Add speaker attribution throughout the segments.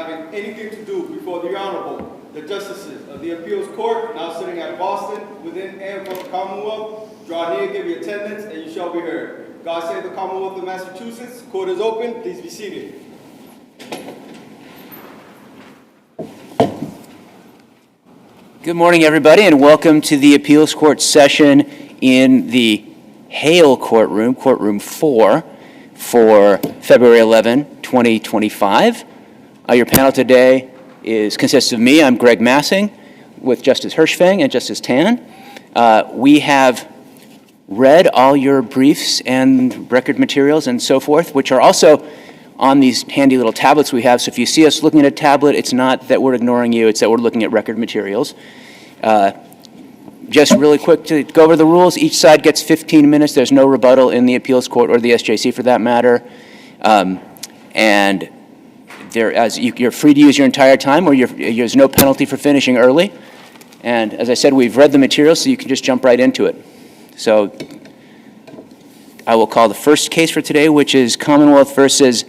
Speaker 1: having anything to do before the Honorable, the Justices of the Appeals Court, now sitting at Boston, within and from the Commonwealth, draw near, give your attendance, and you shall be heard. God save the Commonwealth of Massachusetts. Court is open. Please be seated.
Speaker 2: Good morning, everybody, and welcome to the Appeals Court session in the Hale Courtroom, Courtroom 4, for February 11, 2025. Your panel today consists of me. I'm Greg Massing, with Justice Hershfang and Justice Tan. We have read all your briefs and record materials and so forth, which are also on these handy little tablets we have. So if you see us looking at a tablet, it's not that we're ignoring you, it's that we're looking at record materials. Just really quick to go over the rules. Each side gets 15 minutes. There's no rebuttal in the appeals court or the SJC for that matter. And you're free to use your entire time, or there's no penalty for finishing early. And as I said, we've read the materials, so you can just jump right into it. So I will call the first case for today, which is Commonwealth versus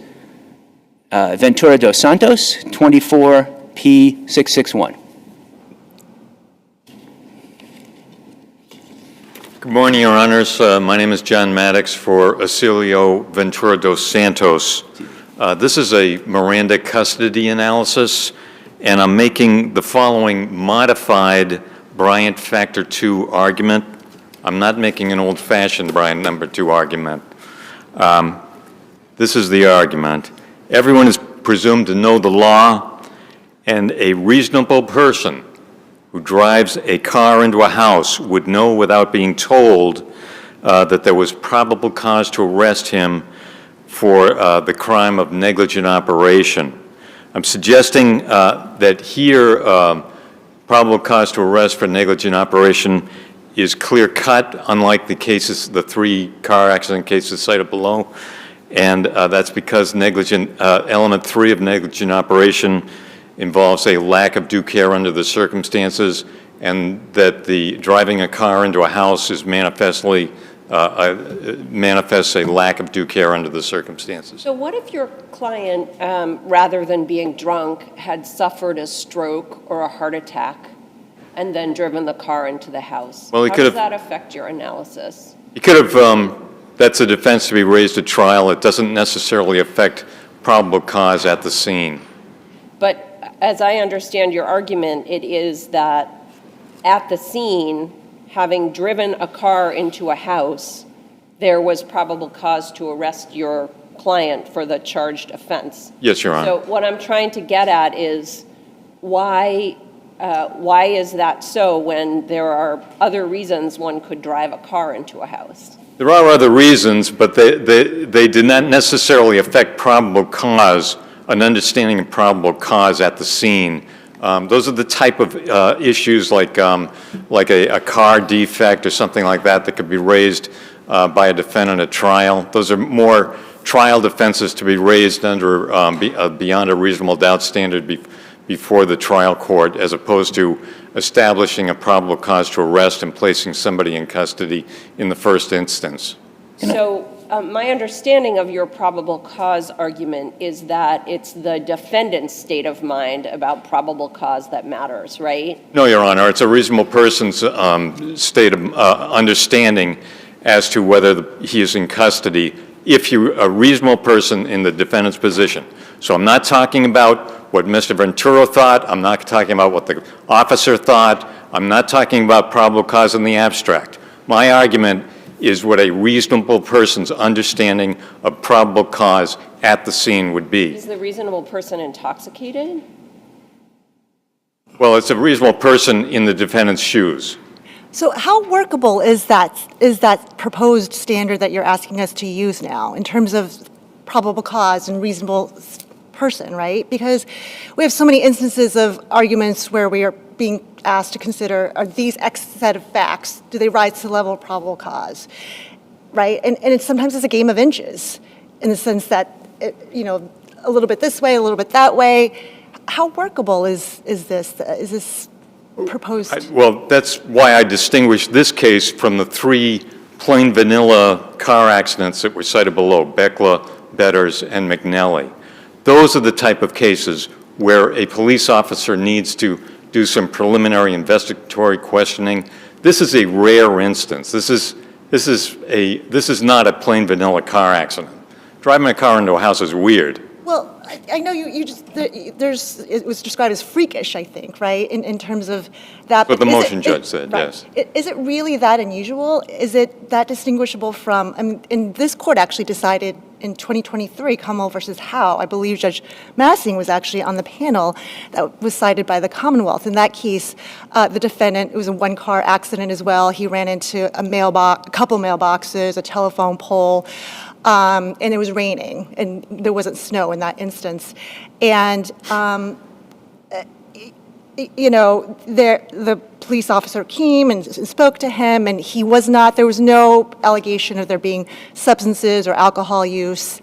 Speaker 2: Ventura dos Santos, 24P661.
Speaker 3: Good morning, Your Honors. My name is John Maddox for ACELIO Ventura dos Santos. This is a Miranda custody analysis, and I'm making the following modified Bryant Factor 2 argument. I'm not making an old-fashioned Bryant number 2 argument. This is the argument. Everyone is presumed to know the law, and a reasonable person who drives a car into a house would know without being told that there was probable cause to arrest him for the crime of negligent operation. I'm suggesting that here probable cause to arrest for negligent operation is clear-cut, unlike the cases, the 3 car accident cases cited below, and that's because element 3 of negligent operation involves a lack of due care under the circumstances, and that the driving a car into a house is manifests a lack of due care under the circumstances.
Speaker 4: So what if your client, rather than being drunk, had suffered a stroke or a heart attack and then driven the car into the house?
Speaker 3: Well,
Speaker 4: how does that affect your analysis?
Speaker 3: He could have, that's a defense to be raised at trial. It doesn't necessarily affect probable cause at the scene.
Speaker 4: But as I understand your argument, it is that at the scene, having driven a car into a house, there was probable cause to arrest your client for the charged offense.
Speaker 3: Yes, Your Honor.
Speaker 4: So what I'm trying to get at is why is that so when there are other reasons one could drive a car into a house?
Speaker 3: There are other reasons, but they did not necessarily affect probable cause, an understanding of probable cause at the scene. Those are the type of issues like a car defect or something like that that could be raised by a defendant at trial. Those are more trial defenses to be raised under beyond a reasonable doubt standard before the trial court, as opposed to establishing a probable cause to arrest and placing somebody in custody in the first instance.
Speaker 4: So my understanding of your probable cause argument is that it's the defendant's state of mind about probable cause that matters, right?
Speaker 3: No, Your Honor. It's a reasonable person's state of understanding as to whether he is in custody if you're a reasonable person in the defendant's position. So I'm not talking about what Mr. Ventura thought. I'm not talking about what the officer thought. I'm not talking about probable cause in the abstract. My argument is what a reasonable person's understanding of probable cause at the scene would be.
Speaker 4: Is the reasonable person intoxicated?
Speaker 3: Well, it's a reasonable person in the defendant's shoes.
Speaker 5: So how workable is that proposed standard that you're asking us to use now in terms of probable cause and reasonable person, right? Because we have so many instances of arguments where we are being asked to consider, are these X set of facts, do they rise to the level of probable cause, right? And sometimes it's a game of inches in the sense that, a little bit this way, a little bit that way. How workable is this proposed?
Speaker 3: Well, that's why I distinguish this case from the 3 plain vanilla car accidents that were cited below, Beckler, Betters, and McNally. Those are the type of cases where a police officer needs to do some preliminary investigatory questioning. This is a rare instance. This is not a plain vanilla car accident. Driving a car into a house is weird.
Speaker 5: Well, I know it was described as freakish, I think, right, in terms of that.
Speaker 3: But the
Speaker 5: is
Speaker 3: motion judge said,
Speaker 5: right.
Speaker 3: yes.
Speaker 5: Is it really that unusual? Is it that distinguishable from, I mean, and this court actually decided in 2023, Commonwealth versus Howe, I believe Judge Massing was actually on the panel that was cited by the Commonwealth. In that case, the defendant, it was a one-car accident as well. He ran into a couple mailboxes, a telephone pole, and it was raining, and there wasn't snow in that instance. And, the police officer came and spoke to him, and there was no allegation of there being substances or alcohol use.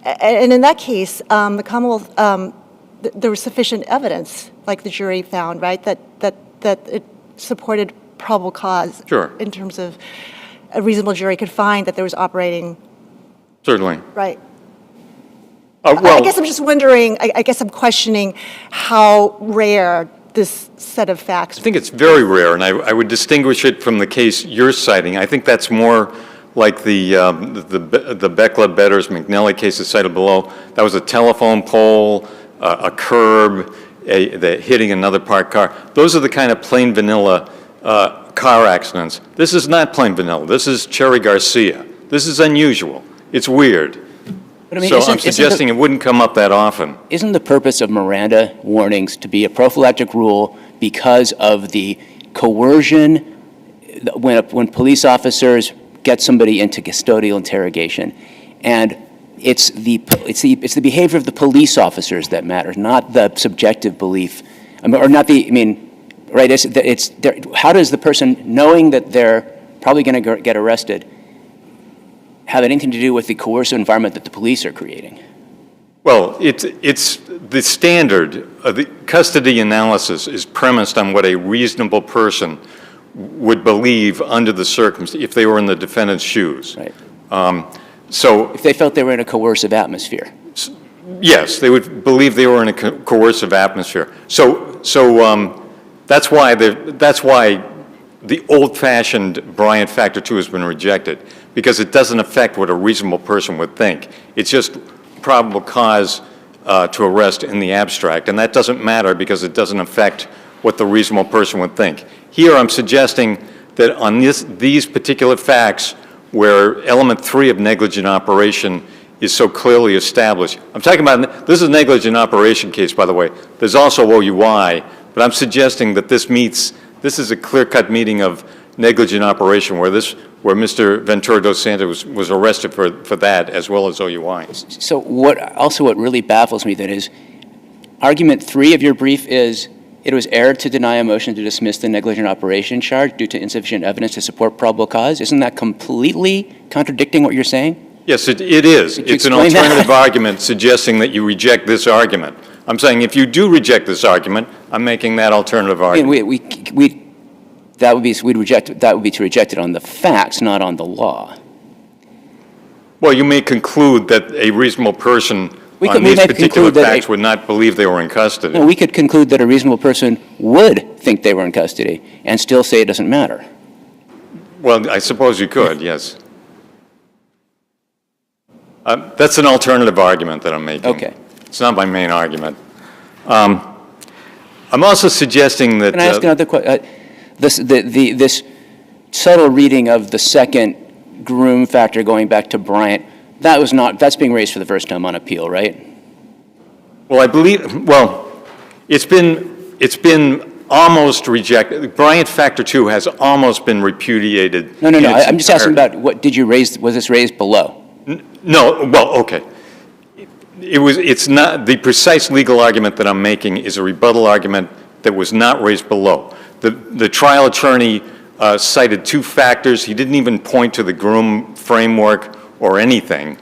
Speaker 5: And in that case, the Commonwealth, there was sufficient evidence, like the jury found, right, that it supported probable cause.
Speaker 3: Sure.
Speaker 5: In terms of a reasonable jury could find that there was operating.
Speaker 3: Certainly.
Speaker 5: Right.
Speaker 3: Well,
Speaker 5: I guess I'm just wondering, I guess I'm questioning how rare this set of facts.
Speaker 3: I think it's very rare, and I would distinguish it from the case you're citing. I think that's more like the Beckler, Betters, McNally cases cited below. That was a telephone pole, a curb, hitting another parked car. Those are the kind of plain vanilla car accidents. This is not plain vanilla. This is Cherry Garcia. This is unusual. It's weird.
Speaker 2: But I mean,
Speaker 3: So I'm suggesting it wouldn't come up that often.
Speaker 2: Isn't the purpose of Miranda warnings to be a prophylactic rule because of the coercion when police officers get somebody into custodial interrogation? And it's the behavior of the police officers that matters, not the subjective belief, or not the, I mean, right, how does the person, knowing that they're probably going to get arrested, have anything to do with the coercive environment that the police are creating?
Speaker 3: Well, it's the standard, the custody analysis is premised on what a reasonable person would believe under the circumstances, if they were in the defendant's shoes.
Speaker 2: Right.
Speaker 3: So
Speaker 2: if they felt they were in a coercive atmosphere.
Speaker 3: yes, they would believe they were in a coercive atmosphere. So that's why the old-fashioned Bryant Factor 2 has been rejected, because it doesn't affect what a reasonable person would think. It's just probable cause to arrest in the abstract, and that doesn't matter because it doesn't affect what the reasonable person would think. Here I'm suggesting that on these particular facts, where element 3 of negligent operation is so clearly established. I'm talking about, this is a negligent operation case, by the way. There's also OUI, but I'm suggesting that this is a clear-cut meeting of negligent operation where Mr. Ventura dos Santos was arrested for that as well as OUI.
Speaker 2: So what really baffles me then is argument 3 of your brief is it was error to deny a motion to dismiss the negligent operation charge due to insufficient evidence to support probable cause. Isn't that completely contradicting what you're saying?
Speaker 3: Yes, it is.
Speaker 2: Could you
Speaker 3: It's an
Speaker 2: explain that?
Speaker 3: alternative argument suggesting that you reject this argument. I'm saying if you do reject this argument, I'm making that alternative
Speaker 2: I
Speaker 3: argument.
Speaker 2: mean, that would be to reject it on the facts, not on the law.
Speaker 3: Well, you may conclude that a reasonable person on these particular facts would not believe they were in custody.
Speaker 2: No, we could conclude that a reasonable person would think they were in custody and still say it doesn't matter.
Speaker 3: Well, I suppose you could, yes. That's an alternative argument that I'm making.
Speaker 2: Okay.
Speaker 3: It's not my main argument. I'm also suggesting that...
Speaker 2: Can I ask another question? This subtle reading of the second groom factor going back to Bryant, that's being raised for the first time on appeal, right?
Speaker 3: Well, I believe, it's been almost rejected. Bryant Factor 2 has almost been repudiated.
Speaker 2: No. I'm just asking about was this raised below?
Speaker 3: No, well, okay. It's not, the precise legal argument that I'm making is a rebuttal argument that was not raised below. The trial attorney cited 2 factors. He didn't even point to the groom framework or anything.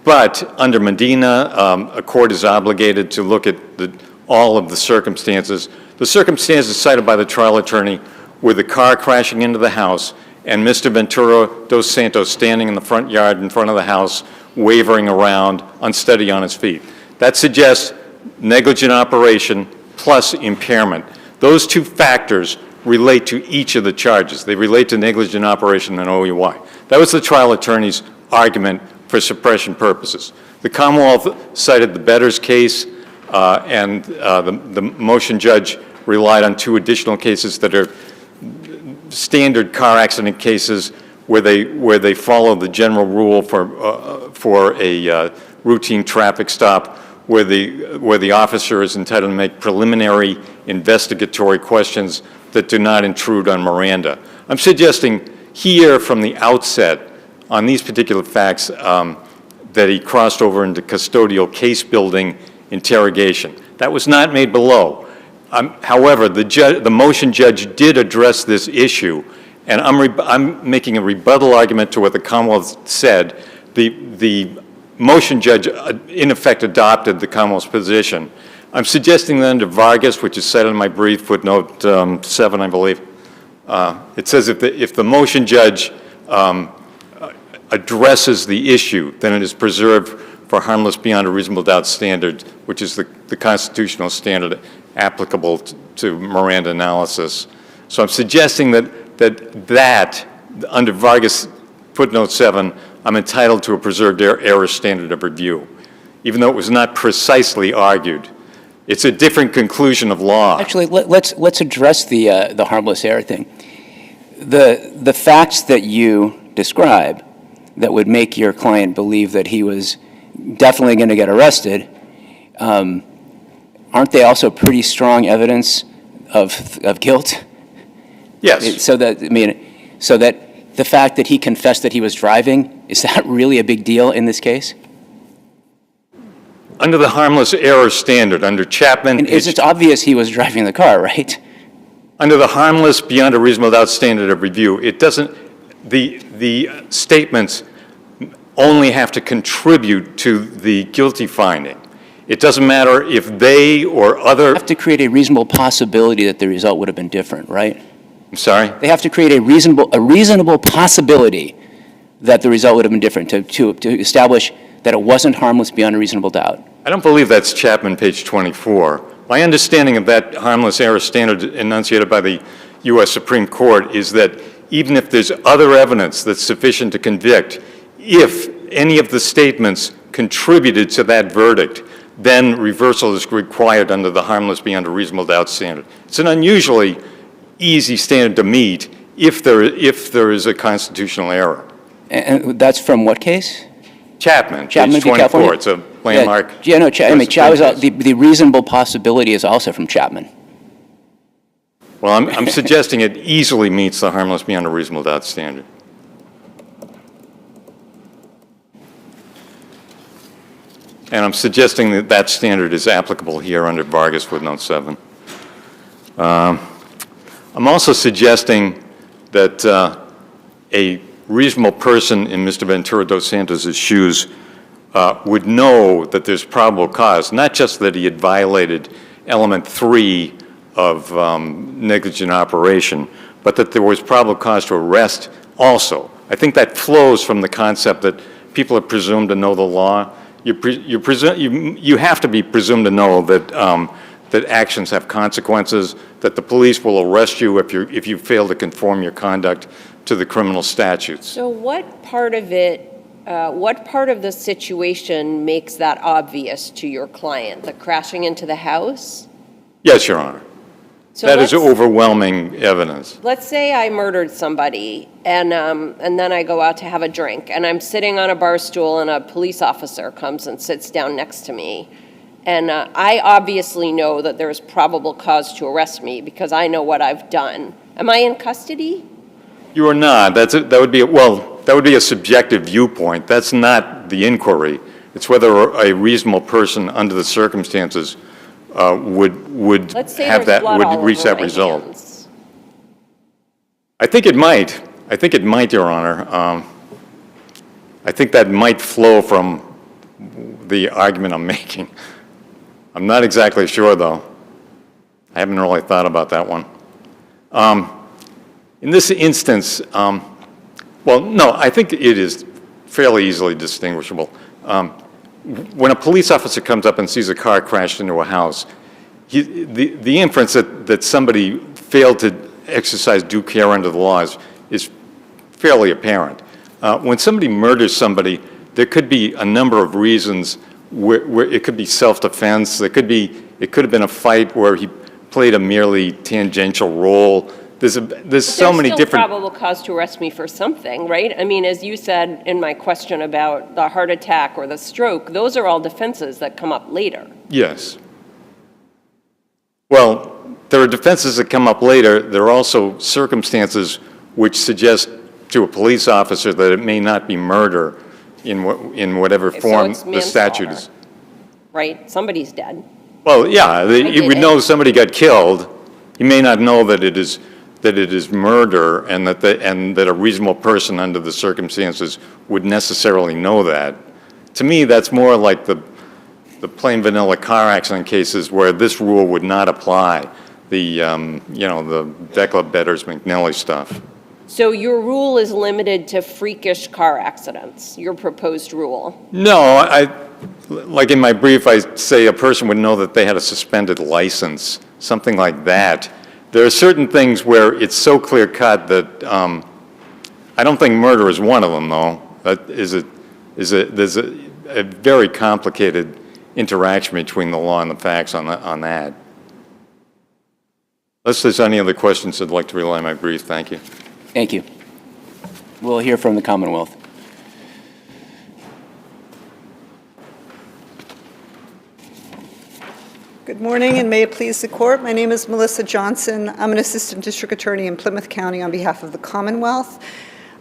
Speaker 3: But under Medina, a court is obligated to look at all of the circumstances. The circumstances cited by the trial attorney were the car crashing into the house and Mr. Ventura dos Santos standing in the front yard in front of the house, wavering around, unsteady on his feet. That suggests negligent operation plus impairment. Those two factors relate to each of the charges. They relate to negligent operation and OUI. That was the trial attorney's argument for suppression purposes. The Commonwealth cited the Betters case, and the motion judge relied on two additional cases that are standard car accident cases where they follow the general rule for a routine traffic stop, where the officer is entitled to make preliminary investigatory questions that do not intrude on Miranda. I'm suggesting here from the outset on these particular facts that he crossed over into custodial case building interrogation. That was not made below. However, the motion judge did address this issue, and I'm making a rebuttal argument to what the Commonwealth said. The motion judge, in effect, adopted the Commonwealth's position. I'm suggesting that under Vargas, which is cited in my brief, footnote 7, I believe, it says if the motion judge addresses the issue, then it is preserved for harmless beyond a reasonable doubt standard, which is the constitutional standard applicable to Miranda analysis. So I'm suggesting that under Vargas footnote 7, I'm entitled to a preserved error standard of review, even though it was not precisely argued. It's a different conclusion of law.
Speaker 2: Actually, let's address the harmless error thing. The facts that you describe that would make your client believe that he was definitely going to get arrested, aren't they also pretty strong evidence of guilt?
Speaker 3: Yes.
Speaker 2: So that the fact that he confessed that he was driving, is that really a big deal in this case?
Speaker 3: Under the harmless error standard, under Chapman...
Speaker 2: And it's obvious he was driving the car, right?
Speaker 3: Under the harmless beyond a reasonable doubt standard of review, it doesn't... The statements only have to contribute to the guilty finding. It doesn't matter if they or other...
Speaker 2: They have to create a reasonable possibility that the result would have been different, right?
Speaker 3: I'm sorry?
Speaker 2: They have to create a reasonable possibility that the result would have been different to establish that it wasn't harmless beyond a reasonable doubt.
Speaker 3: I don't believe that's Chapman, page 24. My understanding of that harmless error standard enunciated by the U.S. Supreme Court is that even if there's other evidence that's sufficient to convict, if any of the statements contributed to that verdict, then reversal is required under the harmless beyond a reasonable doubt standard. It's an unusually easy standard to meet if there is a constitutional error.
Speaker 2: And that's from what case?
Speaker 3: Chapman,
Speaker 2: Chapman
Speaker 3: page
Speaker 2: v.
Speaker 3: 24.
Speaker 2: California?
Speaker 3: It's a landmark.
Speaker 2: Yeah, no, the reasonable possibility is also from Chapman.
Speaker 3: Well, I'm suggesting it easily meets the harmless beyond a reasonable doubt standard. And I'm suggesting that that standard is applicable here under Vargas footnote 7. I'm also suggesting that a reasonable person in Mr. Ventura dos Santos' shoes would know that there's probable cause, not just that he had violated element 3 of negligent operation, but that there was probable cause to arrest also. I think that flows from the concept that people are presumed to know the law. You have to be presumed to know that that actions have consequences, that the police will arrest you if you fail to conform your conduct to the criminal statutes.
Speaker 4: So what part of the situation makes that obvious to your client? The crashing into the house?
Speaker 3: Yes, Your Honor.
Speaker 4: So
Speaker 3: that is overwhelming evidence.
Speaker 4: Let's say I murdered somebody and then I go out to have a drink and I'm sitting on a bar stool and a police officer comes and sits down next to me. And I obviously know that there's probable cause to arrest me because I know what I've done. Am I in custody?
Speaker 3: You are not. That would be a subjective viewpoint. That's not the inquiry. It's whether a reasonable person under the circumstances would have that, would reach that result.
Speaker 4: Hands.
Speaker 3: I think it might. I think it might, Your Honor. I think that might flow from the argument I'm making. I'm not exactly sure, though. I haven't really thought about that one. In this instance, well, no, I think it is fairly easily distinguishable. when a police officer comes up and sees a car crashed into a house, the inference that somebody failed to exercise due care under the laws is fairly apparent. When somebody murders somebody, there could be a number of reasons where it could be self-defense. It could have been a fight where he played a merely tangential role. There's so many different.
Speaker 4: There's still probable cause to arrest me for something, right? I mean, as you said in my question about the heart attack or the stroke, those are all defenses that come up later.
Speaker 3: Yes. Well, there are defenses that come up later. There are also circumstances which suggest to a police officer that it may not be murder in whatever form
Speaker 4: So
Speaker 3: the
Speaker 4: it's
Speaker 3: statute is.
Speaker 4: manslaughter, right? Somebody's dead.
Speaker 3: Well, yeah, he
Speaker 4: get
Speaker 3: would
Speaker 4: it.
Speaker 3: know somebody got killed. He may not know that it is murder, and that a reasonable person under the circumstances would necessarily know that. To me, that's more like the plain vanilla car accident cases where this rule would not apply. The the Decla Betters McNally stuff.
Speaker 4: So your rule is limited to freakish car accidents, your proposed rule?
Speaker 3: No, like in my brief, I say a person would know that they had a suspended license, something like that. There are certain things where it's so clear-cut that I don't think murder is one of them, though. There's a very complicated interaction between the law and the facts on that. Unless there's any other questions, I'd like to rely on my brief. Thank you.
Speaker 2: Thank you. We'll hear from the Commonwealth.
Speaker 6: Good morning, and may it please the court. My name is Melissa Johnson. I'm an assistant district attorney in Plymouth County on behalf of the Commonwealth.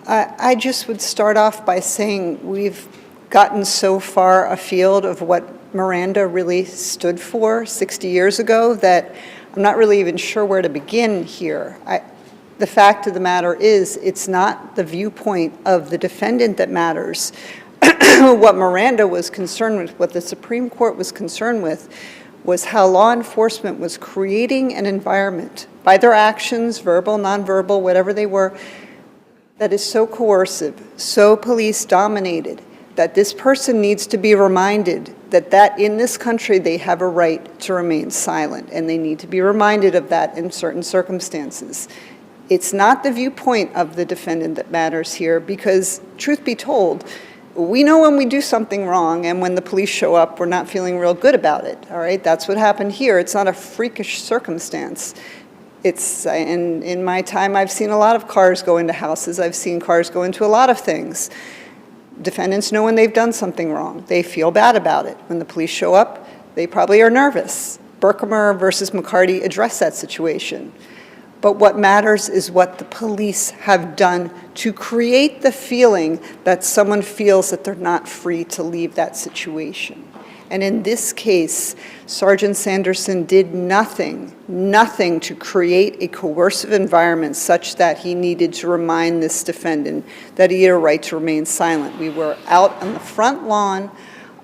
Speaker 6: I just would start off by saying we've gotten so far afield of what Miranda really stood for 60 years ago that I'm not really even sure where to begin here. The fact of the matter is, it's not the viewpoint of the defendant that matters. What Miranda was concerned with, what the Supreme Court was concerned with, was how law enforcement was creating an environment, by their actions, verbal, nonverbal, whatever they were, that is so coercive, so police-dominated, that this person needs to be reminded that in this country they have a right to remain silent, and they need to be reminded of that in certain circumstances. It's not the viewpoint of the defendant that matters here, because, truth be told, we know when we do something wrong, and when the police show up, we're not feeling real good about it, all right? That's what happened here. It's not a freakish circumstance. It's, in my time, I've seen a lot of cars go into houses. I've seen cars go into a lot of things. Defendants know when they've done something wrong. They feel bad about it. When the police show up, they probably are nervous. Berkemer versus McCarty addressed that situation. But what matters is what the police have done to create the feeling that someone feels that they're not free to leave that situation. And in this case, Sergeant Sanderson did nothing to create a coercive environment such that he needed to remind this defendant that he had a right to remain silent. We were out on the front lawn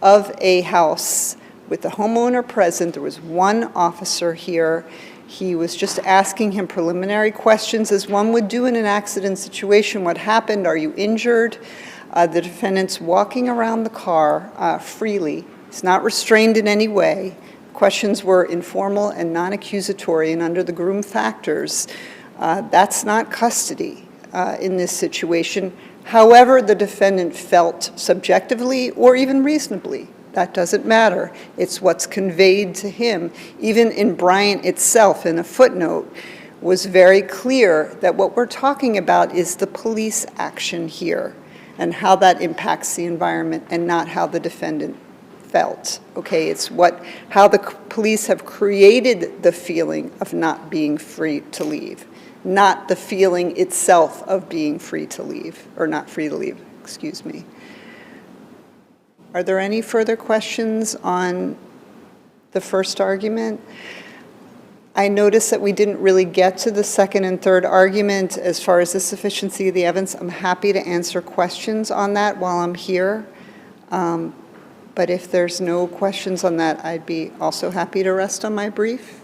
Speaker 6: of a house with the homeowner present. There was one officer here. He was just asking him preliminary questions, as one would do in an accident situation. What happened? Are you injured? The defendant's walking around the car freely. He's not restrained in any way. Questions were informal and non-accusatory, and under the groom factors, that's not custody in this situation. However, the defendant felt subjectively or even reasonably. That doesn't matter. It's what's conveyed to him. Even in Bryant itself, in a footnote, was very clear that what we're talking about is the police action here and how that impacts the environment and not how the defendant felt. Okay, it's how the police have created the feeling of not being free to leave, not the feeling itself of being free to leave, or not free to leave, excuse me. Are there any further questions on the first argument? I noticed that we didn't really get to the second and third argument as far as the sufficiency of the evidence. I'm happy to answer questions on that while I'm here. But if there's no questions on that, I'd be also happy to rest on my brief.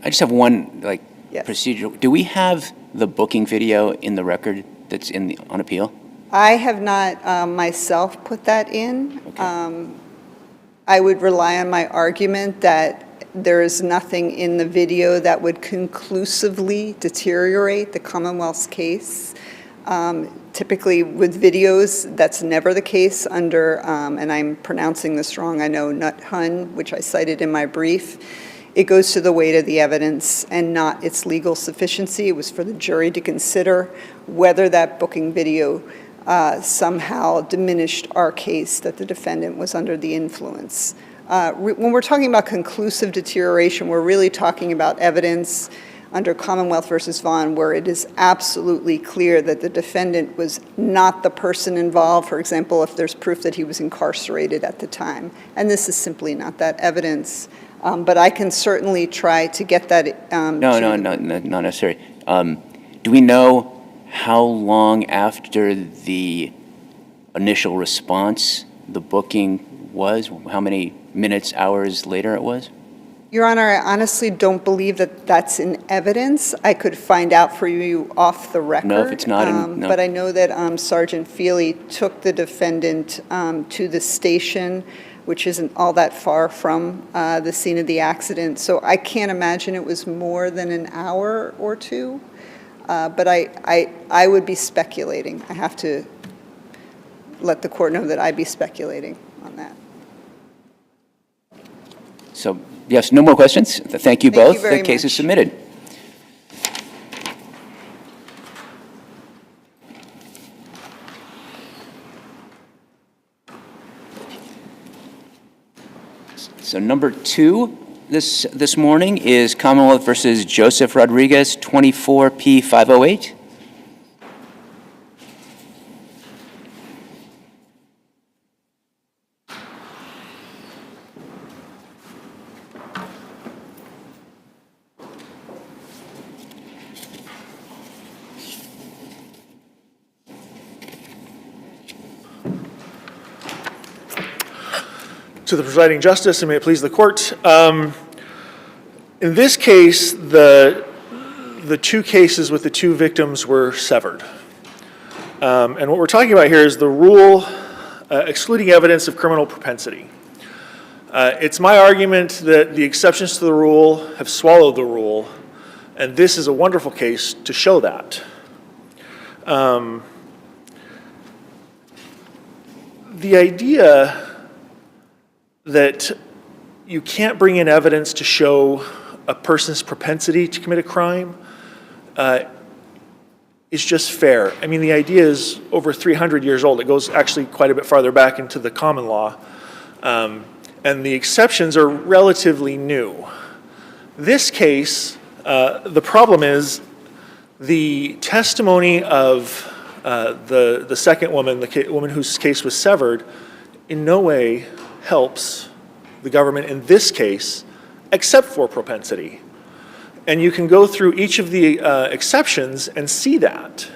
Speaker 2: I just have one
Speaker 6: Yes.
Speaker 2: procedural. Do we have the booking video in the record that's on appeal?
Speaker 6: I have not myself put that in. I would rely on my argument that there is nothing in the video that would conclusively deteriorate the Commonwealth's case. Typically with videos, that's never the case under, and I'm pronouncing this wrong, I know, Nut-Hun, which I cited in my brief. It goes to the weight of the evidence and not its legal sufficiency. It was for the jury to consider whether that booking video somehow diminished our case that the defendant was under the influence. When we're talking about conclusive deterioration, we're really talking about evidence under Commonwealth versus Vaughn where it is absolutely clear that the defendant was not the person involved, for example, if there's proof that he was incarcerated at the time. And this is simply not that evidence. But I can certainly try to get that.
Speaker 2: No, not necessarily. Do we know how long after the initial response the booking was? How many minutes, hours later it was?
Speaker 6: Your Honor, I honestly don't believe that that's in evidence. I could find out for you off the record.
Speaker 2: No, if it's not, no.
Speaker 6: But I know that Sergeant Vley took the defendant to the station, which isn't all that far from the scene of the accident. So I can't imagine it was more than an hour or two. But I would be speculating. I have to let the court know that I'd be speculating on that.
Speaker 2: So, yes, no more questions? Thank you both.
Speaker 6: Thank you very
Speaker 2: The case is
Speaker 6: much.
Speaker 2: submitted. So number 2 this morning is Commonwealth versus Joseph Rodriguez, 24P508.
Speaker 7: To the presiding justice, and may it please the court. In this case, the two cases with the two victims were severed. And what we're talking about here is the rule excluding evidence of criminal propensity. It's my argument that the exceptions to the rule have swallowed the rule, and this is a wonderful case to show that. The idea that you can't bring in evidence to show a person's propensity to commit a crime is just fair. I mean, the idea is over 300 years old. It goes actually quite a bit farther back into the common law. And the exceptions are relatively new. This case, the problem is the testimony of the second woman, the woman whose case was severed, in no way helps the government in this case, except for propensity. And you can go through each of the exceptions and see that.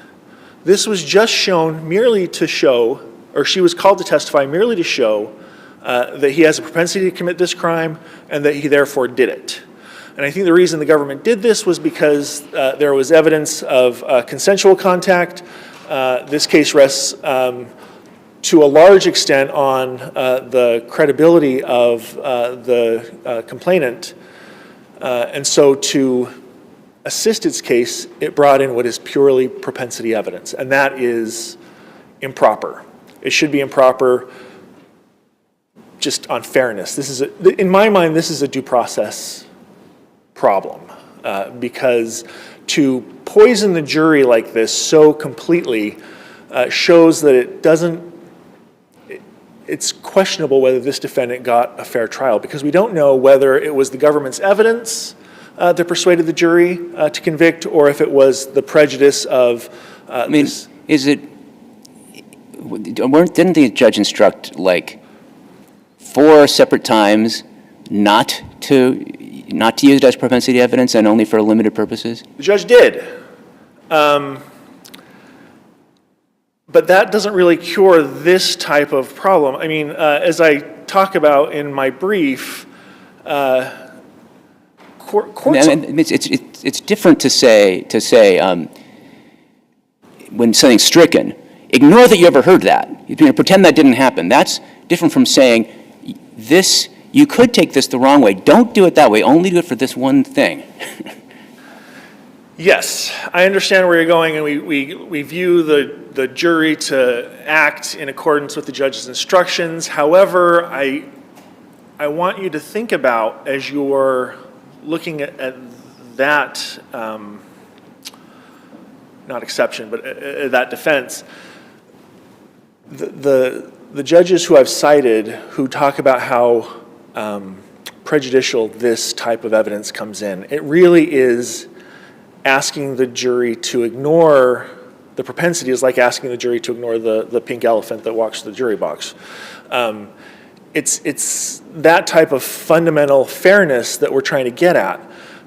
Speaker 7: This was just shown merely to show, or she was called to testify merely to show that he has a propensity to commit this crime and that he therefore did it. And I think the reason the government did this was because there was evidence of consensual contact. This case rests to a large extent on the credibility of the complainant. And so to assist its case, it brought in what is purely propensity evidence, and that is improper. It should be improper just on fairness. This is, in my mind, this is a due process problem because to poison the jury like this so completely shows that it doesn't, it's questionable whether this defendant got a fair trial because we don't know whether it was the government's evidence that persuaded the jury to convict or if it was the prejudice of
Speaker 2: is it, didn't the judge instruct like 4 separate times not to use it as propensity evidence and only for limited purposes?
Speaker 7: The judge did. But that doesn't really cure this type of problem. I mean, as I talk about in my brief, courts...
Speaker 2: It's different to say when something's stricken, ignore that you ever heard that. Pretend that didn't happen. That's different from saying, this, you could take this the wrong way. Don't do it that way. Only do it for this one thing.
Speaker 7: Yes, I understand where you're going, and we view the jury to act in accordance with the judge's instructions. However, I want you to think about, as you're looking at that, not exception, but that defense, the judges who I've cited who talk about how prejudicial this type of evidence comes in, it really is asking the jury to ignore the propensity is like asking the jury to ignore the pink elephant that walks to the jury box. It's that type of fundamental fairness that we're trying to get at,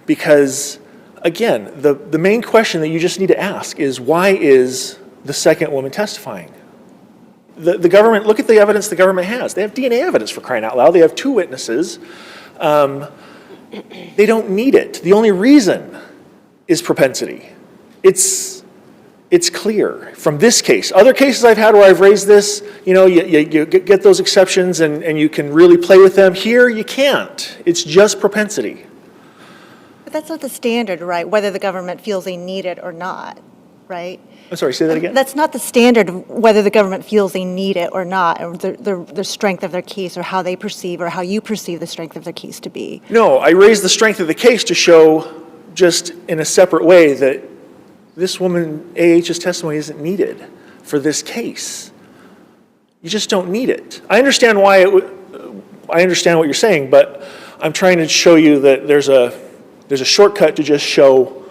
Speaker 7: because again, the main question that you just need to ask is, why is the second woman testifying? The government, look at the evidence the government has. They have DNA evidence, for crying out loud. They have 2 witnesses. They don't need it. The only reason is propensity. It's clear from this case. Other cases I've had where I've raised this, you get those exceptions and you can really play with them. Here, you can't. It's just propensity.
Speaker 5: But that's not the standard, right? Whether the government feels they need it or not, right?
Speaker 7: I'm sorry, say that again?
Speaker 5: That's not the standard, whether the government feels they need it or not, or the strength of their case, or how they perceive, or how you perceive the strength of their case to be.
Speaker 7: No, I raised the strength of the case to show, just in a separate way, that this woman, AH's testimony isn't needed for this case. You just don't need it. I understand why I understand what you're saying, but I'm trying to show you that there's a shortcut to just show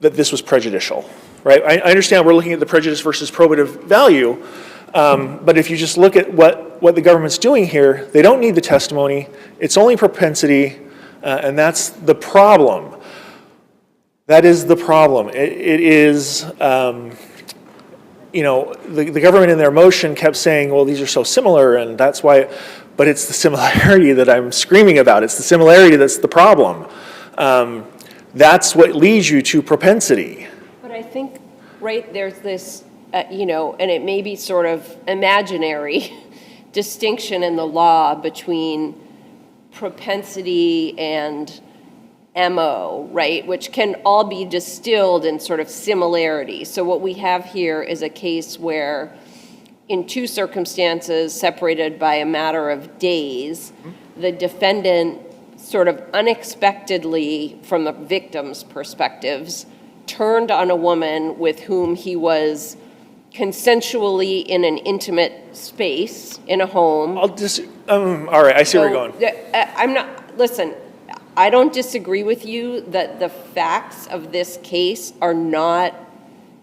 Speaker 7: that this was prejudicial, right? I understand we're looking at the prejudice versus probative value, but if you just look at what the government's doing here, they don't need the testimony. It's only propensity, and that's the problem. That is the problem. It is, the government in their motion kept saying, well, these are so similar, and that's why, but it's the similarity that I'm screaming about. It's the similarity that's the problem. That's what leads you to propensity.
Speaker 4: But I think, right, there's this, and it may be sort of imaginary distinction in the law between propensity and MO, right, which can all be distilled in sort of similarity. So what we have here is a case where, in 2 circumstances separated by a matter of days, the defendant sort of unexpectedly, from the victim's perspectives, turned on a woman with whom he was consensually in an intimate space in a home.
Speaker 7: All right, I see where you're going.
Speaker 4: Listen, I don't disagree with you that the facts of this case are not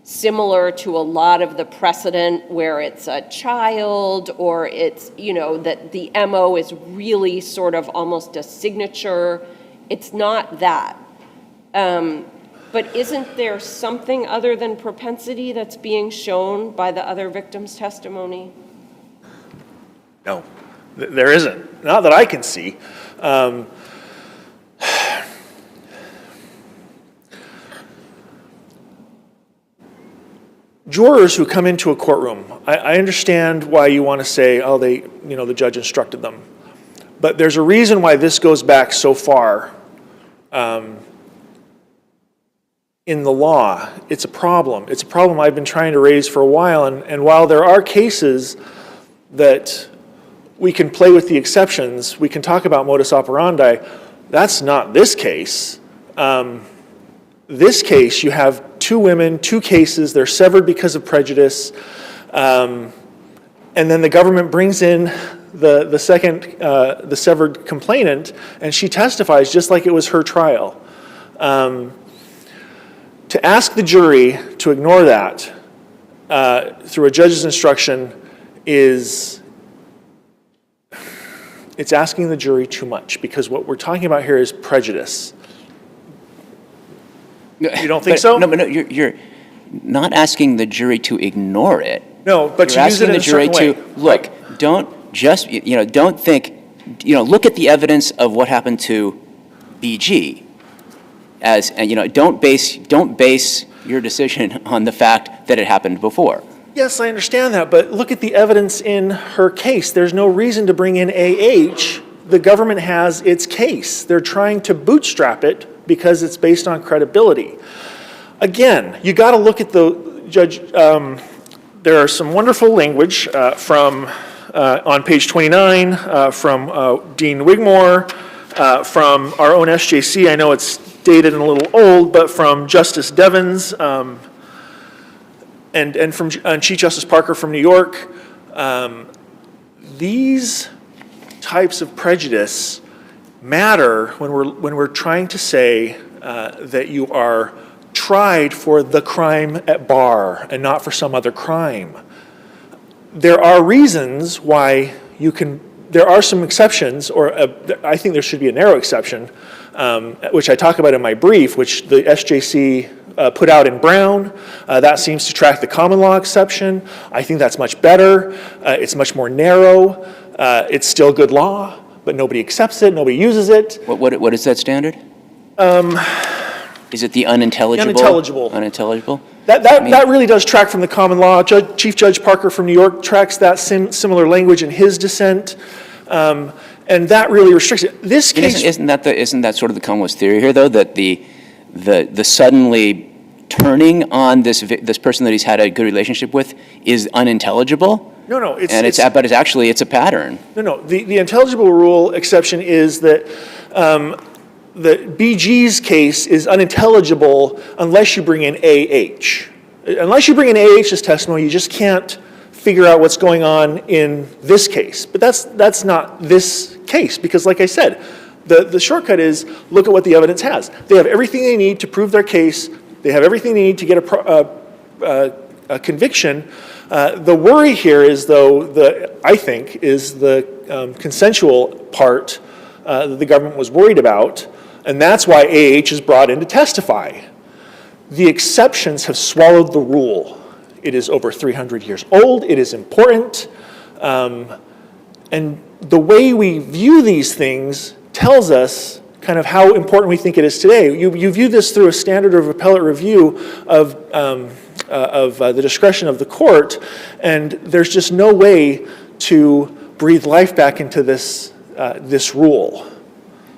Speaker 4: similar to a lot of the precedent where it's a child, or it's, that the MO is really sort of almost a signature. It's not that. But isn't there something other than propensity that's being shown by the other victim's testimony?
Speaker 7: No, there isn't. Not that I can see. Jurors who come into a courtroom, I understand why you want to say, oh, the judge instructed them. But there's a reason why this goes back so far in the law. It's a problem. It's a problem I've been trying to raise for a while. And while there are cases that we can play with the exceptions, we can talk about modus operandi, that's not this case. This case, you have 2 women, 2 cases, they're severed because of prejudice, and then the government brings in the second, the severed complainant, and she testifies just like it was her trial. To ask the jury to ignore that through a judge's instruction it's asking the jury too much, because what we're talking about here is prejudice. You don't think so?
Speaker 2: No, you're not asking the jury to ignore it.
Speaker 7: No, but
Speaker 2: You're
Speaker 7: you use it
Speaker 2: asking
Speaker 7: in
Speaker 2: the
Speaker 7: a certain
Speaker 2: jury
Speaker 7: way.
Speaker 2: to, look, don't just, don't think, look at the evidence of what happened to BG as, and don't base your decision on the fact that it happened before.
Speaker 7: Yes, I understand that, but look at the evidence in her case. There's no reason to bring in AH. The government has its case. They're trying to bootstrap it because it's based on credibility. Again, you got to look at the judge. There are some wonderful language from on page 29 from Dean Wigmore, from our own SJC. I know it's dated and a little old, but from Justice Devons and from Chief Justice Parker from New York. These types of prejudice matter when we're trying to say that you are tried for the crime at bar and not for some other crime. There are reasons why you can, there are some exceptions, or I think there should be a narrow exception, which I talk about in my brief, which the SJC put out in Brown. That seems to track the common law exception. I think that's much better. It's much more narrow. It's still good law, but nobody accepts it, nobody uses it.
Speaker 2: What is that standard? Is it the unintelligible?
Speaker 7: Unintelligible.
Speaker 2: Unintelligible?
Speaker 7: That really does track from the common law. Chief Judge Parker from New York tracks that similar language in his dissent, and that really restricts it. This case
Speaker 2: isn't that sort of the Commonwealth's theory here, though, that the suddenly turning on this person that he's had a good relationship with is unintelligible?
Speaker 7: No,
Speaker 2: but it's a pattern.
Speaker 7: No. The intelligible rule exception is that that BG's case is unintelligible unless you bring in AH. Unless you bring in AH's testimony, you just can't figure out what's going on in this case. But that's not this case, because like I said, the shortcut is look at what the evidence has. They have everything they need to prove their case. They have everything they need to get a conviction. The worry here is, though, I think, is the consensual part that the government was worried about, and that's why AH is brought in to testify. The exceptions have swallowed the rule. It is over 300 years old. It is important. And the way we view these things tells us kind of how important we think it is today. You view this through a standard of appellate review of the discretion of the court, and there's just no way to breathe life back into this rule.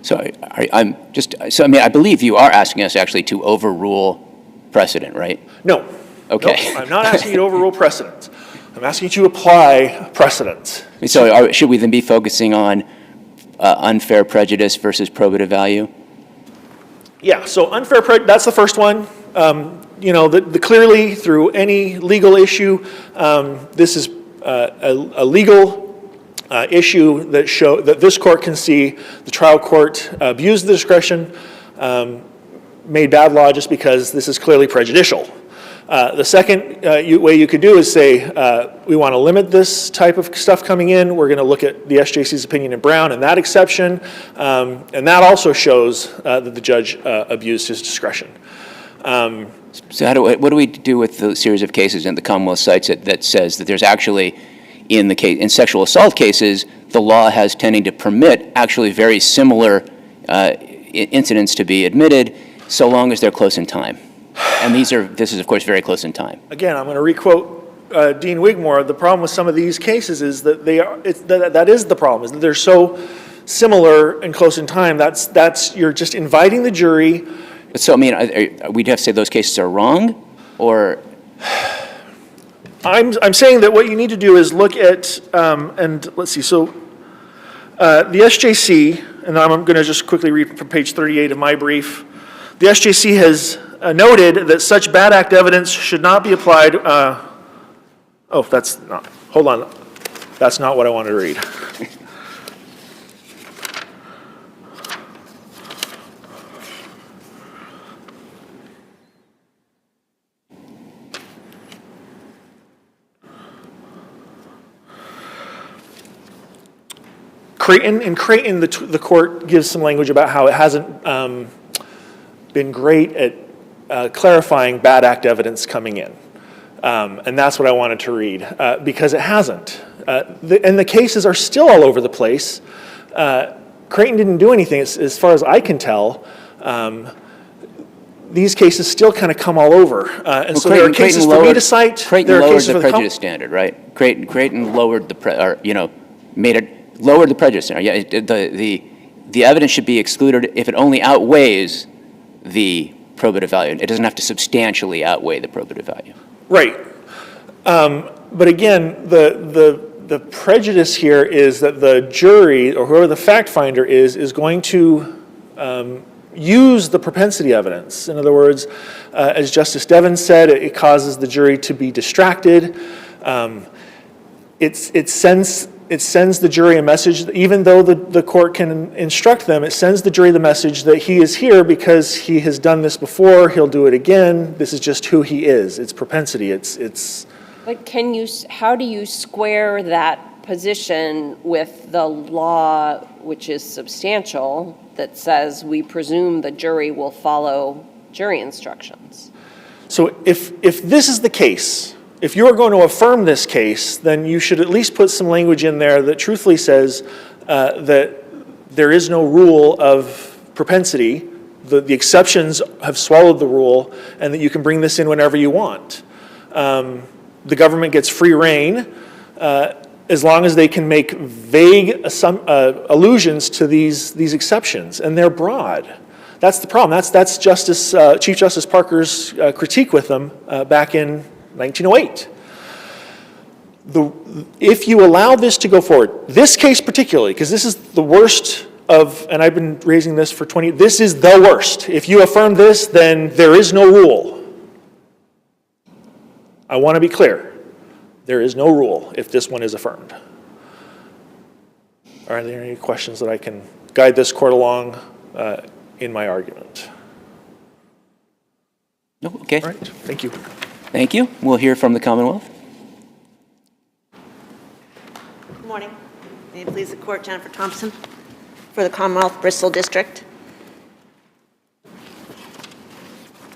Speaker 2: So I believe you are asking us actually to overrule precedent, right?
Speaker 7: No.
Speaker 2: Okay.
Speaker 7: No, I'm not asking you to overrule precedent. I'm asking you to apply precedent.
Speaker 2: So should we then be focusing on unfair prejudice versus probative value?
Speaker 7: Yeah, so unfair prejudice, that's the first one. Clearly through any legal issue, this is a legal issue that this court can see the trial court abused the discretion, made bad law just because this is clearly prejudicial. The second way you could do is say, we want to limit this type of stuff coming in. We're going to look at the SJC's opinion in Brown and that exception. And that also shows that the judge abused his discretion.
Speaker 2: So what do we do with the series of cases in the Commonwealth cites that says that there's actually, in sexual assault cases, the law has tending to permit actually very similar incidents to be admitted so long as they're close in time? And this is, of course, very close in time. Again,
Speaker 7: I'm going to requote Dean Wigmore. The problem with some of these cases is that that is the problem, is that they're so similar and close in time. You're just inviting the jury.
Speaker 2: So, we'd have to say those cases are wrong, or?
Speaker 7: I'm saying that what you need to do is look at, and let's see, so the SJC, and I'm going to just quickly read from page 38 of my brief. The SJC has noted that such bad act evidence should not be applied. Hold on. That's not what I wanted to read. In Creighton, the court gives some language about how it hasn't been great at clarifying bad act evidence coming in. And that's what I wanted to read, because it hasn't. And the cases are still all over the place. Creighton didn't do anything, as far as I can tell. these cases still kind of come all over. And
Speaker 2: Well,
Speaker 7: so there are cases for me to cite, there are
Speaker 2: Creighton lowered
Speaker 7: cases
Speaker 2: the
Speaker 7: for the
Speaker 2: prejudice standard, right? Creighton lowered lowered the prejudice standard. Yeah, the evidence should be excluded if it only outweighs the probative value. It doesn't have to substantially outweigh the probative value.
Speaker 7: Right. But again, the prejudice here is that the jury, or whoever the fact finder is going to use the propensity evidence. In other words, as Justice Devon said, it causes the jury to be distracted. It sends the jury a message, even though the court can instruct them, it sends the jury the message that he is here because he has done this before, he'll do it again, this is just who he is. It's propensity, it's.
Speaker 4: But how do you square that position with the law, which is substantial, that says we presume the jury will follow jury instructions?
Speaker 7: So if this is the case, if you are going to affirm this case, then you should at least put some language in there that truthfully says that there is no rule of propensity, the exceptions have swallowed the rule, and that you can bring this in whenever you want. The government gets free rein as long as they can make vague allusions to these exceptions, and they're broad. That's the problem. That's Chief Justice Parker's critique with them back in 1908. If you allow this to go forward, this case particularly, because this is the worst of, and I've been raising this for 20, this is the worst. If you affirm this, then there is no rule. I want to be clear. There is no rule if this one is affirmed. Are there any questions that I can guide this court along in my argument?
Speaker 2: No, okay.
Speaker 7: All right, thank you.
Speaker 2: Thank you. We'll hear from the Commonwealth.
Speaker 8: Good morning. May it please the court, Jennifer Thompson for the Commonwealth Bristol District.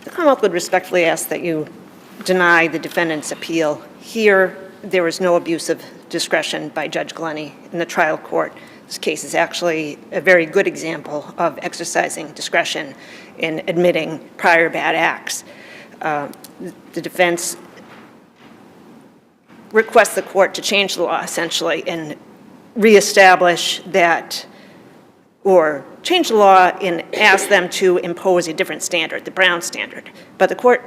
Speaker 8: The Commonwealth would respectfully ask that you deny the defendant's appeal. Here, there was no abuse of discretion by Judge Glennie in the trial court. This case is actually a very good example of exercising discretion in admitting prior bad acts. The defense requests the court to change the law, essentially, and reestablish that, or change the law and ask them to impose a different standard, the Brown standard. But the court,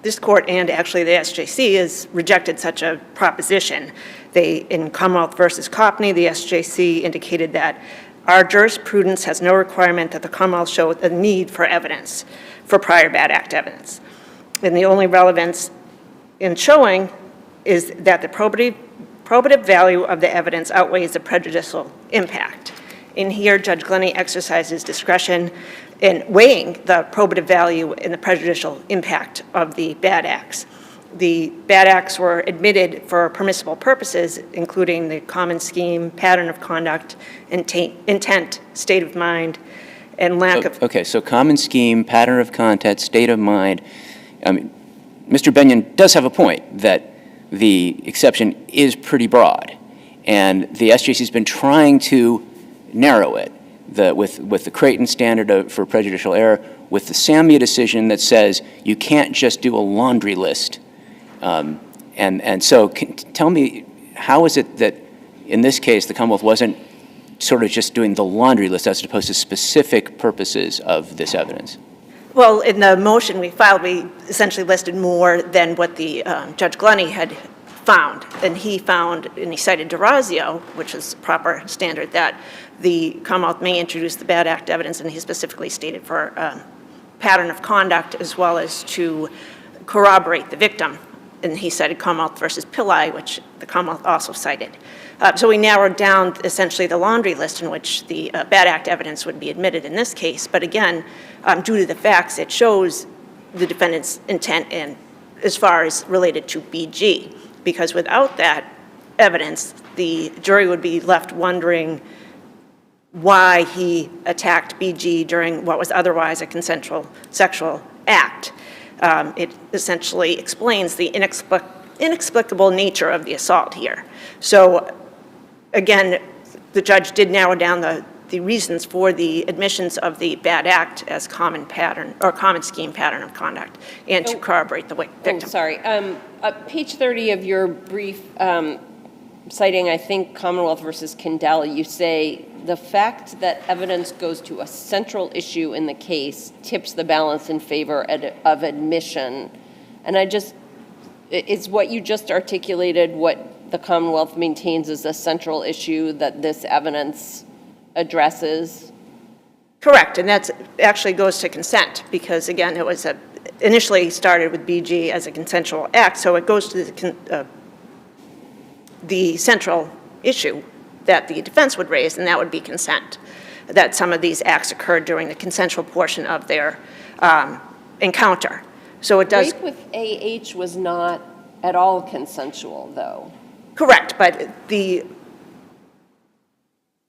Speaker 8: this court and actually the SJC has rejected such a proposition. In Commonwealth versus Copney, the SJC indicated that our jurisprudence has no requirement that the Commonwealth show the need for evidence, for prior bad act evidence. And the only relevance in showing is that the probative value of the evidence outweighs the prejudicial impact. In here, Judge Glennie exercises discretion in weighing the probative value and the prejudicial impact of the bad acts. The bad acts were admitted for permissible purposes, including the common scheme, pattern of conduct, intent, state of mind, and lack of...
Speaker 2: Okay, so common scheme, pattern of conduct, state of mind. I mean, Mr. Benyon does have a point that the exception is pretty broad, and the SJC has been trying to narrow it with the Creighton standard for prejudicial error, with the Samia decision that says you can't just do a laundry list. And so tell me, how is it that in this case the Commonwealth wasn't sort of just doing the laundry list as opposed to specific purposes of this evidence?
Speaker 8: Well, in the motion we filed, we essentially listed more than what the Judge Glennie had found. And he found, and he cited D'Orazio, which is a proper standard, that the Commonwealth may introduce the bad act evidence, and he specifically stated for pattern of conduct as well as to corroborate the victim. And he cited Commonwealth versus Pillai, which the Commonwealth also cited. So we narrowed down essentially the laundry list in which the bad act evidence would be admitted in this case. But again, due to the facts, it shows the defendant's intent and as far as related to BG. Because without that evidence, the jury would be left wondering why he attacked BG during what was otherwise a consensual sexual act. It essentially explains the inexplicable nature of the assault here. So again, the judge did narrow down the the reasons for the admissions of the bad act as common pattern, or common scheme pattern of conduct, and to corroborate the victim.
Speaker 4: Oh, sorry. Page 30 of your brief, citing, I think, Commonwealth versus Kendall, you say, the fact that evidence goes to a central issue in the case tips the balance in favor of admission. And is what you just articulated what the Commonwealth maintains is a central issue that this evidence addresses?
Speaker 8: Correct, and that actually goes to consent, because again, it was initially started with BG as a consensual act, so it goes to the central issue that the defense would raise, and that would be consent, that some of these acts occurred during the consensual portion of their encounter. So it does.
Speaker 4: Rape with AH was not at all consensual, though.
Speaker 8: Correct, but the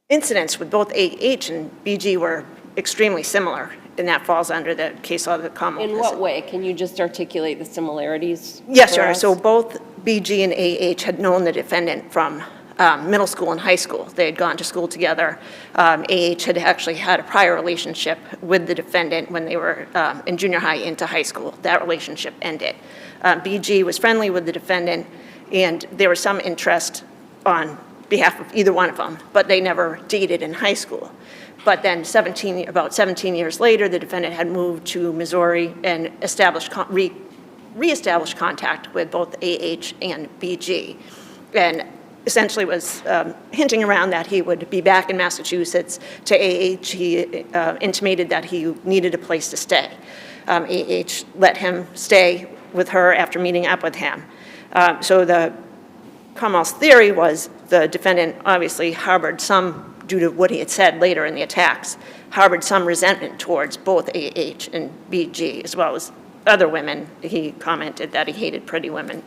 Speaker 8: incidents with both AH and BG were extremely similar, and that falls under the case law of the Commonwealth.
Speaker 4: In what way? Can you just articulate the similarities?
Speaker 8: Yes,
Speaker 4: for
Speaker 8: Your Honor.
Speaker 4: us?
Speaker 8: So both BG and AH had known the defendant from middle school and high school. They had gone to school together. AH had actually had a prior relationship with the defendant when they were in junior high into high school. That relationship ended. BG was friendly with the defendant, and there was some interest on behalf of either one of them, but they never dated in high school. But then about 17 years later, the defendant had moved to Missouri and reestablished contact with both AH and BG, and essentially was hinting around that he would be back in Massachusetts. To AH, he intimated that he needed a place to stay. AH let him stay with her after meeting up with him. So the Commonwealth's theory was the defendant obviously harbored some, due to what he had said later in the attacks, harbored some resentment towards both AH and BG, as well as other women. He commented that he hated pretty women.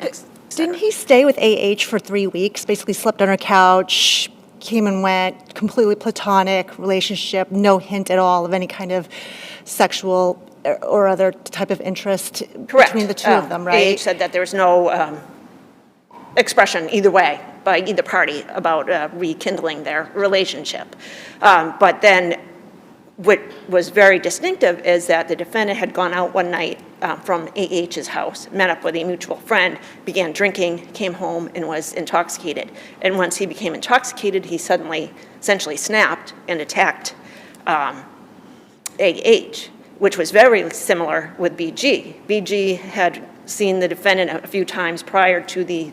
Speaker 5: Didn't he stay with AH for 3 weeks, basically slept on her couch, came and went, completely platonic relationship, no hint at all of any kind of sexual or other type of interest
Speaker 8: Correct.
Speaker 5: between the two of them, right?
Speaker 8: AH said that there was no expression either way by either party about rekindling their relationship. But then what was very distinctive is that the defendant had gone out one night from AH's house, met up with a mutual friend, began drinking, came home, and was intoxicated. And once he became intoxicated, he suddenly essentially snapped and attacked AH, which was very similar with BG. BG had seen the defendant a few times prior to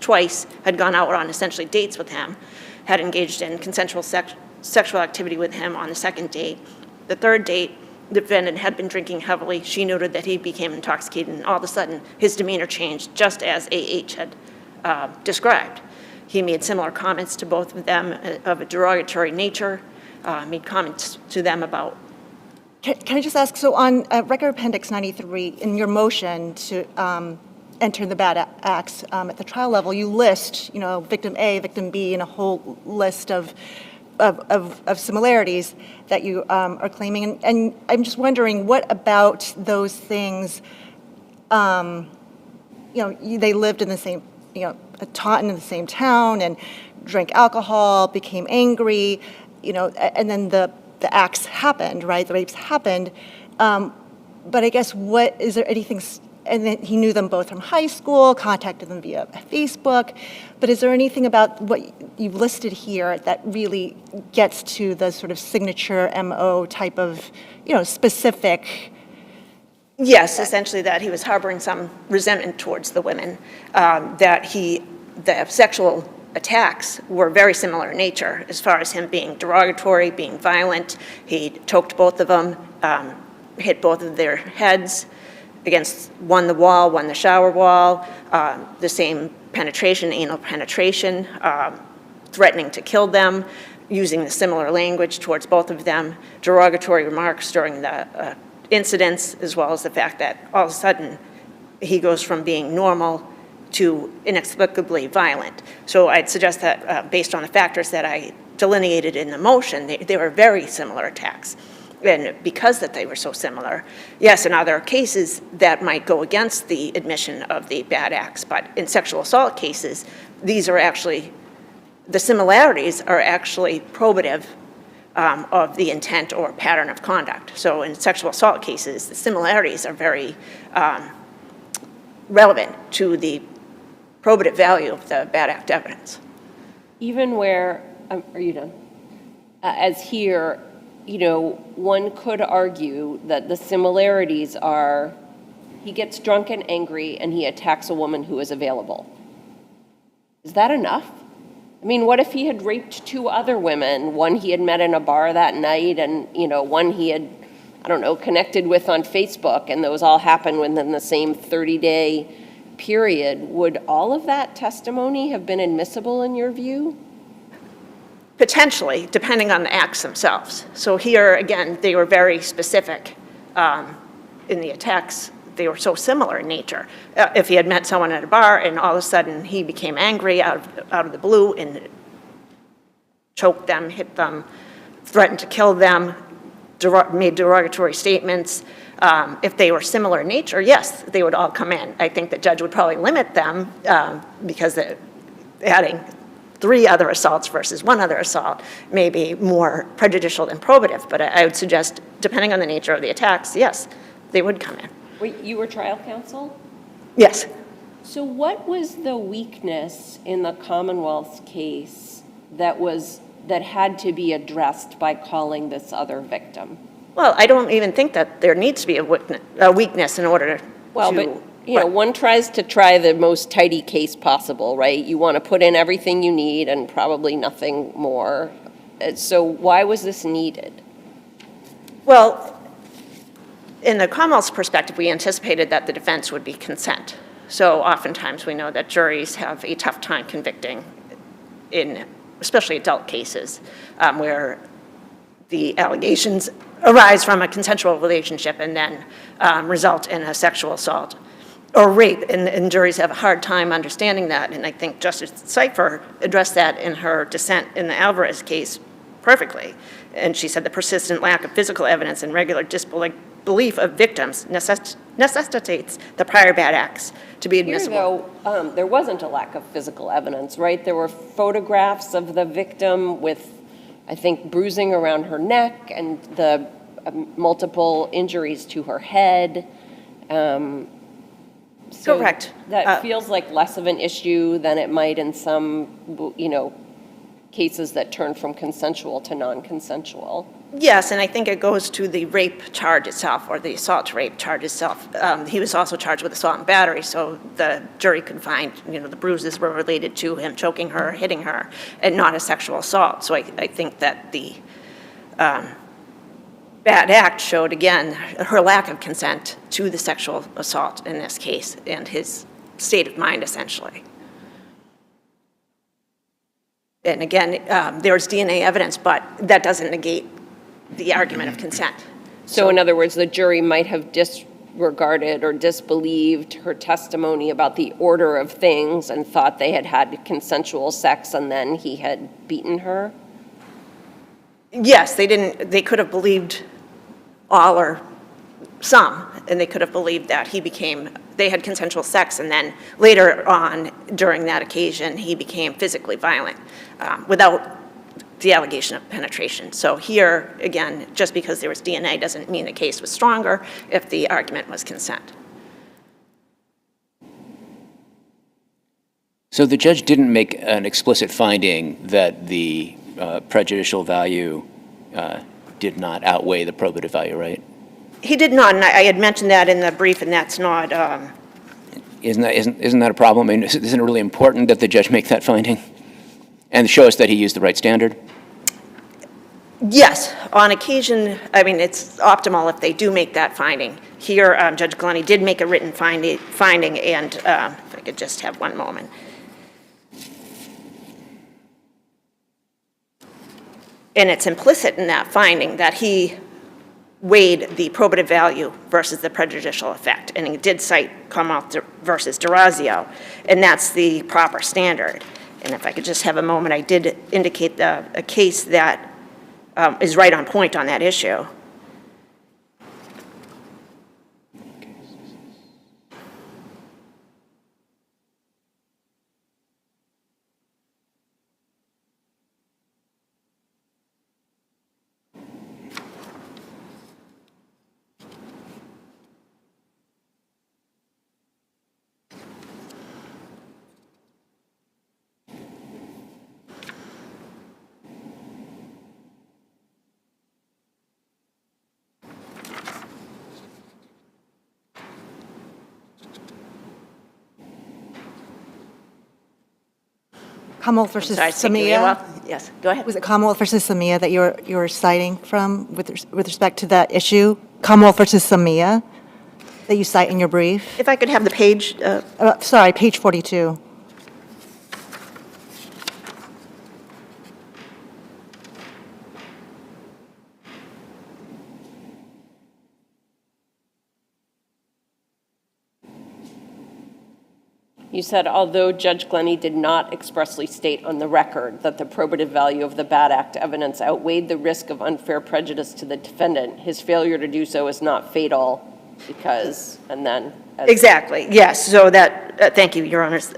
Speaker 8: twice, had gone out on essentially dates with him, had engaged in consensual sexual activity with him on the second date. The third date, the defendant had been drinking heavily. She noted that he became intoxicated, and all of a sudden, his demeanor changed, just as AH had described. He made similar comments to both of them of a derogatory nature, made comments to them about.
Speaker 5: Can I just ask, so on Record Appendix 93, in your motion to enter the bad acts at the trial level, you list, victim A, victim B, and a whole list of similarities that you are claiming. And I'm just wondering, what about those things, they lived in the same, Taunton in the same town and drank alcohol, became angry, and then the acts happened, right? The rapes happened. But I guess is there anything, and then he knew them both from high school, contacted them via Facebook, but is there anything about what you've listed here that really gets to the sort of signature MO type of, specific?
Speaker 8: Yes, essentially that he was harboring some resentment towards the women, that the sexual attacks were very similar in nature as far as him being derogatory, being violent. He choked both of them, hit both of their heads against one the wall, one the shower wall, the same penetration, anal penetration, threatening to kill them, using the similar language towards both of them, derogatory remarks during the incidents, as well as the fact that all of a sudden he goes from being normal to inexplicably violent. So I'd suggest that based on the factors that I delineated in the motion, they were very similar attacks. And because that they were so similar, yes, in other cases that might go against the admission of the bad acts, but in sexual assault cases, the similarities are actually probative of the intent or pattern of conduct. So in sexual assault cases, the similarities are very relevant to the probative value of the bad act evidence.
Speaker 4: Even where, are you done? As here, you know, one could argue that the similarities are he gets drunk and angry and he attacks a woman who is available. Is that enough? I mean, what if he had raped 2 other women, one he had met in a bar that night and, you know, one he had, I don't know, connected with on Facebook, and those all happened within the same 30-day period? Would all of that testimony have been admissible in your view?
Speaker 8: Potentially, depending on the acts themselves. So here, again, they were very specific in the attacks. They were so similar in nature. If he had met someone at a bar and all of a sudden he became angry out of the blue and choked them, hit them, threatened to kill them, made derogatory statements, if they were similar in nature, yes, they would all come in. I think the judge would probably limit them because adding 3 other assaults versus 1 other assault may be more prejudicial than probative. But I would suggest, depending on the nature of the attacks, yes, they would come in.
Speaker 4: Wait, you were trial counsel?
Speaker 8: Yes.
Speaker 4: So what was the weakness in the Commonwealth's case that had to be addressed by calling this other victim?
Speaker 8: Well, I don't even think that there needs to be a weakness in order to...
Speaker 4: Well, but, you know, one tries to try the most tidy case possible, right? You want to put in everything you need and probably nothing more. So why was this needed?
Speaker 8: Well, in the Commonwealth's perspective, we anticipated that the defense would be consent. So oftentimes we know that juries have a tough time convicting in especially adult cases where the allegations arise from a consensual relationship and then result in a sexual assault or rape, and juries have a hard time understanding that. And I think Justice Cipher addressed that in her dissent in the Alvarez case perfectly. And she said the persistent lack of physical evidence and regular disbelief of victims necessitates the prior bad acts to be admissible.
Speaker 4: Here, though, there wasn't a lack of physical evidence, right? There were photographs of the victim with, I think, bruising around her neck and the multiple injuries to her head. So
Speaker 8: Correct.
Speaker 4: That feels like less of an issue than it might in some, you know, cases that turn from consensual to non-consensual.
Speaker 8: Yes, and I think it goes to the rape charge itself, or the assault rape charge itself. He was also charged with assault and battery, so the jury could find, you know, the bruises were related to him choking her, hitting her, and not a sexual assault. So I think that the bad act showed, again, her lack of consent to the sexual assault in this case, and his state of mind, essentially. And again, there's DNA evidence, but that doesn't negate the argument of consent.
Speaker 4: So in other words, the jury might have disregarded or disbelieved her testimony about the order of things and thought they had had consensual sex and then he had beaten her?
Speaker 8: Yes, they could have believed all or some, and they could have believed that they had consensual sex, and then later on during that occasion, he became physically violent without the allegation of penetration. So here, again, just because there was DNA doesn't mean the case was stronger if the argument was consent.
Speaker 2: So the judge didn't make an explicit finding that the prejudicial value did not outweigh the probative value, right?
Speaker 8: He did not, and I had mentioned that in the brief, and that's not...
Speaker 2: Isn't that a problem? I mean, isn't it really important that the judge make that finding and show us that he used the right standard?
Speaker 8: Yes, on occasion, I mean, it's optimal if they do make that finding. Here, Judge Galani did make a written finding, and if I could just have one moment. And it's implicit in that finding that he weighed the probative value versus the prejudicial effect. And he did cite Commonwealth versus D'Orazio, and that's the proper standard. And if I could just have a moment, I did indicate a case that is right on point on that issue.
Speaker 5: Commonwealth versus
Speaker 8: Sorry, speaking
Speaker 5: Samia?
Speaker 8: well. Yes, go ahead.
Speaker 5: Was it Commonwealth versus Samia that you were citing from with respect to that issue? Commonwealth versus Samia that you cite in your brief?
Speaker 8: If I could have the page,
Speaker 5: Sorry, page 42.
Speaker 4: You said, although Judge Glennie did not expressly state on the record that the probative value of the bad act evidence outweighed the risk of unfair prejudice to the defendant, his failure to do so is not fatal because, and then.
Speaker 8: exactly, yes, so that, thank you, Your Honors.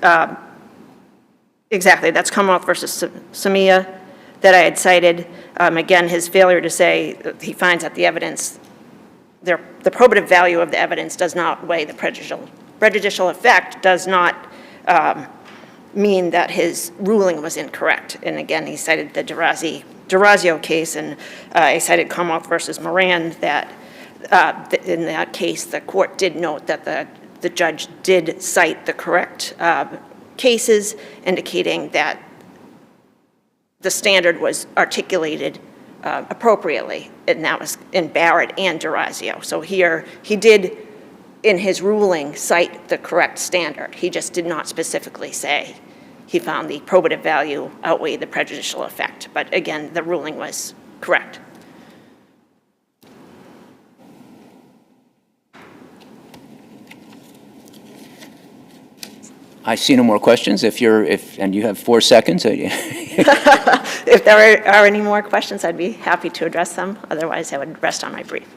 Speaker 8: Exactly, that's Commonwealth versus Samia that I had cited. Again, his failure to say that he finds that the evidence, the probative value of the evidence does not weigh the prejudicial effect does not mean that his ruling was incorrect. And again, he cited the Durazio case, and I cited Commonwealth versus Moran that in that case, the court did note that the judge did cite the correct cases, indicating that the standard was articulated appropriately, and that was in Barrett and Durazio. So here, he did, in his ruling, cite the correct standard. He just did not specifically say he found the probative value outweighed the prejudicial effect. But again, the ruling was correct.
Speaker 2: I see no more questions. And you have 4 seconds.
Speaker 8: If there are any more questions, I'd be happy to address them. Otherwise, I would rest on my brief.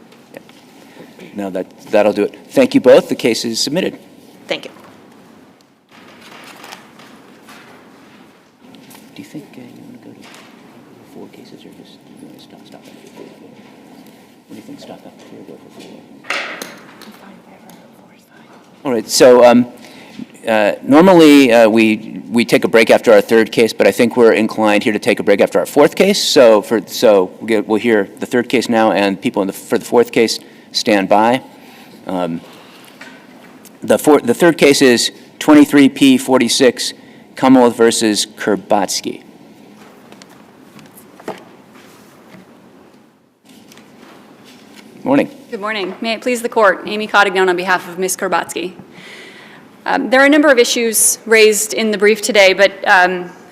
Speaker 2: No, that'll do it. Thank you both. The case is submitted.
Speaker 8: Thank you.
Speaker 2: Do you think you want to go to 4 cases or just you want to stop at 4? What do you think? Stop at 4 or go for 4? All right. So normally we take a break after our 3rd case, but I think we're inclined here to take a break after our 4th case. So we'll hear the 3rd case now, and people for the 4th case stand by. The 3rd case is 23P46, Commonwealth versus KURBATZKY. Morning.
Speaker 9: Good morning. May it please the court, Amy Cottignon on behalf of Ms. KURBATZKY. There are a number of issues raised in the brief today, but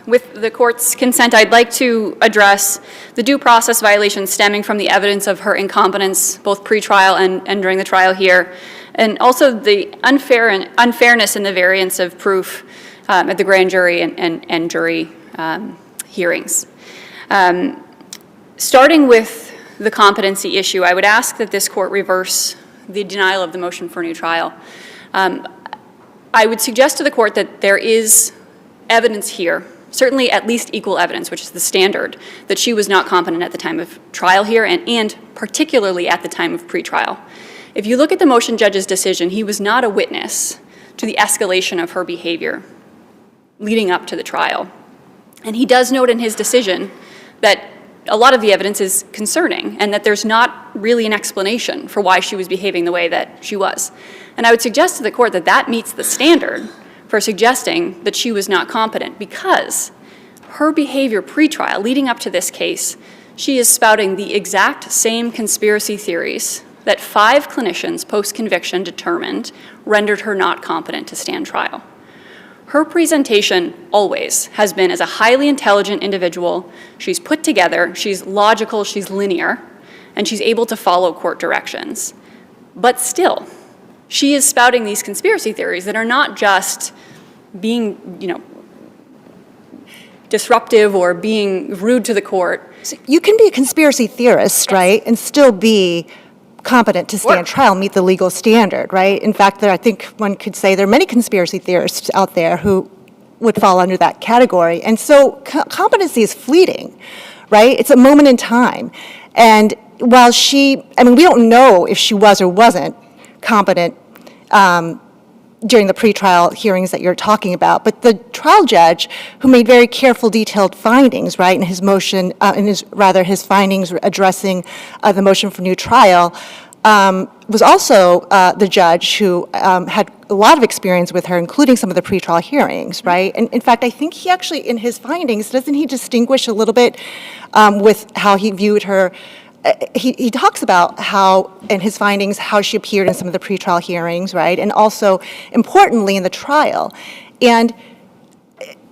Speaker 9: with the court's consent, I'd like to address the due process violations stemming from the evidence of her incompetence, both pre-trial and during the trial here, and also the unfairness in the variance of proof at the grand jury and jury hearings. Starting with the competency issue, I would ask that this court reverse the denial of the motion for a new trial. I would suggest to the court that there is evidence here, certainly at least equal evidence, which is the standard, that she was not competent at the time of trial here and particularly at the time of pretrial. If you look at the motion judge's decision, he was not a witness to the escalation of her behavior leading up to the trial. And he does note in his decision that a lot of the evidence is concerning and that there's not really an explanation for why she was behaving the way that she was. And I would suggest to the court that that meets the standard for suggesting that she was not competent, because her behavior pre-trial leading up to this case, she is spouting the exact same conspiracy theories that 5 clinicians post-conviction determined rendered her not competent to stand trial. Her presentation always has been as a highly intelligent individual. She's put together, she's logical, she's linear, and she's able to follow court directions. But still, she is spouting these conspiracy theories that are not just being, disruptive or being rude to the court.
Speaker 5: So you can be a conspiracy theorist, right, and still be competent to stand trial, meet the legal standard, right? In fact, I think one could say there are many conspiracy theorists out there who would fall under that category. And so competency is fleeting, right? It's a moment in time. And while we don't know if she was or wasn't competent during the pretrial hearings that you're talking about, but the trial judge, who made very careful, detailed findings, right, in his motion, his findings addressing the motion for new trial, was also the judge who had a lot of experience with her, including some of the pretrial hearings, right? And in fact, I think he actually, in his findings, doesn't he distinguish a little bit with how he viewed her? He talks about how, in his findings, how she appeared in some of the pretrial hearings, right? And also, importantly, in the trial. And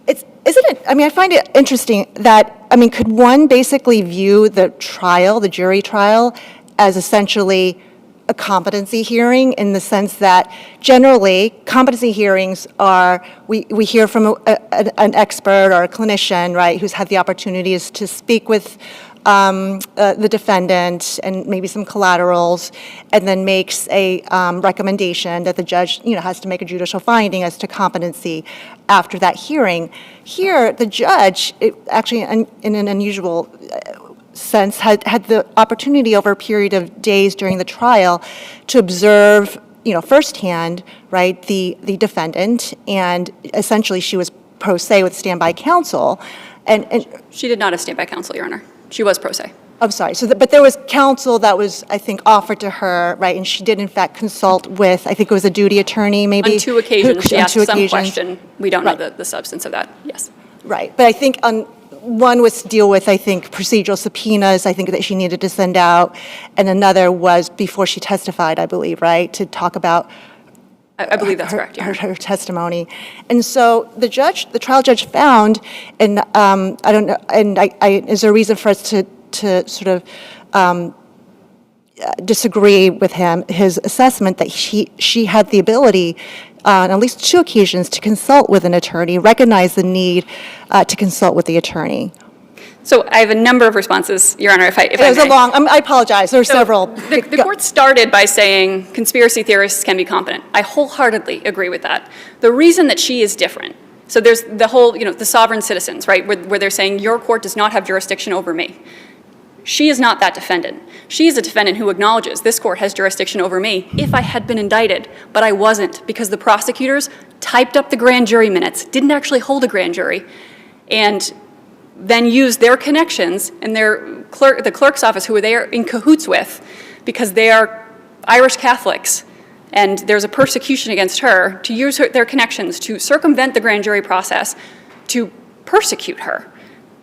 Speaker 5: isn't it, I mean, I find it interesting that, I mean, could one basically view the trial, the jury trial, as essentially a competency hearing, in the sense that generally competency hearings are, we hear from an expert or a clinician, right, who's had the opportunities to speak with the defendant and maybe some collaterals, and then makes a recommendation that the judge, has to make a judicial finding as to competency after that hearing. Here, the judge, actually in an unusual sense, had the opportunity over a period of days during the trial to observe, firsthand, right, the defendant, and essentially she was pro se with standby counsel, and
Speaker 9: She did not have standby counsel, Your Honor. She was pro se.
Speaker 5: I'm sorry. So, but there was counsel that was, I think, offered to her, right? And she did, in fact, consult with, I think it was a duty attorney, maybe.
Speaker 9: On 2 occasions, she
Speaker 5: on
Speaker 9: asked
Speaker 5: 2
Speaker 9: some
Speaker 5: occasions.
Speaker 9: question. We don't know
Speaker 5: Right.
Speaker 9: the substance of that. Yes.
Speaker 5: Right. But I think one was to deal with, I think, procedural subpoenas, I think, that she needed to send out. And another was before she testified, I believe, right? To talk about
Speaker 9: I believe that's correct, yeah.
Speaker 5: her testimony. And so the trial judge found, and I don't know, and is there a reason for us to sort of disagree with his assessment that she had the ability on at least 2 occasions to consult with an attorney, recognize the need to consult with the attorney.
Speaker 9: So I have a number of responses, Your Honor, if I
Speaker 5: It was
Speaker 9: may.
Speaker 5: I apologize, there were several.
Speaker 9: The court started by saying conspiracy theorists can be competent. I wholeheartedly agree with that. The reason that she is different, so there's the whole, the sovereign citizens, right, where they're saying your court does not have jurisdiction over me. She is not that defendant. She is a defendant who acknowledges this court has jurisdiction over me if I had been indicted, but I wasn't, because the prosecutors typed up the grand jury minutes, didn't actually hold a grand jury, and then used their connections and the clerk's office, who they are in cahoots with, because they are Irish Catholics, and there's a persecution against her, to use their connections to circumvent the grand jury process, to persecute her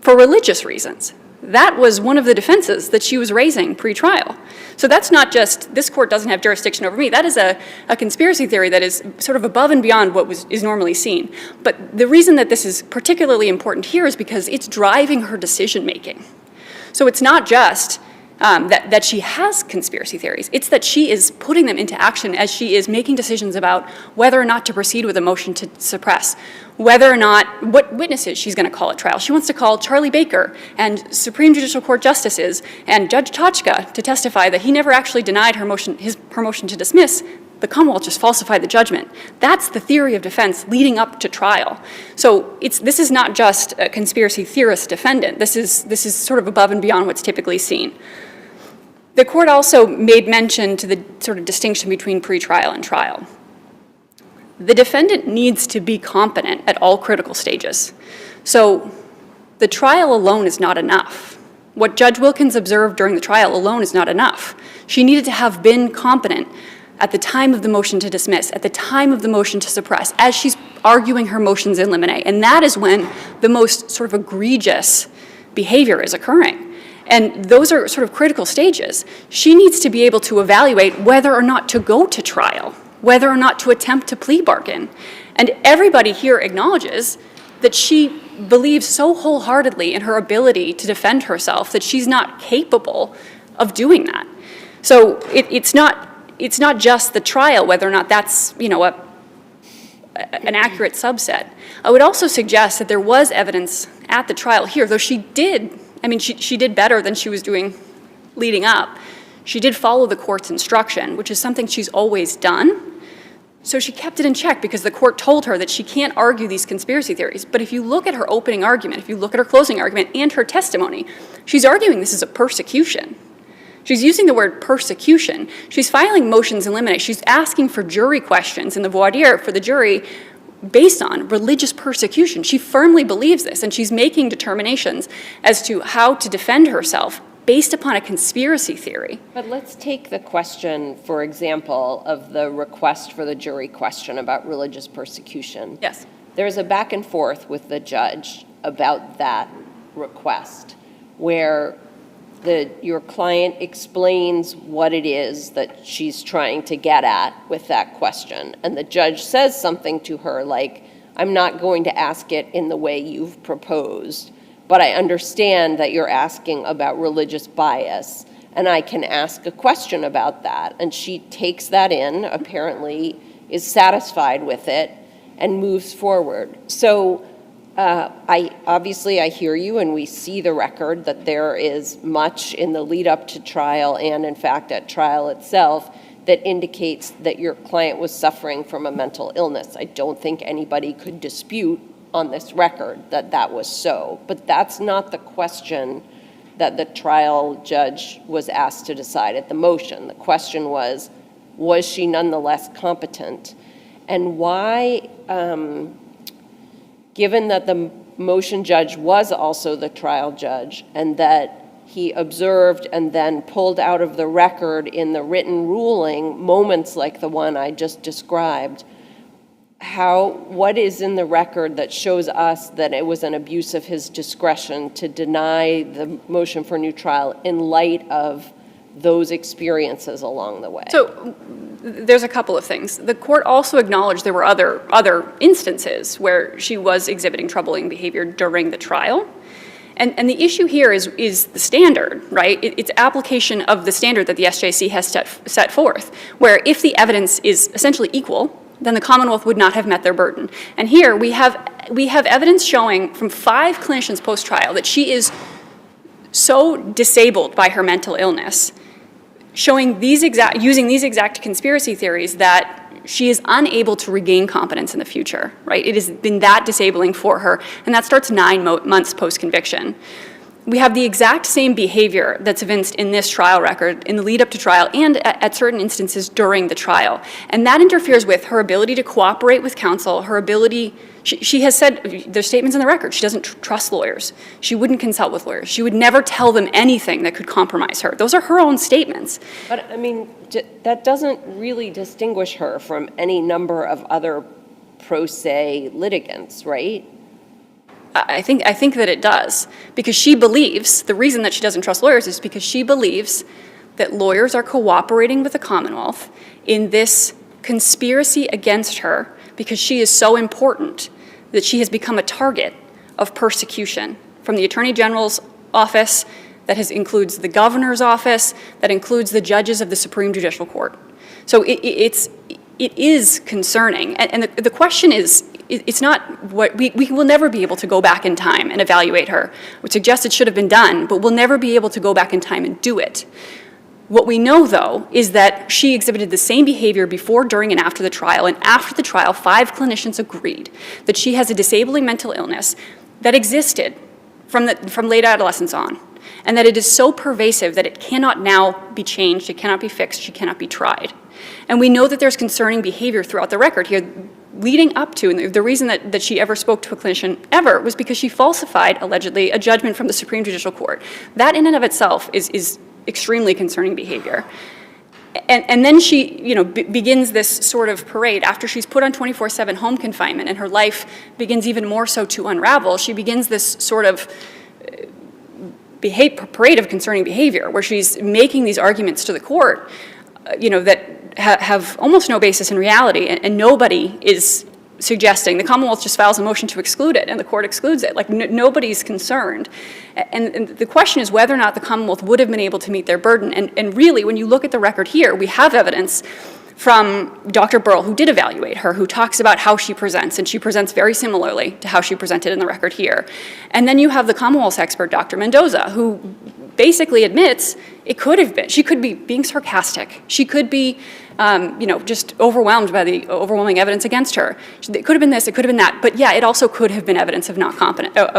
Speaker 9: for religious reasons. That was one of the defenses that she was raising pre-trial. So that's not just, this court doesn't have jurisdiction over me. That is a conspiracy theory that is sort of above and beyond what is normally seen. But the reason that this is particularly important here is because it's driving her decision-making. So it's not just that she has conspiracy theories. It's that she is putting them into action as she is making decisions about whether or not to proceed with a motion to suppress, whether or not, what witnesses she's going to call at trial. She wants to call Charlie Baker and Supreme Judicial Court justices and Judge Tochka to testify that he never actually denied her motion to dismiss. The Commonwealth just falsified the judgment. That's the theory of defense leading up to trial. So this is not just a conspiracy theorist defendant. This is sort of above and beyond what's typically seen. The court also made mention to the sort of distinction between pretrial and trial. The defendant needs to be competent at all critical stages. So the trial alone is not enough. What Judge Wilkins observed during the trial alone is not enough. She needed to have been competent at the time of the motion to dismiss, at the time of the motion to suppress, as she's arguing her motions in limine. And that is when the most sort of egregious behavior is occurring. And those are sort of critical stages. She needs to be able to evaluate whether or not to go to trial, whether or not to attempt to plea bargain. And everybody here acknowledges that she believes so wholeheartedly in her ability to defend herself that she's not capable of doing that. So it's not just the trial, whether or not that's, an accurate subset. I would also suggest that there was evidence at the trial here, though she did better than she was doing leading up. She did follow the court's instruction, which is something she's always done. So she kept it in check because the court told her that she can't argue these conspiracy theories. But if you look at her opening argument, if you look at her closing argument and her testimony, she's arguing this is a persecution. She's using the word persecution. She's filing motions in limine. She's asking for jury questions in the voir dire for the jury based on religious persecution. She firmly believes this, and she's making determinations as to how to defend herself based upon a conspiracy theory.
Speaker 4: But let's take the question, for example, of the request for the jury question about religious persecution.
Speaker 9: Yes.
Speaker 4: There's a back and forth with the judge about that request, where your client explains what it is that she's trying to get at with that question. And the judge says something to her like, I'm not going to ask it in the way you've proposed, but I understand that you're asking about religious bias, and I can ask a question about that. And she takes that in, apparently is satisfied with it, and moves forward. So I hear you, and we see the record that there is much in the lead up to trial and in fact at trial itself that indicates that your client was suffering from a mental illness. I don't think anybody could dispute on this record that that was so, but that's not the question that the trial judge was asked to decide at the motion. The question was she nonetheless competent? And why, given that the motion judge was also the trial judge and that he observed and then pulled out of the record in the written ruling moments like the one I just described, what is in the record that shows us that it was an abuse of his discretion to deny the motion for new trial in light of those experiences along the way?
Speaker 9: So there's a couple of things. The court also acknowledged there were other instances where she was exhibiting troubling behavior during the trial. And the issue here is the standard, right? It's application of the standard that the SJC has set forth, where if the evidence is essentially equal, then the Commonwealth would not have met their burden. And here we have evidence showing from 5 clinicians post-trial that she is so disabled by her mental illness, using these exact conspiracy theories, that she is unable to regain competence in the future, right? It has been that disabling for her, and that starts 9 months post-conviction. We have the exact same behavior that's evinced in this trial record in the lead up to trial and at certain instances during the trial. And that interferes with her ability to cooperate with counsel, her ability, she has said, there's statements in the record, she doesn't trust lawyers. She wouldn't consult with lawyers. She would never tell them anything that could compromise her. Those are her own statements.
Speaker 4: But I mean, that doesn't really distinguish her from any number of other pro se litigants, right?
Speaker 9: I think that it does, because she believes, the reason that she doesn't trust lawyers is because she believes that lawyers are cooperating with the Commonwealth in this conspiracy against her because she is so important that she has become a target of persecution from the Attorney General's office, that includes the governor's office, that includes the judges of the Supreme Judicial Court. So it is concerning, and the question is, it's not what we will never be able to go back in time and evaluate her. I would suggest it should have been done, but we'll never be able to go back in time and do it. What we know, though, is that she exhibited the same behavior before, during, and after the trial, and after the trial, 5 clinicians agreed that she has a disabling mental illness that existed from late adolescence on, and that it is so pervasive that it cannot now be changed, it cannot be fixed, she cannot be tried. And we know that there's concerning behavior throughout the record here leading up to, and the reason that she ever spoke to a clinician ever was because she falsified, allegedly, a judgment from the Supreme Judicial Court. That in and of itself is extremely concerning behavior. And then she, begins this sort of parade after she's put on 24/7 home confinement and her life begins even more so to unravel. She begins this sort of parade of concerning behavior where she's making these arguments to the court, that have almost no basis in reality, and nobody is suggesting. The Commonwealth just files a motion to exclude it, and the court excludes it. Like, nobody's concerned. And the question is whether or not the Commonwealth would have been able to meet their burden. And really, when you look at the record here, we have evidence from Dr. Burl, who did evaluate her, who talks about how she presents, and she presents very similarly to how she presented in the record here. And then you have the Commonwealth's expert, Dr. Mendoza, who basically admits it could have been. She could be being sarcastic. She could be, just overwhelmed by the overwhelming evidence against her. It could have been this, it could have been that. But yeah, it also could have been evidence of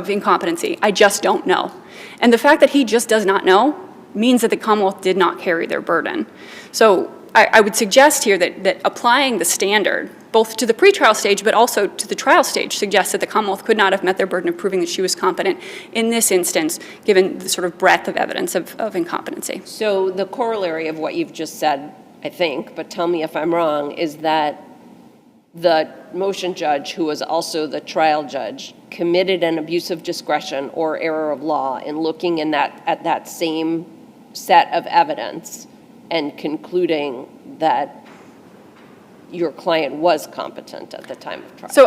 Speaker 9: incompetency. I just don't know. And the fact that he just does not know means that the Commonwealth did not carry their burden. So I would suggest here that applying the standard both to the pretrial stage but also to the trial stage, suggests that the Commonwealth could not have met their burden of proving that she was competent in this instance, given the sort of breadth of evidence of incompetency.
Speaker 4: So the corollary of what you've just said, I think, but tell me if I'm wrong, is that the motion judge, who was also the trial judge, committed an abuse of discretion or error of law in looking at that same set of evidence and concluding that your client was competent at the time of trial.
Speaker 9: So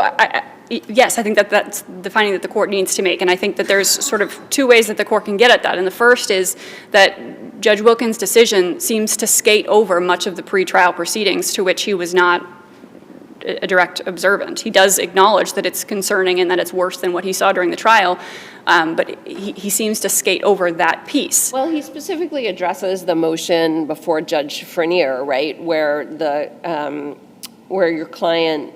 Speaker 9: yes, I think that that's the finding that the court needs to make, and I think that there's sort of two ways that the court can get at that. And the first is that Judge Wilkins' decision seems to skate over much of the pretrial proceedings to which he was not a direct observant. He does acknowledge that it's concerning and that it's worse than what he saw during the trial, but he seems to skate over that piece.
Speaker 4: Well, he specifically addresses the motion before Judge Frenier, right, where where your client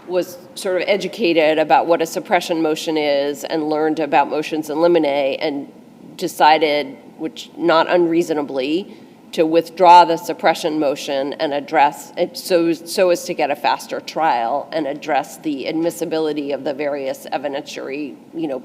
Speaker 4: was sort of educated about what a suppression motion is and learned about motions in limine and decided, which not unreasonably, to withdraw the suppression motion and address it so as to get a faster trial and address the admissibility of the various evidentiary,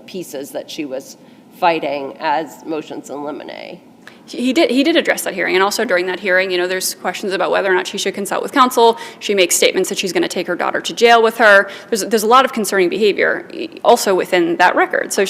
Speaker 4: pieces that she was fighting as motions in limine.
Speaker 9: He did address that hearing, and also during that hearing, there's questions about whether or not she should consult with counsel. She makes statements that she's going to take her daughter to jail with her. There's a lot of concerning behavior also within that record. So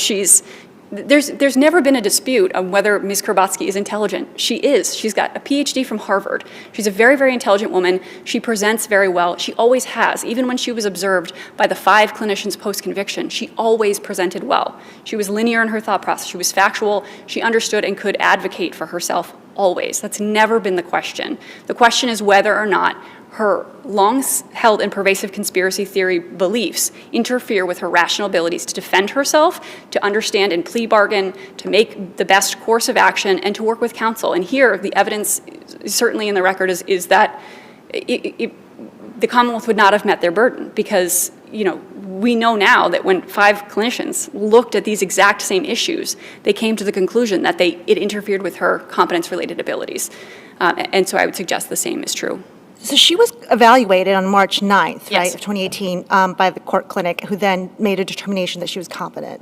Speaker 9: there's never been a dispute on whether Ms. KURBATZKY is intelligent. She is. She's got a PhD from Harvard. She's a very, very intelligent woman. She presents very well. She always has. Even when she was observed by the 5 clinicians post-conviction, she always presented well. She was linear in her thought process. She was factual. She understood and could advocate for herself always. That's never been the question. The question is whether or not her long-held and pervasive conspiracy theory beliefs interfere with her rational abilities to defend herself, to understand and plea bargain, to make the best course of action, and to work with counsel. And here, the evidence, certainly in the record, is that the Commonwealth would not have met their burden because, we know now that when 5 clinicians looked at these exact same issues, they came to the conclusion that it interfered with her competence-related abilities. And so I would suggest the same is true.
Speaker 5: So she was evaluated on March 9th,
Speaker 9: Yes.
Speaker 5: right, of 2018 by the court clinic, who then made a determination that she was competent,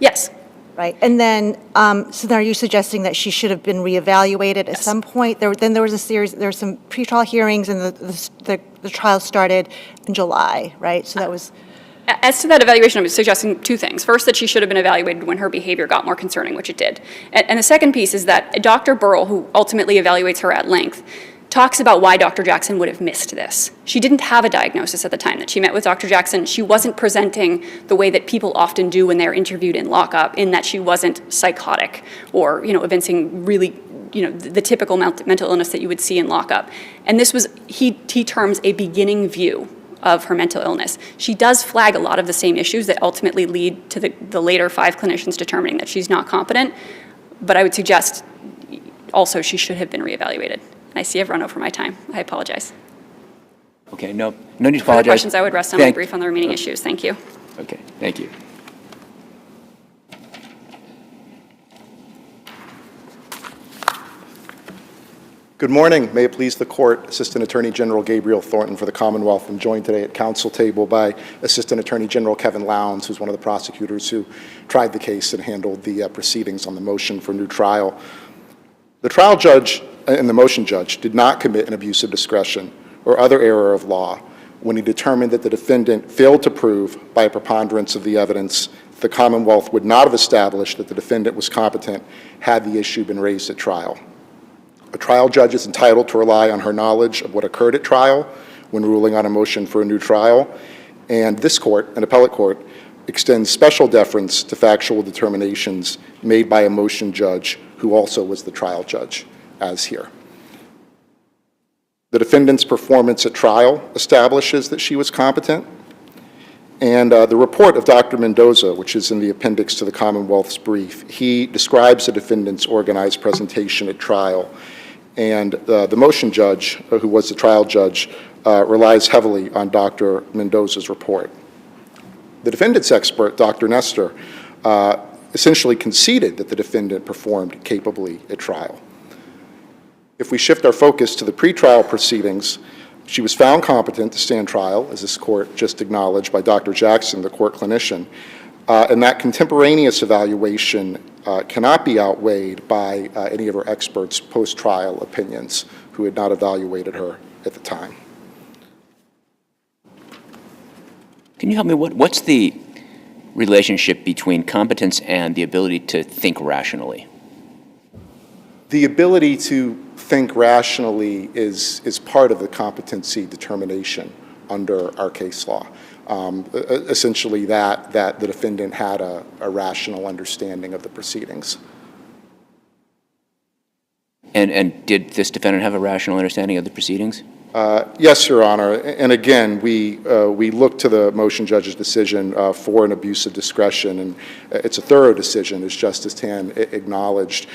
Speaker 9: Yes.
Speaker 5: right? And then, so then are you suggesting that she should have been reevaluated at some point? Then there was some pretrial hearings, and the trial started in July, right? So that was...
Speaker 9: As to that evaluation, I'm suggesting 2 things. First, that she should have been evaluated when her behavior got more concerning, which it did. And the second piece is that Dr. Burrell, who ultimately evaluates her at length, talks about why Dr. Jackson would have missed this. She didn't have a diagnosis at the time that she met with Dr. Jackson. She wasn't presenting the way that people often do when they're interviewed in lockup, in that she wasn't psychotic or, evincing really, the typical mental illness that you would see in lockup. And this was, he terms a beginning view of her mental illness. She does flag a lot of the same issues that ultimately lead to the later 5 clinicians determining that she's not competent, but I would suggest also she should have been reevaluated. I see I've run over my time. I apologize.
Speaker 2: Okay, no need to
Speaker 9: For
Speaker 2: apologize.
Speaker 9: questions, I would rest on my brief on the remaining issues. Thank you.
Speaker 2: Okay, thank you.
Speaker 10: Good morning. May it please the court, Assistant Attorney General Gabriel Thornton for the Commonwealth. I'm joined today at council table by Assistant Attorney General Kevin Lowndes, who's one of the prosecutors who tried the case and handled the proceedings on the motion for new trial. The trial judge and the motion judge did not commit an abuse of discretion or other error of law when he determined that the defendant failed to prove by a preponderance of the evidence the Commonwealth would not have established that the defendant was competent had the issue been raised at trial. A trial judge is entitled to rely on her knowledge of what occurred at trial when ruling on a motion for a new trial, and this court, an appellate court, extends special deference to factual determinations made by a motion judge who also was the trial judge, as here. The defendant's performance at trial establishes that she was competent, and the report of Dr. Mendoza, which is in the appendix to the Commonwealth's brief, he describes the defendant's organized presentation at trial, and the motion judge, who was the trial judge, relies heavily on Dr. Mendoza's report. The defendant's expert, Dr. Nestor, essentially conceded that the defendant performed capably at trial. If we shift our focus to the pretrial proceedings, She was found competent to stand trial, as this court just acknowledged, by Dr. Jackson, the court clinician, and that contemporaneous evaluation cannot be outweighed by any of her experts' post-trial opinions who had not evaluated her at the time.
Speaker 2: Can you help me? What's the relationship between competence and the ability to think rationally?
Speaker 10: The ability to think rationally is part of the competency determination under our case law. Essentially that the defendant had a rational understanding of the proceedings.
Speaker 2: And did this defendant have a rational understanding of the proceedings?
Speaker 10: Yes, Your Honor. And again, we look to the motion judge's decision for an abuse of discretion, and it's a thorough decision, as Justice Tan acknowledged.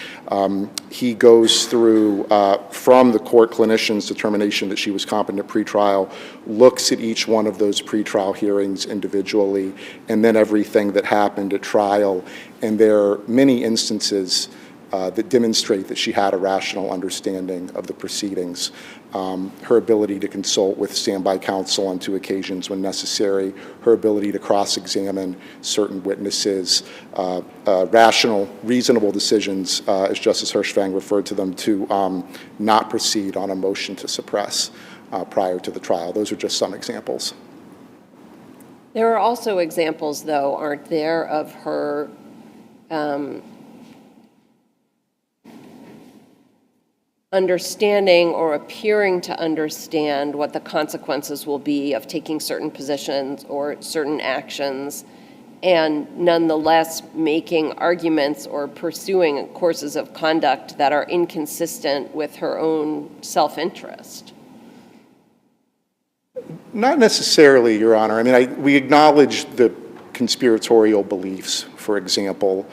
Speaker 10: He goes through, from the court clinician's determination that she was competent pretrial, looks at each one of those pretrial hearings individually, and then everything that happened at trial. And there are many instances that demonstrate that she had a rational understanding of the proceedings. Her ability to consult with standby counsel on 2 occasions when necessary, her ability to cross-examine certain witnesses, rational, reasonable decisions, as Justice Hershfang referred to them, to not proceed on a motion to suppress prior to the trial. Those are just some examples.
Speaker 4: There are also examples, though, aren't there, of her understanding or appearing to understand what the consequences will be of taking certain positions or certain actions, and nonetheless making arguments or pursuing courses of conduct that are inconsistent with her own self-interest.
Speaker 10: Not necessarily, Your Honor. I mean, we acknowledge the conspiratorial beliefs, for example,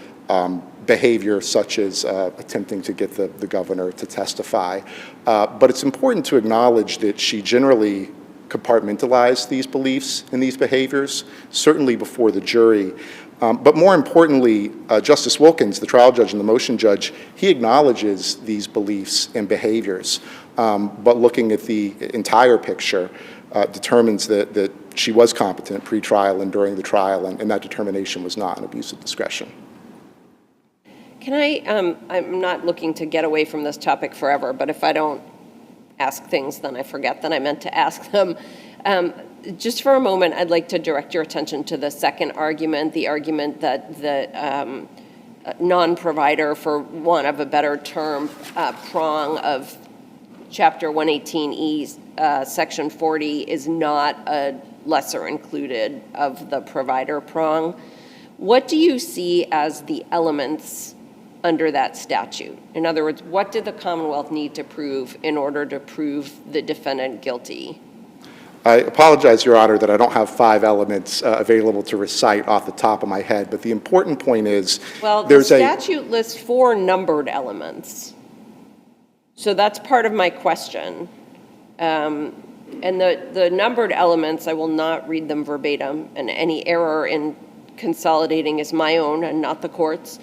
Speaker 10: behavior such as attempting to get the governor to testify. But it's important to acknowledge that she generally compartmentalized these beliefs and these behaviors, certainly before the jury. But more importantly, Justice Wilkins, the trial judge and the motion judge, he acknowledges these beliefs and behaviors, but looking at the entire picture, determines that she was competent pre-trial and during the trial, and that determination was not an abuse of discretion.
Speaker 4: Can I'm not looking to get away from this topic forever, but if I don't ask things, then I forget that I meant to ask them. Just for a moment, I'd like to direct your attention to the second argument, the argument that the non-provider, for want of a better term, prong of Chapter 118E, Section 40, is not a lesser included of the provider prong. What do you see as the elements under that statute? In other words, what did the Commonwealth need to prove in order to prove the defendant guilty?
Speaker 10: I apologize, Your Honor, that I don't have 5 elements available to recite off the top of my head, but the important point is
Speaker 4: the statute lists 4 numbered elements. So that's part of my question. And the numbered elements, I will not read them verbatim, and any error in consolidating is my own and not the court's.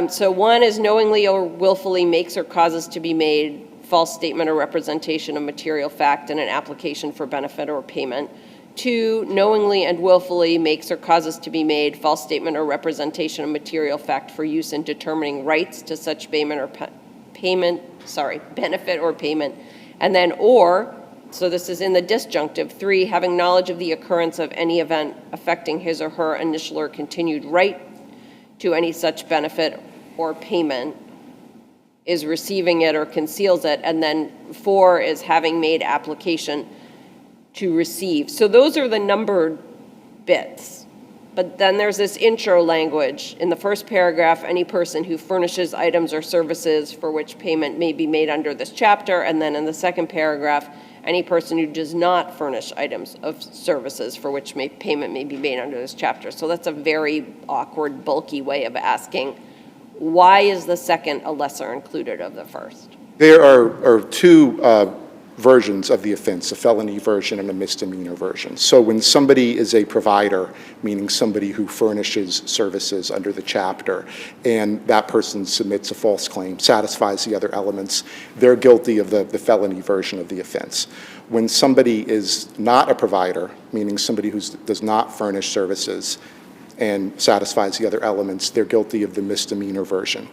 Speaker 4: So 1 is knowingly or willfully makes or causes to be made false statement or representation of material fact in an application for benefit or payment. 2, knowingly and willfully makes or causes to be made false statement or representation of material fact for use in determining rights to such benefit or payment. And then so this is in the disjunctive. 3, having knowledge of the occurrence of any event affecting his or her initial or continued right to any such benefit or payment, is receiving it or conceals it. And then 4 is having made application to receive. So those are the numbered bits. But then there's this intro language. In the first paragraph, any person who furnishes items or services for which payment may be made under this chapter. And then in the second paragraph, any person who does not furnish items of services for which payment may be made under this chapter. So that's a very awkward, bulky way of asking, why is the second a lesser included of the first?
Speaker 10: There are 2 versions of the offense, a felony version and a misdemeanor version. So when somebody is a provider, meaning somebody who furnishes services under the chapter, and that person submits a false claim, satisfies the other elements, they're guilty of the felony version of the offense. When somebody is not a provider, meaning somebody who does not furnish services and satisfies the other elements, they're guilty of the misdemeanor version.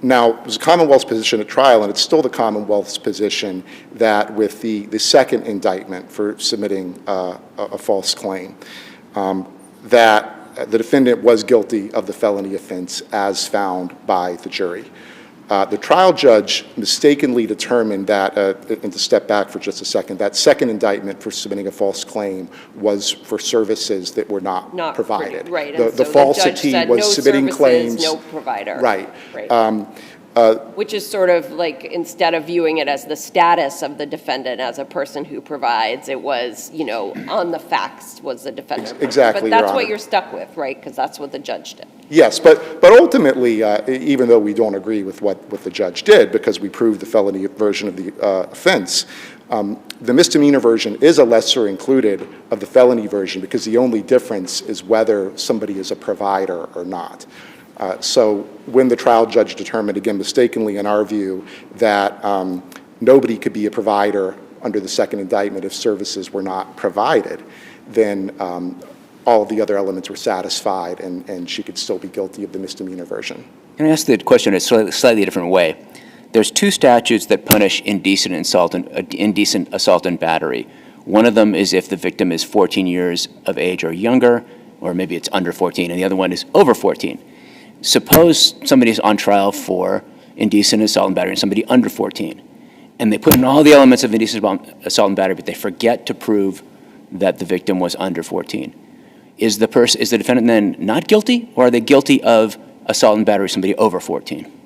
Speaker 10: Now, it was the Commonwealth's position at trial, and it's still the Commonwealth's position, that with the second indictment for submitting a false claim, that the defendant was guilty of the felony offense as found by the jury. The trial judge mistakenly determined that, and to step back for just a second, that second indictment for submitting a false claim was for services that were not provided.
Speaker 4: Right,
Speaker 10: The
Speaker 4: and so
Speaker 10: falsity
Speaker 4: the judge said
Speaker 10: was
Speaker 4: no
Speaker 10: submitting
Speaker 4: services,
Speaker 10: claims.
Speaker 4: no provider.
Speaker 10: Right.
Speaker 4: Which is sort of like, instead of viewing it as the status of the defendant as a person who provides, it was, you know, on the facts was the defendant.
Speaker 10: Exactly,
Speaker 4: But
Speaker 10: Your
Speaker 4: that's what
Speaker 10: Honor.
Speaker 4: you're stuck with, right? Because that's what the judge did.
Speaker 10: Yes, but ultimately, even though we don't agree with what the judge did, because we proved the felony version of the offense, the misdemeanor version is a lesser included of the felony version, because the only difference is whether somebody is a provider or not. So when the trial judge determined, again mistakenly in our view, that nobody could be a provider under the second indictment if services were not provided, then all of the other elements were satisfied, and she could still be guilty of the misdemeanor version.
Speaker 2: Can I ask the question in a slightly different way? There's two statutes that punish indecent assault and battery. One of them is if the victim is 14 years of age or younger, or maybe it's under 14, and the other one is over 14. Suppose somebody's on trial for indecent assault and battery, and somebody under 14, and they put in all the elements of indecent assault and battery, but they forget to prove that the victim was under 14. Is the defendant then not guilty, or are they guilty of assault and battery somebody over 14?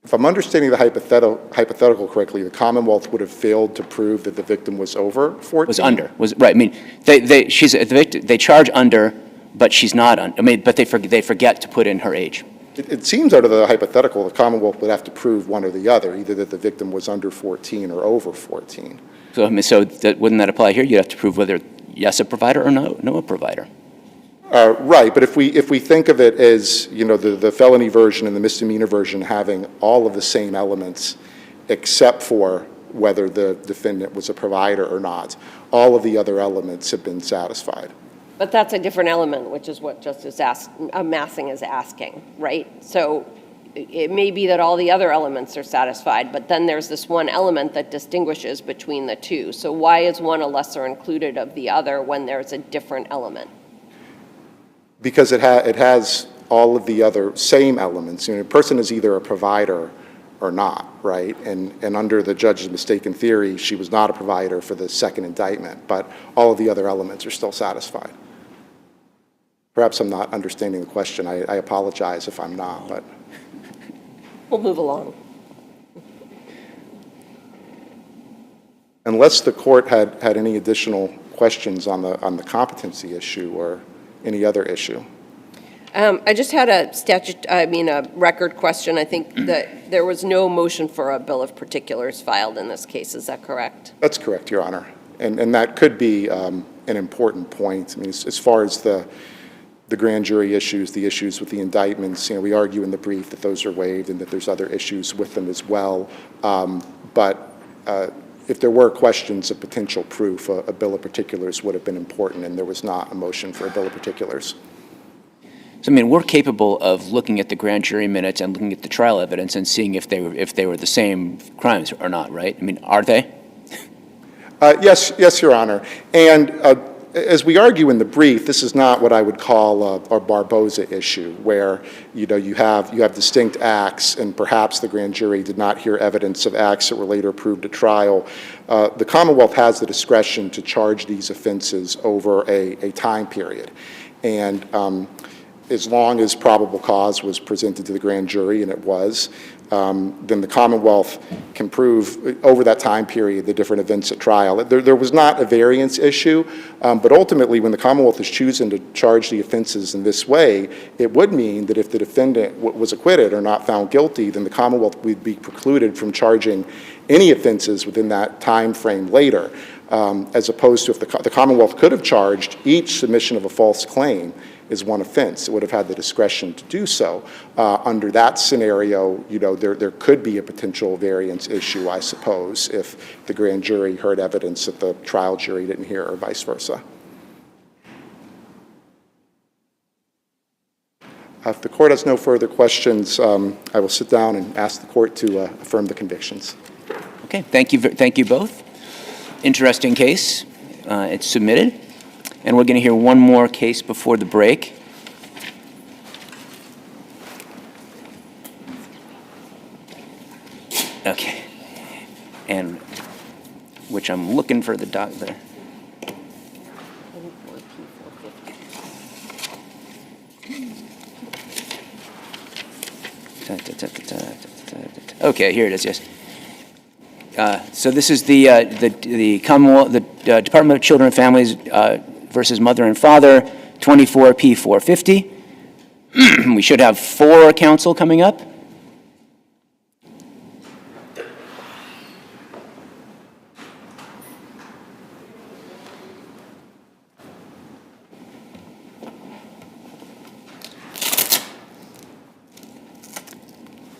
Speaker 10: If I'm understanding the hypothetical correctly, the Commonwealth would have failed to prove that the victim was over 14?
Speaker 2: Was under, right, I mean, they charge under, but she's not under, I mean, but they forget to put in her age.
Speaker 10: It seems out of the hypothetical, the Commonwealth would have to prove one or the other, either that the victim was under 14 or over 14.
Speaker 2: So, I mean, wouldn't that apply here? You'd have to prove whether, yes, a provider or no a provider.
Speaker 10: Right, but if we think of it as, you know, the felony version and the misdemeanor version having all of the same elements, except for whether the defendant was a provider or not, all of the other elements have been satisfied.
Speaker 4: But that's a different element, which is what Justice Massing is asking, right? So it may be that all the other elements are satisfied, but then there's this one element that distinguishes between the two. So why is one a lesser included of the other when there's a different element?
Speaker 10: Because it has all of the other same elements. You know, a person is either a provider or not, right? And under the judge's mistaken theory, she was not a provider for the second indictment, but all of the other elements are still satisfied. Perhaps I'm not understanding the question. I apologize if I'm not, but.
Speaker 4: We'll move along.
Speaker 10: Unless the court had any additional questions on the competency issue or any other issue.
Speaker 4: I just had a record question. I think that there was no motion for a bill of particulars filed in this case. Is that correct?
Speaker 10: That's correct, Your Honor. And that could be an important point. I mean, as far as the grand jury issues, the issues with the indictments, you know, we argue in the brief that those are waived and that there's other issues with them as well. But if there were questions of potential proof, a bill of particulars would have been important, and there was not a motion for a bill of particulars.
Speaker 2: So, I mean, we're capable of looking at the grand jury minutes and looking at the trial evidence and seeing if they were the same crimes or not, right? I mean, are they?
Speaker 10: Yes, Your Honor. And as we argue in the brief, this is not what I would call a Barboza issue, where you have distinct acts, and perhaps the grand jury did not hear evidence of acts that were later proved at trial. The Commonwealth has the discretion to charge these offenses over a time period, and as long as probable cause was presented to the grand jury, and it was, then the Commonwealth can prove over that time period the different events at trial. There was not a variance issue, but ultimately when the Commonwealth is choosing to charge the offenses in this way, it would mean that if the defendant was acquitted or not found guilty, then the Commonwealth would be precluded from charging any offenses within that time frame later, as opposed to if the Commonwealth could have charged each submission of a false claim is one offense. It would have had the discretion to do so. Under that scenario, there could be a potential variance issue, I suppose, if the grand jury heard evidence that the trial jury didn't hear, or vice versa. If the court has no further questions, I will sit down and ask the court to affirm the convictions.
Speaker 2: Okay, thank you both. Interesting case. It's submitted. And we're going to hear one more case before the break. Okay. And which I'm looking for the doc there. Okay, here it is, yes. So this is the Commonwealth, the Department of Children and Families versus Mother and Father, 24P450. We should have 4 counsel coming up.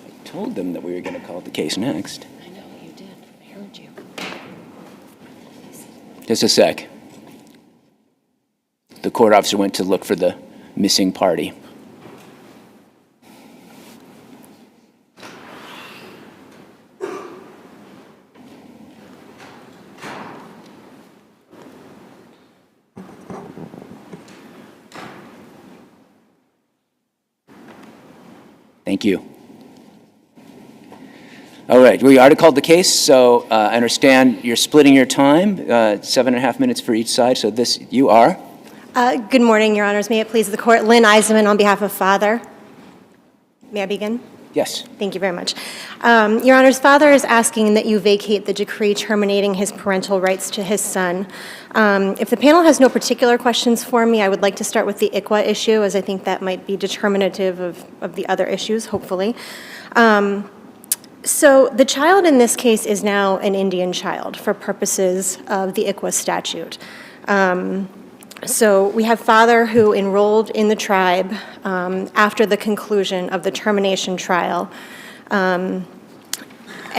Speaker 2: I told them that we were going to call the case next.
Speaker 4: I know you did. I heard you.
Speaker 2: Just a sec. The court officer went to look for the missing party. Thank you. All right, we already called the case, so I understand you're splitting your time, 7.5 minutes for each side, so you are?
Speaker 11: Good morning, Your Honors. May it please the Court. Lynn Eisenman on behalf of Father. May I begin?
Speaker 2: Yes.
Speaker 11: Thank you very much. Your Honors, Father is asking that you vacate the decree terminating his parental rights to his son. If the panel has no particular questions for me, I would like to start with the ICWA issue, as I think that might be determinative of the other issues, hopefully. So the child in this case is now an Indian child for purposes of the ICWA statute. So we have Father who enrolled in the tribe after the conclusion of the termination trial. And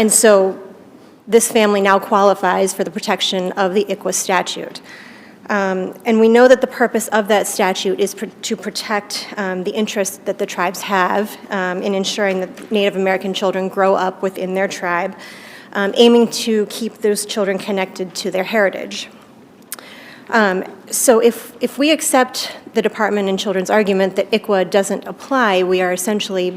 Speaker 11: so this family now qualifies for the protection of the ICWA statute. And we know that the purpose of that statute is to protect the interests that the tribes have in ensuring that Native American children grow up within their tribe, aiming to keep those children connected to their heritage. So if we accept the Department and Children's argument that ICWA doesn't apply, we are essentially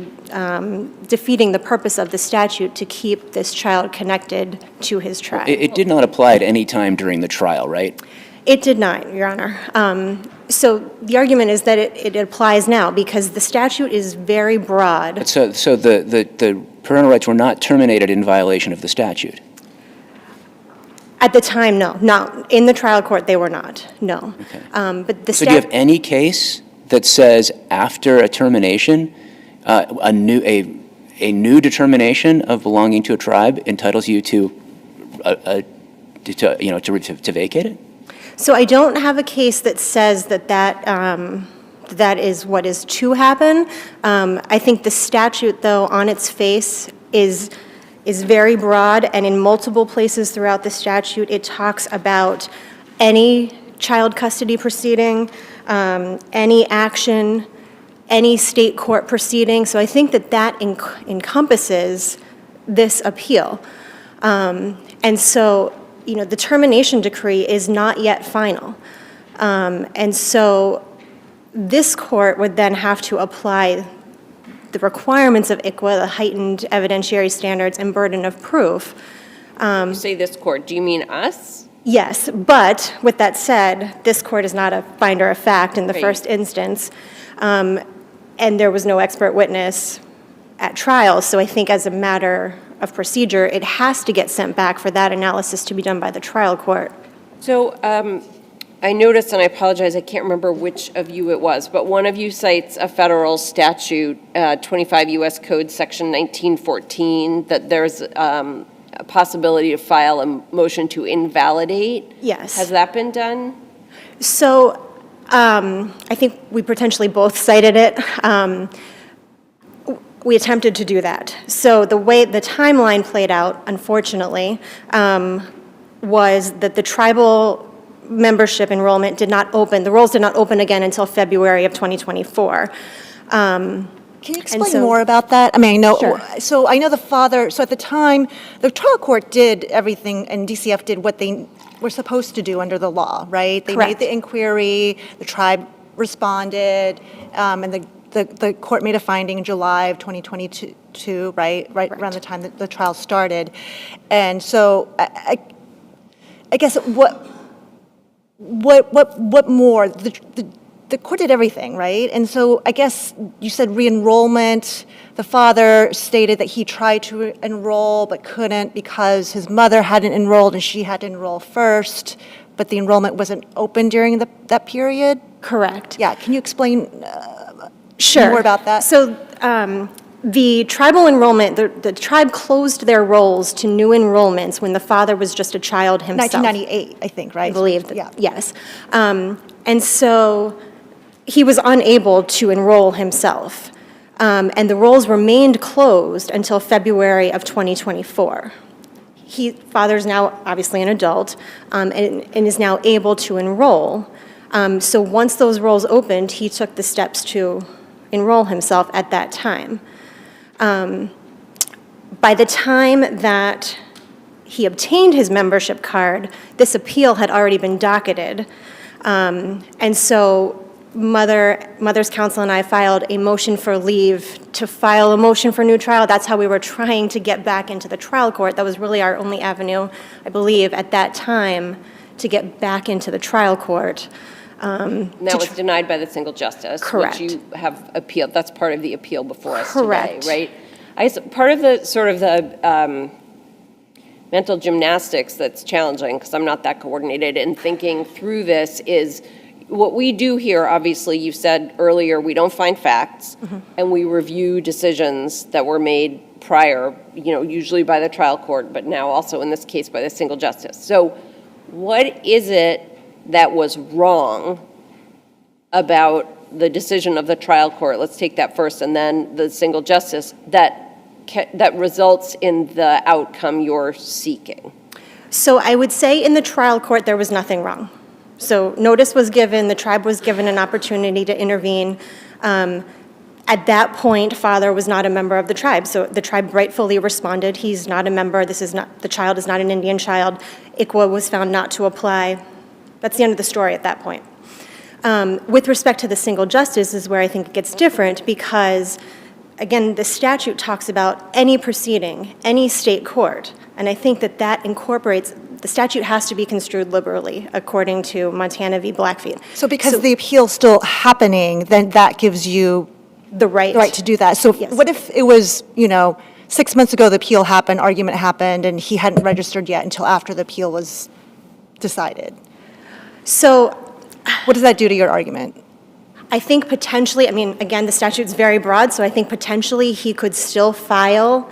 Speaker 11: defeating the purpose of the statute to keep this child connected to his tribe.
Speaker 2: It did not apply at any time during the trial, right?
Speaker 11: It did not, Your Honor. So the argument is that it applies now because the statute is very broad.
Speaker 2: So the parental rights were not terminated in violation of the statute?
Speaker 11: At the time, no. Not in the trial court, they were not, no.
Speaker 2: Okay.
Speaker 11: But the
Speaker 2: So do you have any case that says after a termination, a new determination of belonging to a tribe entitles you to vacate it?
Speaker 11: So I don't have a case that says that is what is to happen. I think the statute, though, on its face is very broad, and in multiple places throughout the statute, it talks about any child custody proceeding, any action, any state court proceeding. So I think that encompasses this appeal. And so, the termination decree is not yet final. And so this court would then have to apply the requirements of ICWA, the heightened evidentiary standards and burden of proof.
Speaker 4: You say this court, do you mean us?
Speaker 11: Yes, but with that said, this court is not a finder of fact in the first instance, and there was no expert witness at trial. So I think as a matter of procedure, it has to get sent back for that analysis to be done by the trial court.
Speaker 4: So I noticed, and I apologize, I can't remember which of you it was, but one of you cites a federal statute, 25 U.S. Code Section 1914, that there's a possibility to file a motion to invalidate.
Speaker 11: Yes.
Speaker 4: Has that been done?
Speaker 11: So I think we potentially both cited it. We attempted to do that. So the way the timeline played out, unfortunately, was that the tribal membership enrollment did not open, the rolls did not open again until February of 2024.
Speaker 5: Can you explain more about that? I mean, I know,
Speaker 11: Sure.
Speaker 5: so I know the father, so at the time, the trial court did everything, and DCF did what they were supposed to do under the law, right? They made
Speaker 11: Correct.
Speaker 5: the inquiry, the tribe responded, and the court made a finding in July of 2022, right around the time that the trial started. And so I guess what more? The court did everything, right? And so I guess you said re-enrollment. The father stated that he tried to enroll but couldn't because his mother hadn't enrolled and she had to enroll first, but the enrollment wasn't open during that period?
Speaker 11: Correct.
Speaker 5: Yeah, can you explain
Speaker 11: Sure.
Speaker 5: more about that?
Speaker 11: So the tribal enrollment, the tribe closed their rolls to new enrollments when the father was just a child himself.
Speaker 5: 1998, I think, right?
Speaker 11: I believe,
Speaker 5: Yeah.
Speaker 11: yes. And so he was unable to enroll himself. And the rolls remained closed until February of 2024. Father's now obviously an adult and is now able to enroll. So once those rolls opened, he took the steps to enroll himself at that time. By the time that he obtained his membership card, this appeal had already been docketed. And so Mother's counsel and I filed a motion for leave to file a motion for new trial. That's how we were trying to get back into the trial court. That was really our only avenue, I believe, at that time, to get back into the trial court.
Speaker 4: And that was denied by the single justice.
Speaker 11: Correct.
Speaker 4: Which you have appealed. That's part of the appeal before us
Speaker 11: Correct.
Speaker 4: today, right? I guess part of the sort of the mental gymnastics that's challenging, because I'm not that coordinated in thinking through this, is what we do here, obviously, you said earlier, we don't find facts, and we review decisions that were made prior, usually by the trial court, but now also in this case by the single justice. So what is it that was wrong about the decision of the trial court? Let's take that first, and then the single justice, that results in the outcome you're seeking.
Speaker 11: So I would say in the trial court, there was nothing wrong. So notice was given, the tribe was given an opportunity to intervene. At that point, father was not a member of the tribe, so the tribe rightfully responded, he's not a member, the child is not an Indian child. ICWA was found not to apply. That's the end of the story at that point. With respect to the single justice is where I think it gets different because, again, the statute talks about any proceeding, any state court, and I think that incorporates, the statute has to be construed liberally, according to Montana v. Blackfeet.
Speaker 5: So because the appeal's still happening, then that gives you
Speaker 11: the right
Speaker 5: to do that. So
Speaker 11: Yes.
Speaker 5: what if it was, 6 months ago the appeal happened, argument happened, and he hadn't registered yet until after the appeal was decided?
Speaker 11: So
Speaker 5: What does that do to your argument?
Speaker 11: I think potentially, again, the statute's very broad, so I think potentially he could still file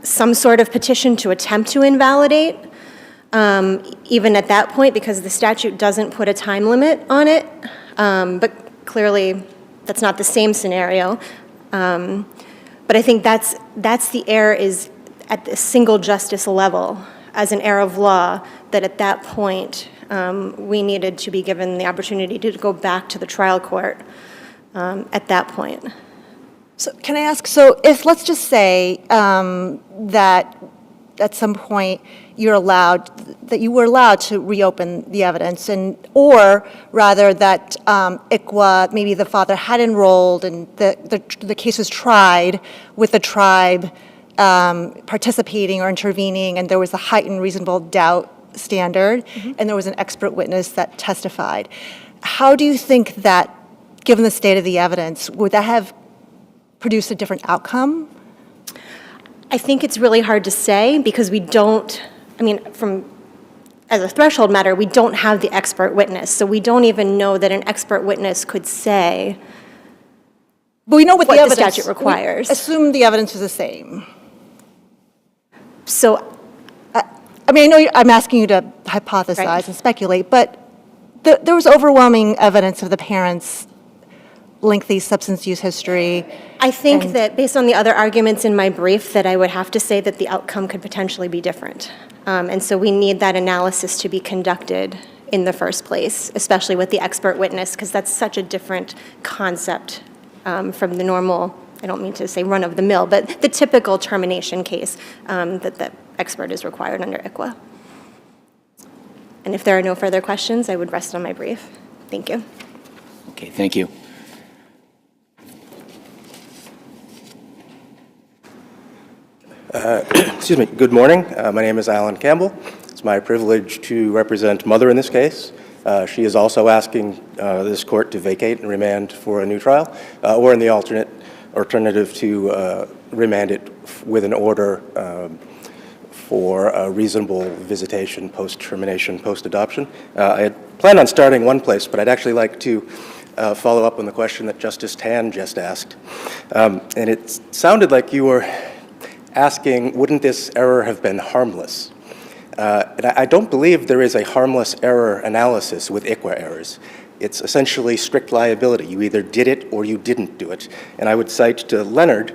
Speaker 11: some sort of petition to attempt to invalidate, even at that point, because the statute doesn't put a time limit on it. But clearly, that's not the same scenario. But I think that's the error is at the single justice level as an error of law, that at that point, we needed to be given the opportunity to go back to the trial court at that point.
Speaker 5: So can I ask, so if, let's just say that at some point you were allowed to reopen the evidence, or rather that ICWA, maybe the father had enrolled and the case was tried with the tribe participating or intervening, and there was a heightened reasonable doubt standard, and there was an expert witness that testified. How do you think that, given the state of the evidence, would that have produce a different outcome?
Speaker 11: I think it's really hard to say because we don't, I mean, as a threshold matter, we don't have the expert witness. So we don't even know that an expert witness could say
Speaker 5: But we know what the evidence
Speaker 11: statute requires.
Speaker 5: We assume the evidence is the same.
Speaker 11: So
Speaker 5: I mean, I know I'm asking you to hypothesize
Speaker 11: Right.
Speaker 5: and speculate, but there was overwhelming evidence of the parents' lengthy substance use history.
Speaker 11: I think
Speaker 5: And-
Speaker 11: that based on the other arguments in my brief, that I would have to say that the outcome could potentially be different. And so we need that analysis to be conducted in the first place, especially with the expert witness, because that's such a different concept from the normal, I don't mean to say run-of-the-mill, but the typical termination case that the expert is required under ICWA. And if there are no further questions, I would rest on my brief. Thank you.
Speaker 2: Okay, thank you.
Speaker 12: Excuse me. Good morning. My name is Alan Campbell. It's my privilege to represent Mother in this case. She is also asking this court to vacate and remand for a new trial, or in the alternative to remand it with an order for a reasonable visitation post-termination, post-adoption. I had planned on starting one place, but I'd actually like to follow up on the question that Justice Tan just asked. And it sounded like you were asking, wouldn't this error have been harmless? And I don't believe there is a harmless error analysis with ICWA errors. It's essentially strict liability. You either did it or you didn't do it. And I would cite to Leonard,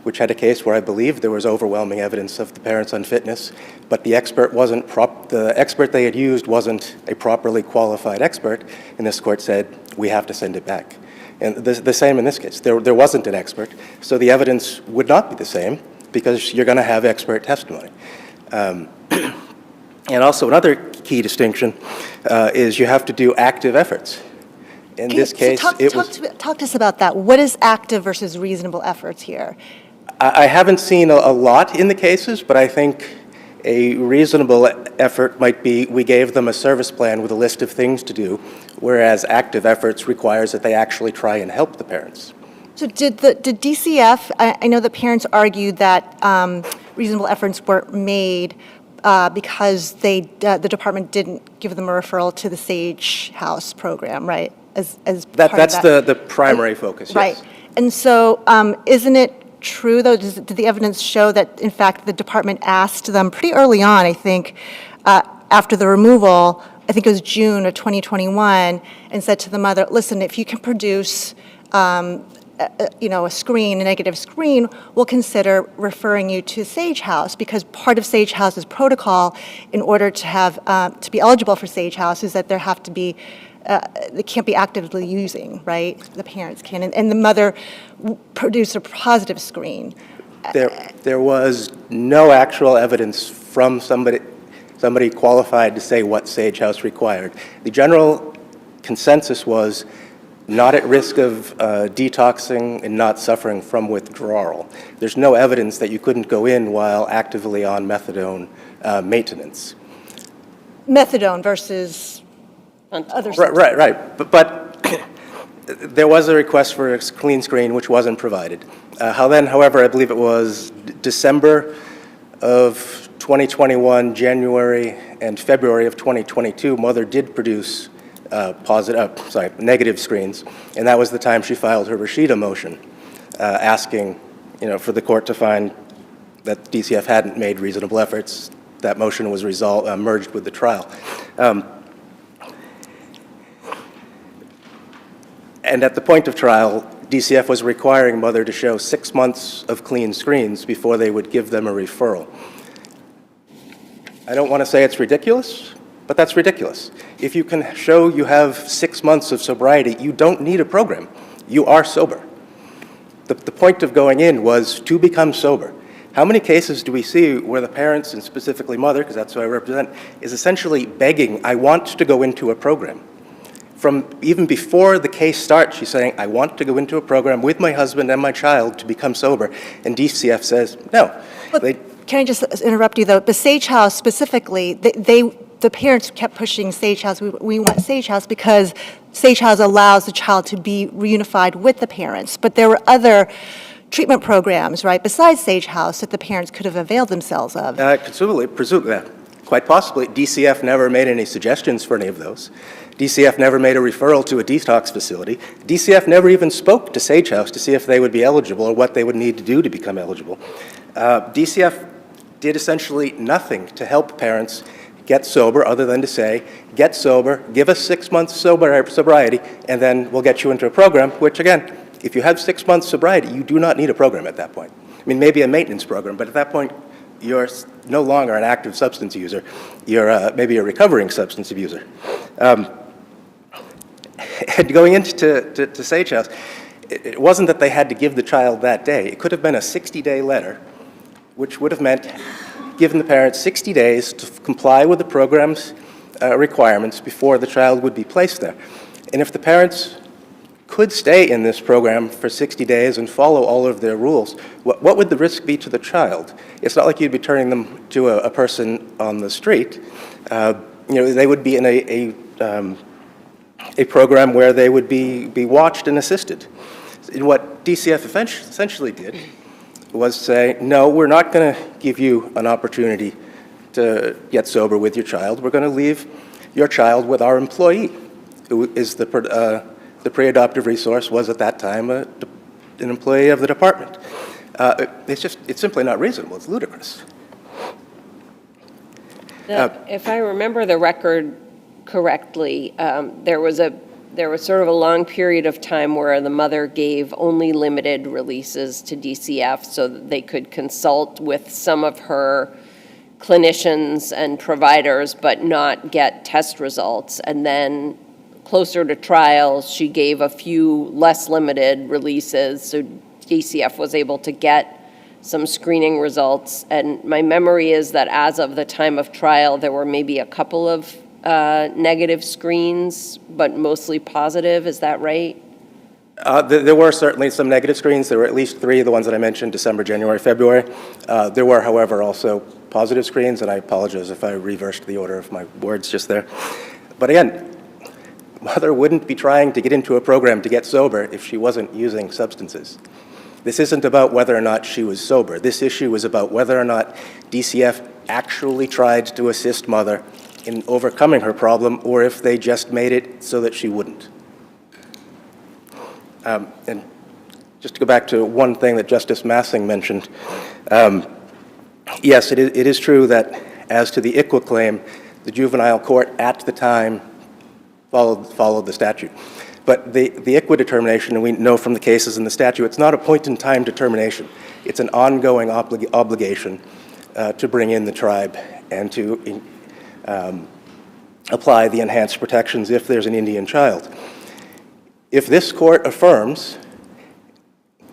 Speaker 12: which had a case where I believe there was overwhelming evidence of the parents' unfitness, but the expert the expert they had used wasn't a properly qualified expert, and this court said, we have to send it back. And the same in this case. There wasn't an expert, so the evidence would not be the same, because you're going to have expert testimony. And also another key distinction is you have to do active efforts. In this case,
Speaker 5: talk to us about that. What is active versus reasonable efforts here?
Speaker 12: I haven't seen a lot in the cases, but I think a reasonable effort might be we gave them a service plan with a list of things to do, whereas active efforts requires that they actually try and help the parents.
Speaker 5: So did DCF, I know the parents argued that reasonable efforts weren't made because the department didn't give them a referral to the Sage House program, right? As
Speaker 12: That's the primary focus, yes.
Speaker 5: Right. And so isn't it true, though, did the evidence show that, in fact, the department asked them pretty early on, I think, after the removal, I think it was June of 2021, and said to the mother, listen, if you can produce a negative screen, we'll consider referring you to Sage House, because part of Sage House's protocol in order to have, to be eligible for Sage House is that there have to be, they can't be actively using, right? The parents can, and the mother produced a positive screen.
Speaker 12: There was no actual evidence from somebody qualified to say what Sage House required. The general consensus was not at risk of detoxing and not suffering from withdrawal. There's no evidence that you couldn't go in while actively on methadone maintenance.
Speaker 5: Methadone versus other
Speaker 12: Right. But there was a request for a clean screen which wasn't provided. However, I believe it was December of 2021, January, and February of 2022, Mother did produce negative screens, and that was the time she filed her Rashida motion, asking, for the court to find that DCF hadn't made reasonable efforts. That motion was merged with the trial. And at the point of trial, DCF was requiring Mother to show 6 months of clean screens before they would give them a referral. I don't want to say it's ridiculous, but that's ridiculous. If you can show you have 6 months of sobriety, you don't need a program. You are sober. The point of going in was to become sober. How many cases do we see where the parents, and specifically Mother, because that's who I represent, is essentially begging, I want to go into a program? From even before the case starts, she's saying, I want to go into a program with my husband and my child to become sober. And DCF says, no.
Speaker 5: Can I just interrupt you, though? The Sage House specifically, the parents kept pushing Sage House. We want Sage House because Sage House allows the child to be reunified with the parents. But there were other treatment programs, right, besides Sage House that the parents could have availed themselves of?
Speaker 12: Presumably, quite possibly. DCF never made any suggestions for any of those. DCF never made a referral to a detox facility. DCF never even spoke to Sage House to see if they would be eligible or what they would need to do to become eligible. DCF did essentially nothing to help parents get sober other than to say, get sober, give us 6 months sobriety, and then we'll get you into a program, which again, if you have 6 months sobriety, you do not need a program at that point. I mean, maybe a maintenance program, but at that point, you're no longer an active substance user. You're maybe a recovering substance abuser. And going into Sage House, it wasn't that they had to give the child that day. It could have been a 60-day letter, which would have meant giving the parents 60 days to comply with the program's requirements before the child would be placed there. And if the parents could stay in this program for 60 days and follow all of their rules, what would the risk be to the child? It's not like you'd be turning them to a person on the street. They would be in a program where they would be watched and assisted. And what DCF essentially did was say, no, we're not going to give you an opportunity to get sober with your child. We're going to leave your child with our employee, who is the pre-adoptive resource, was at that time an employee of the department. It's simply not reasonable. It's ludicrous.
Speaker 4: If I remember the record correctly, there was sort of a long period of time where the mother gave only limited releases to DCF so that they could consult with some of her clinicians and providers, but not get test results. And then closer to trial, she gave a few less limited releases, so DCF was able to get some screening results. And my memory is that as of the time of trial, there were maybe a couple of negative screens, but mostly positive. Is that right?
Speaker 12: There were certainly some negative screens. There were at least 3, the ones that I mentioned, December, January, February. There were, however, also positive screens, and I apologize if I reversed the order of my words just there. But again, mother wouldn't be trying to get into a program to get sober if she wasn't using substances. This isn't about whether or not she was sober. This issue is about whether or not DCF actually tried to assist mother in overcoming her problem, or if they just made it so that she wouldn't. And just to go back to one thing that Justice Massing mentioned, yes, it is true that as to the ICWA claim, the juvenile court at the time followed the statute. But the ICWA determination, and we know from the cases in the statute, it's not a point-in-time determination. It's an ongoing obligation to bring in the tribe and to apply the enhanced protections if there's an Indian child. If this court affirms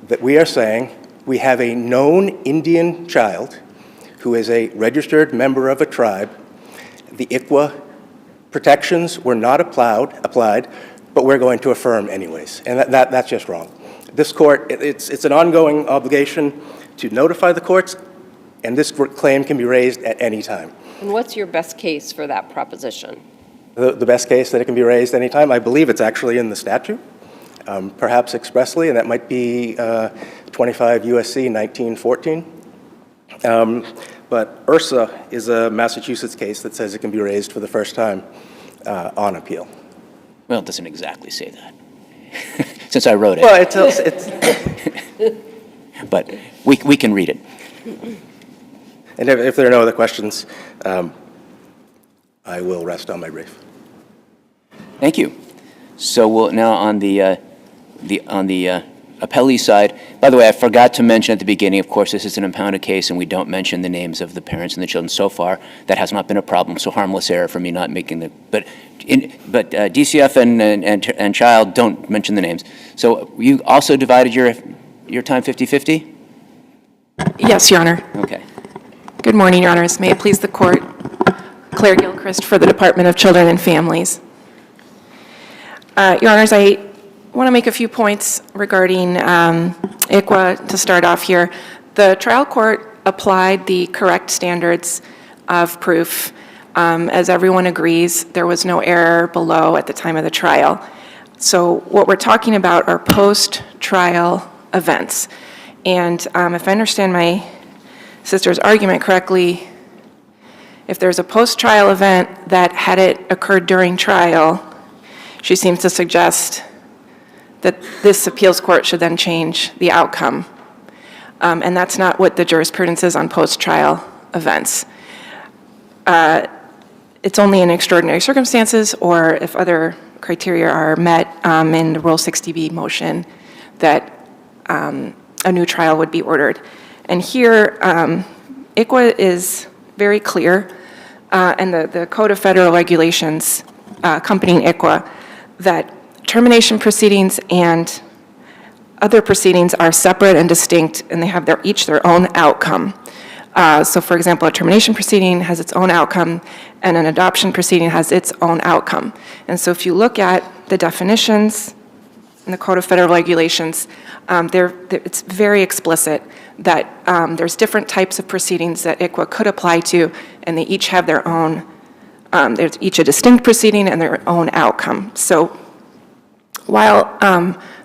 Speaker 12: that we are saying we have a known Indian child who is a registered member of a tribe, the ICWA protections were not applied, but we're going to affirm anyways, and that's just wrong. This court, it's an ongoing obligation to notify the courts, and this claim can be raised at any time.
Speaker 4: And what's your best case for that proposition?
Speaker 12: The best case that it can be raised any time, I believe it's actually in the statute, perhaps expressly, and that might be 25 U.S.C. 1914. But URSA is a Massachusetts case that says it can be raised for the first time on appeal.
Speaker 2: Well, it doesn't exactly say that, since I wrote it.
Speaker 12: Well, it's
Speaker 2: but we can read it.
Speaker 12: And if there are no other questions, I will rest on my brief.
Speaker 2: Thank you. So we'll now on the appellee side. By the way, I forgot to mention at the beginning, of course, this is an impounded case, and we don't mention the names of the parents and the children so far. That has not been a problem, so harmless error for me not making the. But DCF and child don't mention the names. So you also divided your time 50-50?
Speaker 13: Yes, Your Honor.
Speaker 2: Okay.
Speaker 13: Good morning, Your Honors. May it please the Court. Claire Gilchrist for the Department of Children and Families. Your Honors, I want to make a few points regarding ICWA to start off here. The trial court applied the correct standards of proof. As everyone agrees, there was no error below at the time of the trial. So what we're talking about are post-trial events. And if I understand my sister's argument correctly, if there's a post-trial event that had it occurred during trial, she seems to suggest that this appeals court should then change the outcome. And that's not what the jurisprudence is on post-trial events. It's only in extraordinary circumstances or if other criteria are met in the Rule 60B motion that a new trial would be ordered. And here, ICWA is very clear, and the Code of Federal Regulations accompanying ICWA, that termination proceedings and other proceedings are separate and distinct, and they have each their own outcome. So for example, a termination proceeding has its own outcome, and an adoption proceeding has its own outcome. And so if you look at the definitions in the Code of Federal Regulations, it's very explicit that there's different types of proceedings that ICWA could apply to, and they each have their own, there's each a distinct proceeding and their own outcome. So while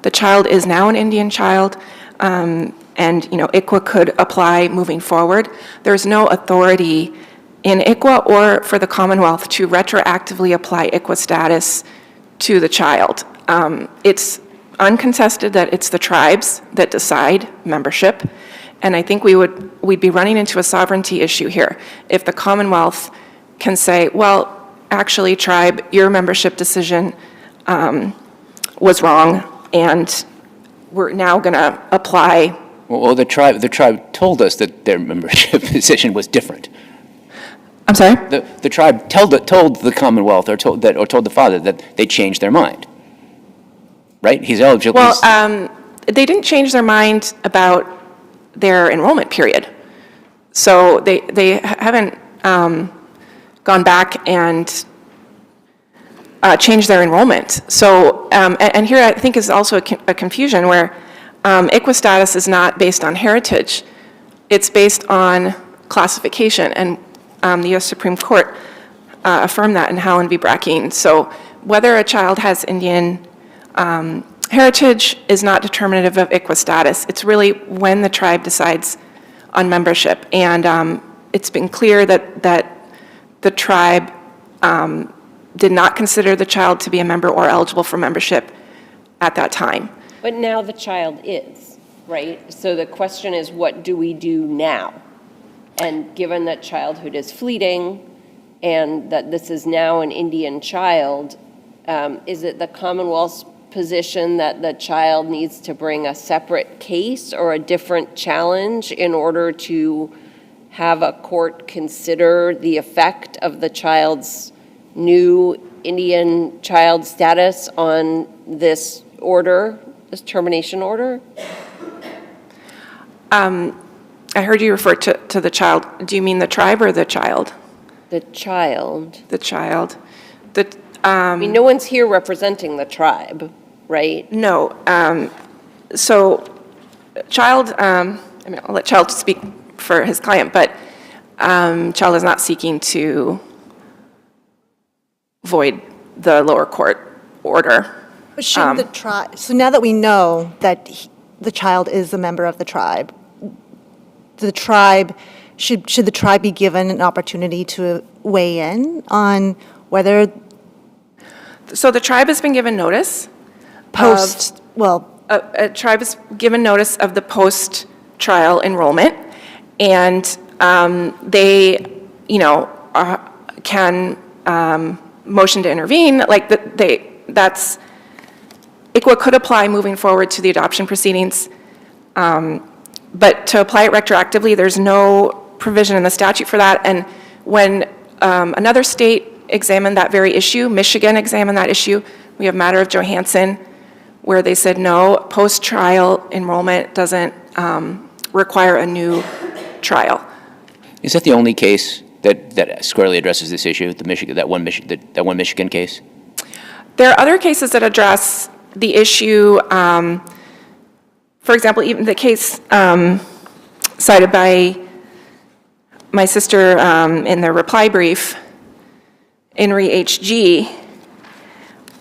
Speaker 13: the child is now an Indian child, and ICWA could apply moving forward, there's no authority in ICWA or for the Commonwealth to retroactively apply ICWA status to the child. It's uncontested that it's the tribes that decide membership, and I think we'd be running into a sovereignty issue here if the Commonwealth can say, well, actually, tribe, your membership decision was wrong, and we're now going to apply.
Speaker 2: Well, the tribe told us that their membership decision was different.
Speaker 13: I'm sorry?
Speaker 2: The tribe told the Commonwealth or told the father that they changed their mind. Right? He's eligible.
Speaker 13: Well, they didn't change their mind about their enrollment period. So they haven't gone back and changed their enrollment. So, and here I think is also a confusion where ICWA status is not based on heritage. It's based on classification, and the U.S. Supreme Court affirmed that in Howland v. Brackeen. So whether a child has Indian heritage is not determinative of ICWA status. It's really when the tribe decides on membership. And it's been clear that the tribe did not consider the child to be a member or eligible for membership at that time.
Speaker 4: But now the child is, right? So the question is, what do we do now? And given that childhood is fleeting and that this is now an Indian child, is it the Commonwealth's position that the child needs to bring a separate case or a different challenge in order to have a court consider the effect of the child's new Indian child status on this order, this termination order?
Speaker 13: I heard you refer to the child. Do you mean the tribe or the child?
Speaker 4: The child.
Speaker 13: The child.
Speaker 4: I mean, no one's here representing the tribe, right?
Speaker 13: No. So child, I'll let child speak for his client, but child is not seeking to void the lower court order.
Speaker 5: But shouldn't the tribe, so now that we know that the child is a member of the tribe, should the tribe be given an opportunity to weigh in on whether?
Speaker 13: So the tribe has been given notice. A tribe is given notice of the post-trial enrollment, and they, can motion to intervene. Like that's ICWA could apply moving forward to the adoption proceedings, but to apply it retroactively, there's no provision in the statute for that. And when another state examined that very issue, Michigan examined that issue. We have matter of Johansson, where they said no, post-trial enrollment doesn't require a new trial.
Speaker 2: Is that the only case that squarely addresses this issue, that one Michigan case?
Speaker 13: There are other cases that address the issue. For example, even the case cited by my sister in the reply brief, INRI HG,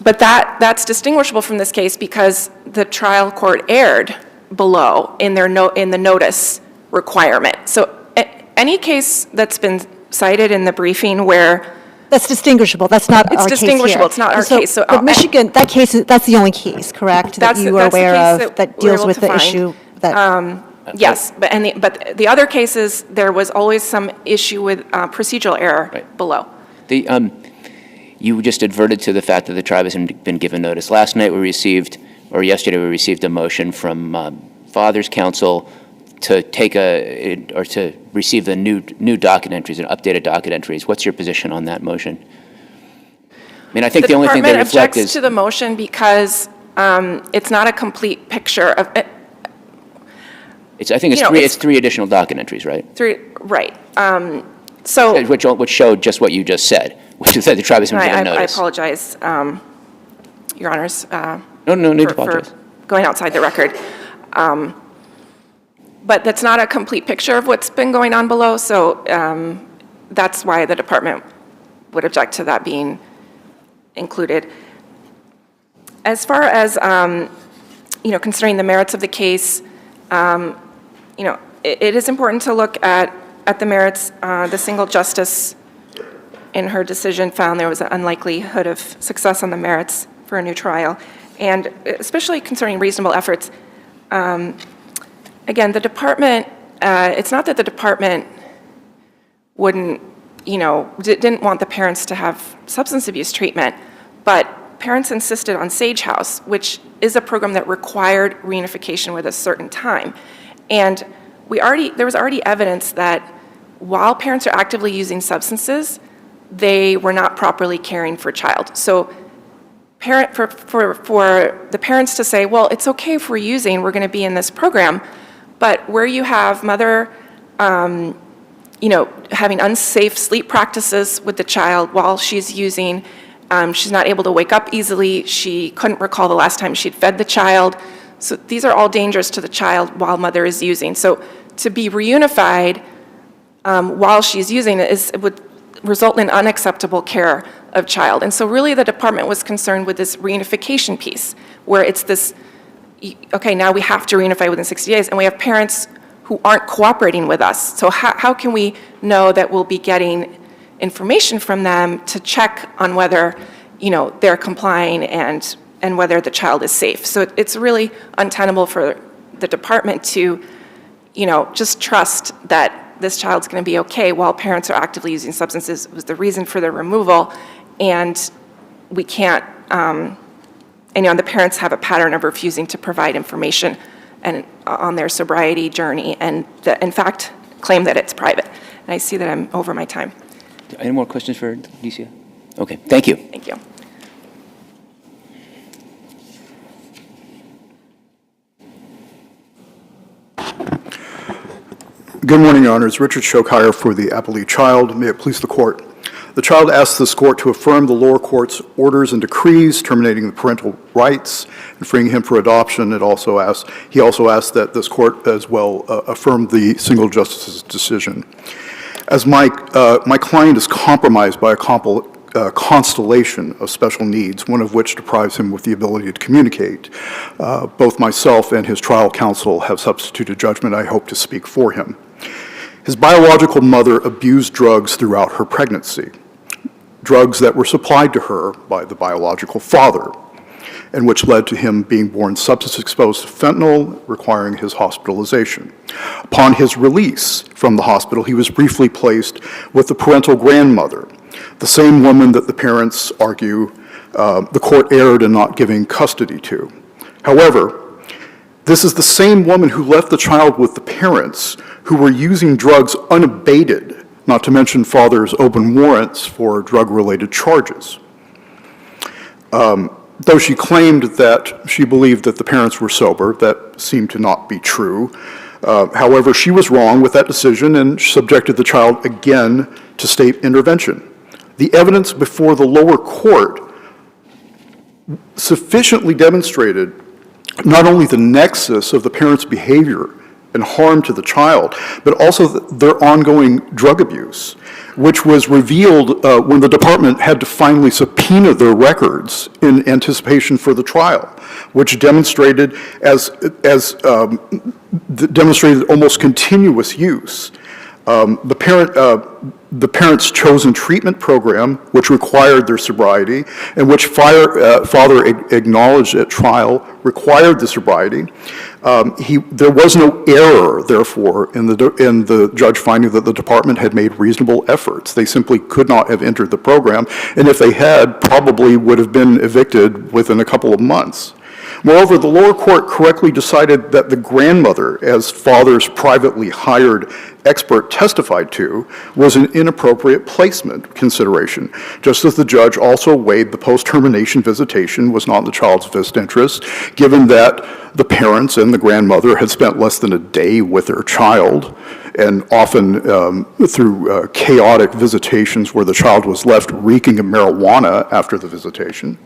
Speaker 13: but that's distinguishable from this case because the trial court erred below in the notice requirement. So any case that's been cited in the briefing where
Speaker 5: That's distinguishable. That's not our case here.
Speaker 13: It's distinguishable. It's not our case. So
Speaker 5: but Michigan, that case, that's the only case, correct? That you are aware of that deals with the issue that.
Speaker 13: Yes, but the other cases, there was always some issue with procedural error below.
Speaker 2: You just adverted to the fact that the tribe hasn't been given notice. Last night yesterday we received a motion from Father's Council to to receive the new docket entries and updated docket entries. What's your position on that motion? I mean, I think the only thing they reflect is...
Speaker 13: The department objects to the motion because it's not a complete picture of it.
Speaker 2: I think it's three additional docket entries, right?
Speaker 13: Right.
Speaker 2: Which showed just what you just said, which is that the tribe hasn't given notice.
Speaker 13: I apologize, Your Honors.
Speaker 2: No need to apologize.
Speaker 13: For going outside the record. But that's not a complete picture of what's been going on below, so that's why the department would object to that being included. As far as, considering the merits of the case, it is important to look at the merits. The single justice in her decision found there was an unlikelihood of success on the merits for a new trial, and especially concerning reasonable efforts. Again, the department, it's not that the department wouldn't, didn't want the parents to have substance abuse treatment, but parents insisted on Sage House, which is a program that required reunification with a certain time. And there was already evidence that while parents are actively using substances, they were not properly caring for a child. So for the parents to say, well, it's okay if we're using, we're going to be in this program, but where you have mother, having unsafe sleep practices with the child while she's using, she's not able to wake up easily, she couldn't recall the last time she'd fed the child. So these are all dangerous to the child while mother is using. So to be reunified while she's using it would result in unacceptable care of child. And so really the department was concerned with this reunification piece, where it's this, okay, now we have to reunify within 60 days, and we have parents who aren't cooperating with us. So how can we know that we'll be getting information from them to check on whether, they're complying and whether the child is safe? So it's really untenable for the department to, just trust that this child's going to be okay while parents are actively using substances. It was the reason for the removal, and we can't, the parents have a pattern of refusing to provide information on their sobriety journey, and in fact claim that it's private. And I see that I'm over my time.
Speaker 2: Any more questions for Alicia? Okay, thank you.
Speaker 13: Thank you.
Speaker 14: Good morning, Your Honors. Richard Shokire for the appellee child. May it please the court. The child asks this court to affirm the lower court's orders and decrees terminating the parental rights and freeing him for adoption. He also asks that this court as well affirm the single justice's decision. As my client is compromised by a constellation of special needs, one of which deprives him of the ability to communicate, both myself and his trial counsel have substituted judgment. I hope to speak for him. His biological mother abused drugs throughout her pregnancy, drugs that were supplied to her by the biological father, and which led to him being born substance-exposed to fentanyl, requiring his hospitalization. Upon his release from the hospital, he was briefly placed with the parental grandmother, the same woman that the parents argue the court erred in not giving custody to. However, this is the same woman who left the child with the parents who were using drugs unabated, not to mention father's open warrants for drug-related charges. Though she claimed that she believed that the parents were sober, that seemed to not be true. However, she was wrong with that decision and subjected the child again to state intervention. The evidence before the lower court sufficiently demonstrated not only the nexus of the parents' behavior and harm to the child, but also their ongoing drug abuse, which was revealed when the department had to finally subpoena their records in anticipation for the trial, which demonstrated demonstrated almost continuous use. The parents' chosen treatment program, which required their sobriety, and which father acknowledged at trial required the sobriety. There was no error, therefore, in the judge finding that the department had made reasonable efforts. They simply could not have entered the program, and if they had, probably would have been evicted within a couple of months. Moreover, the lower court correctly decided that the grandmother, as father's privately hired expert testified to, was an inappropriate placement consideration, just as the judge also weighed the post-termination visitation was not in the child's best interest, given that the parents and the grandmother had spent less than a day with their child, and often through chaotic visitations where the child was left reeking of marijuana after the visitation.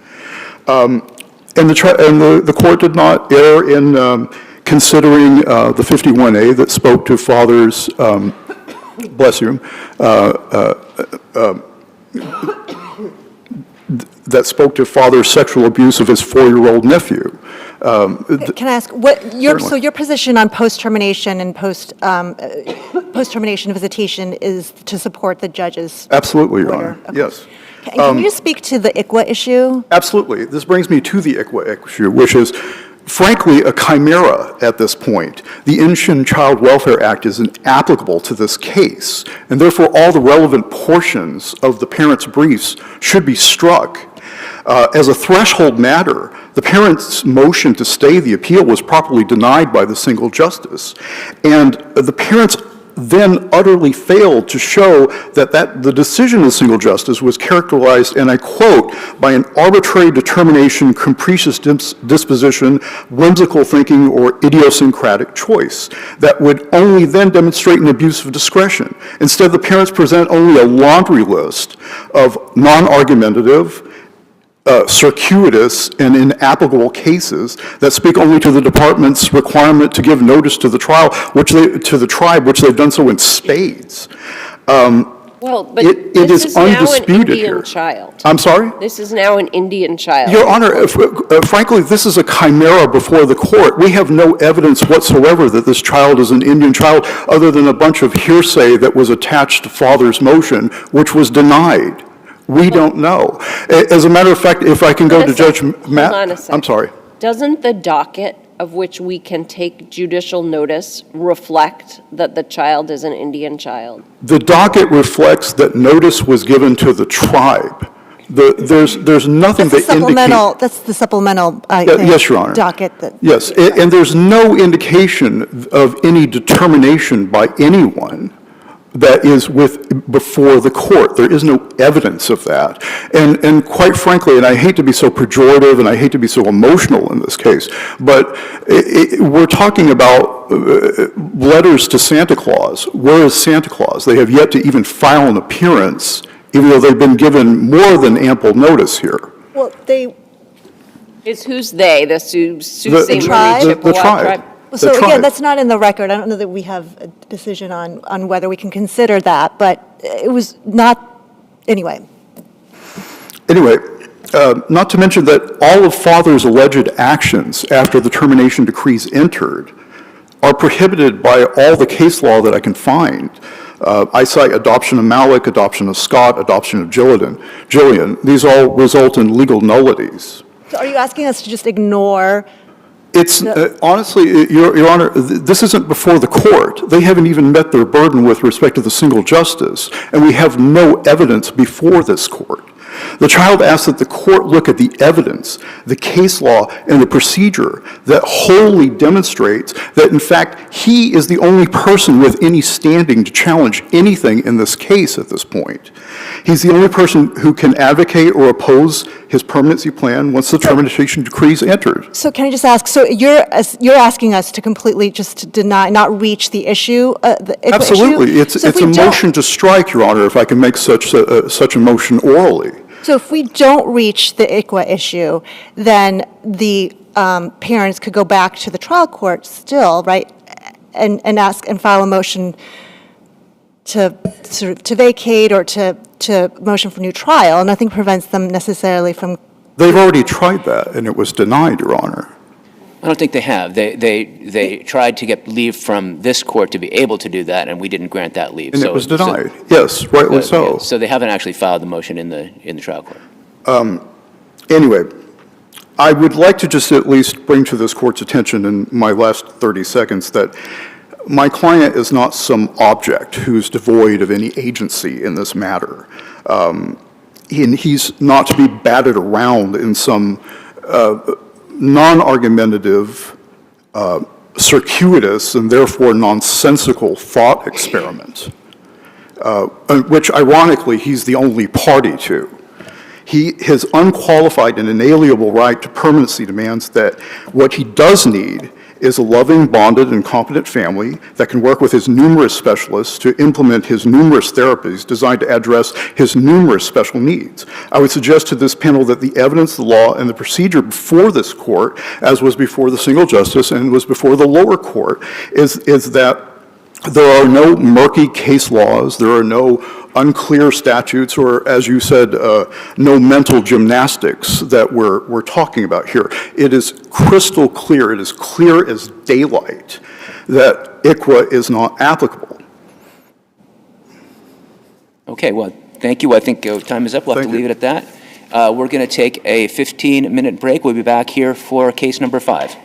Speaker 14: And the court did not err in considering the 51A that spoke to father's, bless you, that spoke to father's sexual abuse of his 4-year-old nephew.
Speaker 5: Can I ask, so your position on post-termination and post-termination visitation is to support the judge's
Speaker 14: Absolutely, Your
Speaker 5: order?
Speaker 14: Honor,
Speaker 5: Okay.
Speaker 14: yes.
Speaker 5: Can you just speak to the ICWA issue?
Speaker 14: Absolutely. This brings me to the ICWA issue, which is, frankly, a chimera at this point. The Indian Child Welfare Act is inapplicable to this case, and therefore all the relevant portions of the parents' briefs should be struck. As a threshold matter, the parents' motion to stay the appeal was properly denied by the single justice, and the parents then utterly failed to show that the decision of single justice was characterized, and I quote, by an arbitrary determination, capricious disposition, whimsical thinking, or idiosyncratic choice that would only then demonstrate an abuse of discretion. Instead, the parents present only a laundry list of non-argumentative, circuitous and inapplicable cases that speak only to the department's requirement to give notice to the tribe, which they've done so in spades.
Speaker 4: Well, but
Speaker 14: it
Speaker 4: this
Speaker 14: is
Speaker 4: is now an
Speaker 14: undisputed
Speaker 4: Indian
Speaker 14: here.
Speaker 4: child.
Speaker 14: I'm sorry?
Speaker 4: This is now an Indian child.
Speaker 14: Your Honor, frankly, this is a chimera before the court. We have no evidence whatsoever that this child is an Indian child, other than a bunch of hearsay that was attached to father's motion, which was denied. We don't know. As a matter of fact, if I can go to Judge Matt.
Speaker 4: Hold on a second.
Speaker 14: I'm sorry.
Speaker 4: Doesn't the docket of which we can take judicial notice reflect that the child is an Indian child?
Speaker 14: The docket reflects that notice was given to the tribe. There's nothing that indicates.
Speaker 5: That's the supplemental, I think,
Speaker 14: yes, Your Honor.
Speaker 5: docket.
Speaker 14: Yes, and there's no indication of any determination by anyone that is before the court. There is no evidence of that. And quite frankly, and I hate to be so pejorative and I hate to be so emotional in this case, but we're talking about letters to Santa Claus. Where is Santa Claus? They have yet to even file an appearance, even though they've been given more than ample notice here.
Speaker 5: Well,
Speaker 4: Who's they? The Sioux
Speaker 5: tribe?
Speaker 14: The tribe.
Speaker 5: So again, that's not in the record. I don't know that we have a decision on whether we can consider that, but it was not, anyway.
Speaker 14: Anyway, not to mention that all of father's alleged actions after the termination decrees entered are prohibited by all the case law that I can find. I cite adoption of Malik, adoption of Scott, adoption of Jillian. These all result in legal nullities.
Speaker 5: So are you asking us to just ignore?
Speaker 14: It's, honestly, Your Honor, this isn't before the court. They haven't even met their burden with respect to the single justice, and we have no evidence before this court. The child asks that the court look at the evidence, the case law, and the procedure that wholly demonstrates that, in fact, he is the only person with any standing to challenge anything in this case at this point. He's the only person who can advocate or oppose his permanency plan once the termination decrees entered.
Speaker 5: So can I just ask, so you're asking us to completely just deny, not reach the issue, the ICWA
Speaker 14: Absolutely.
Speaker 5: issue?
Speaker 14: It's a motion to strike, Your Honor, if I can make such a motion orally.
Speaker 5: So if we don't reach the ICWA issue, then the parents could go back to the trial court still, right? and ask and file a motion to vacate or to motion for new trial. Nothing prevents them necessarily from.
Speaker 14: They've already tried that, and it was denied, Your Honor.
Speaker 2: I don't think they have. They tried to get leave from this court to be able to do that, and we didn't grant that leave.
Speaker 14: And it was denied. Yes, rightly so.
Speaker 2: So they haven't actually filed the motion in the trial court.
Speaker 14: Anyway, I would like to just at least bring to this court's attention in my last 30 seconds that my client is not some object who's devoid of any agency in this matter. And he's not to be batted around in some non-argumentative, circuitous, and therefore nonsensical thought experiment, which ironically he's the only party to. His unqualified and inalienable right to permanency demands that what he does need is a loving, bonded, and competent family that can work with his numerous specialists to implement his numerous therapies designed to address his numerous special needs. I would suggest to this panel that the evidence, the law, and the procedure before this court, as was before the single justice and was before the lower court, is that there are no murky case laws, there are no unclear statutes, or as you said, no mental gymnastics that we're talking about here. It is crystal clear, it is clear as daylight that ICWA is not applicable.
Speaker 2: Okay, well, thank you. I think time is up. We'll have to leave it at that. We're going to take a 15-minute break. We'll be back here for case number 5.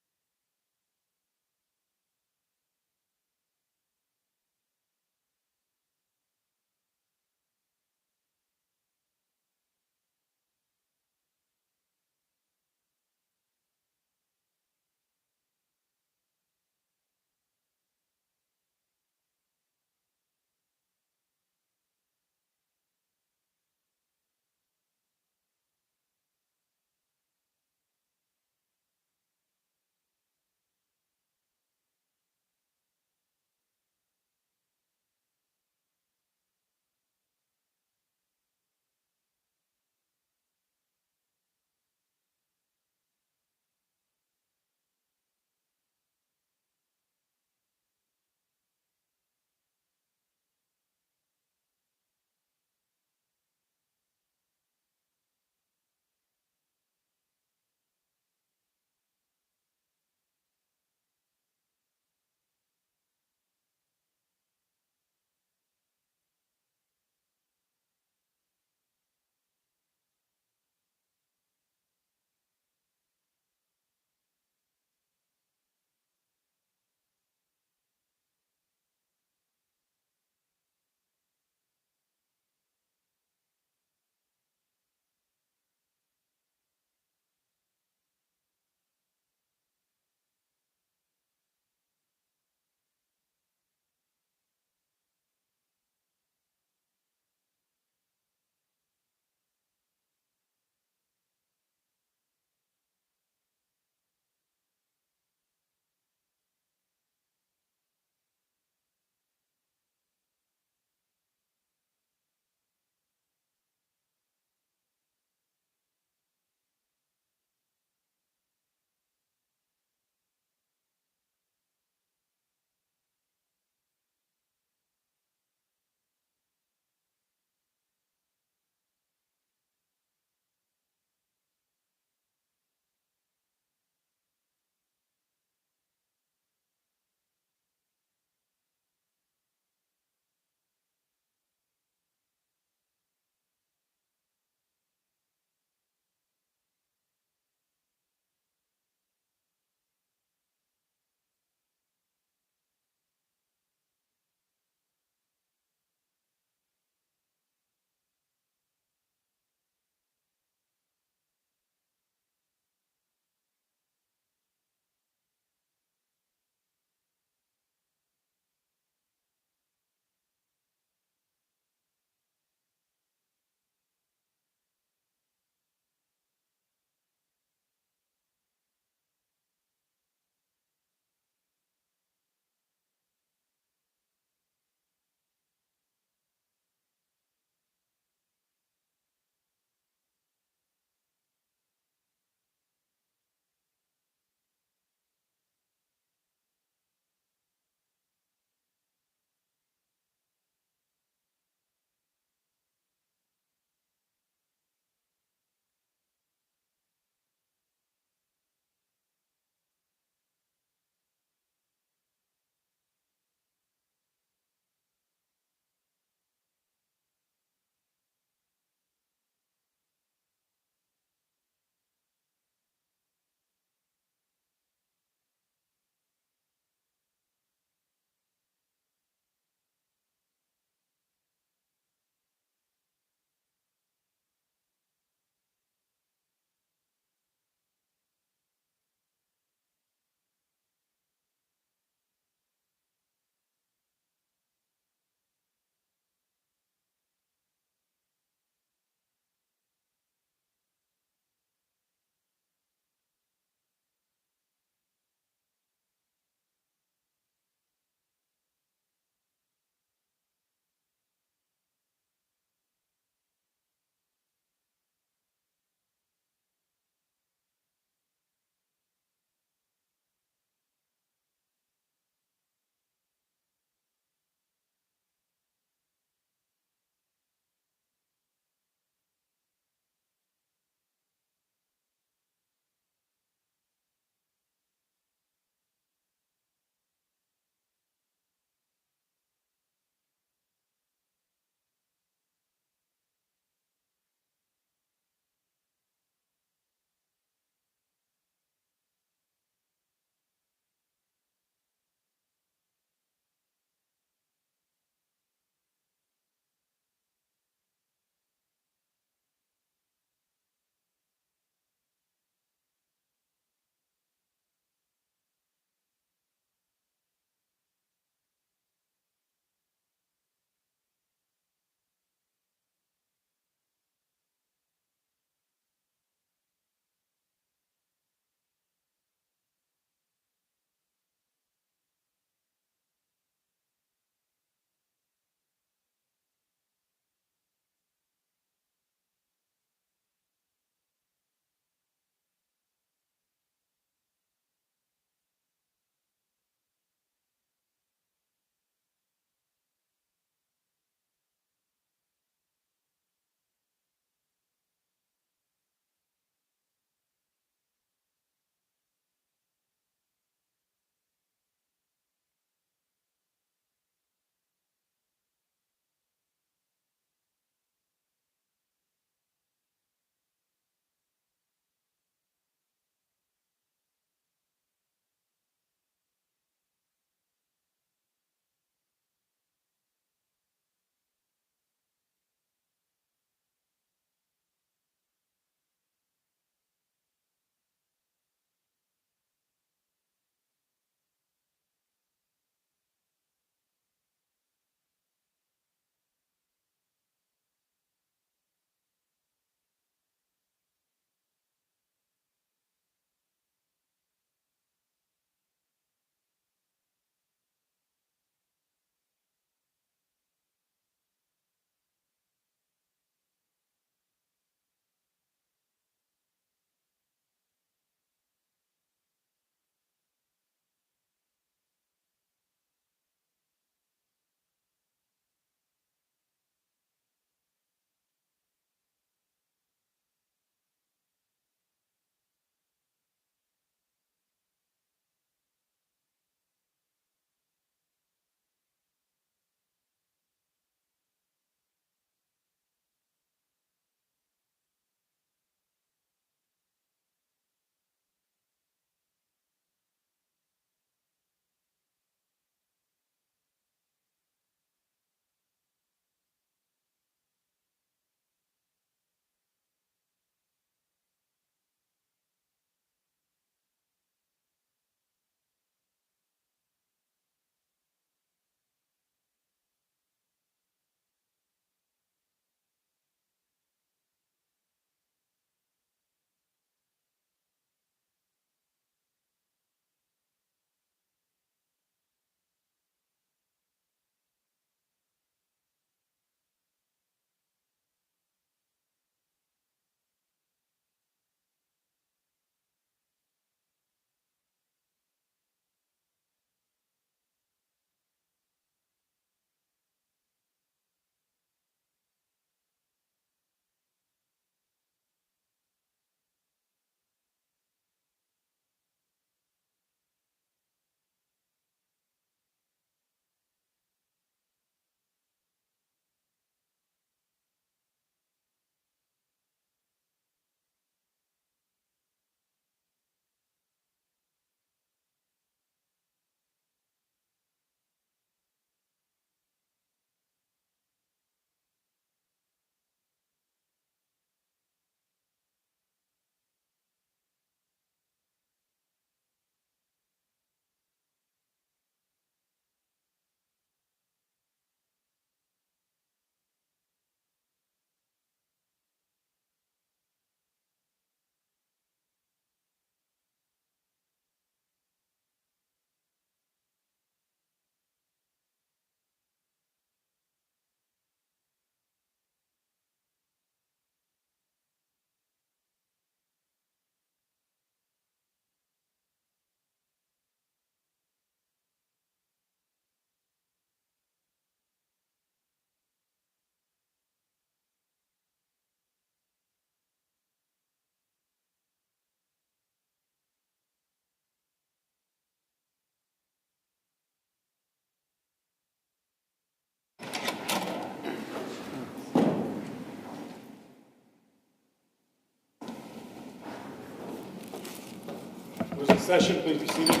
Speaker 15: Members of the session, please be seated.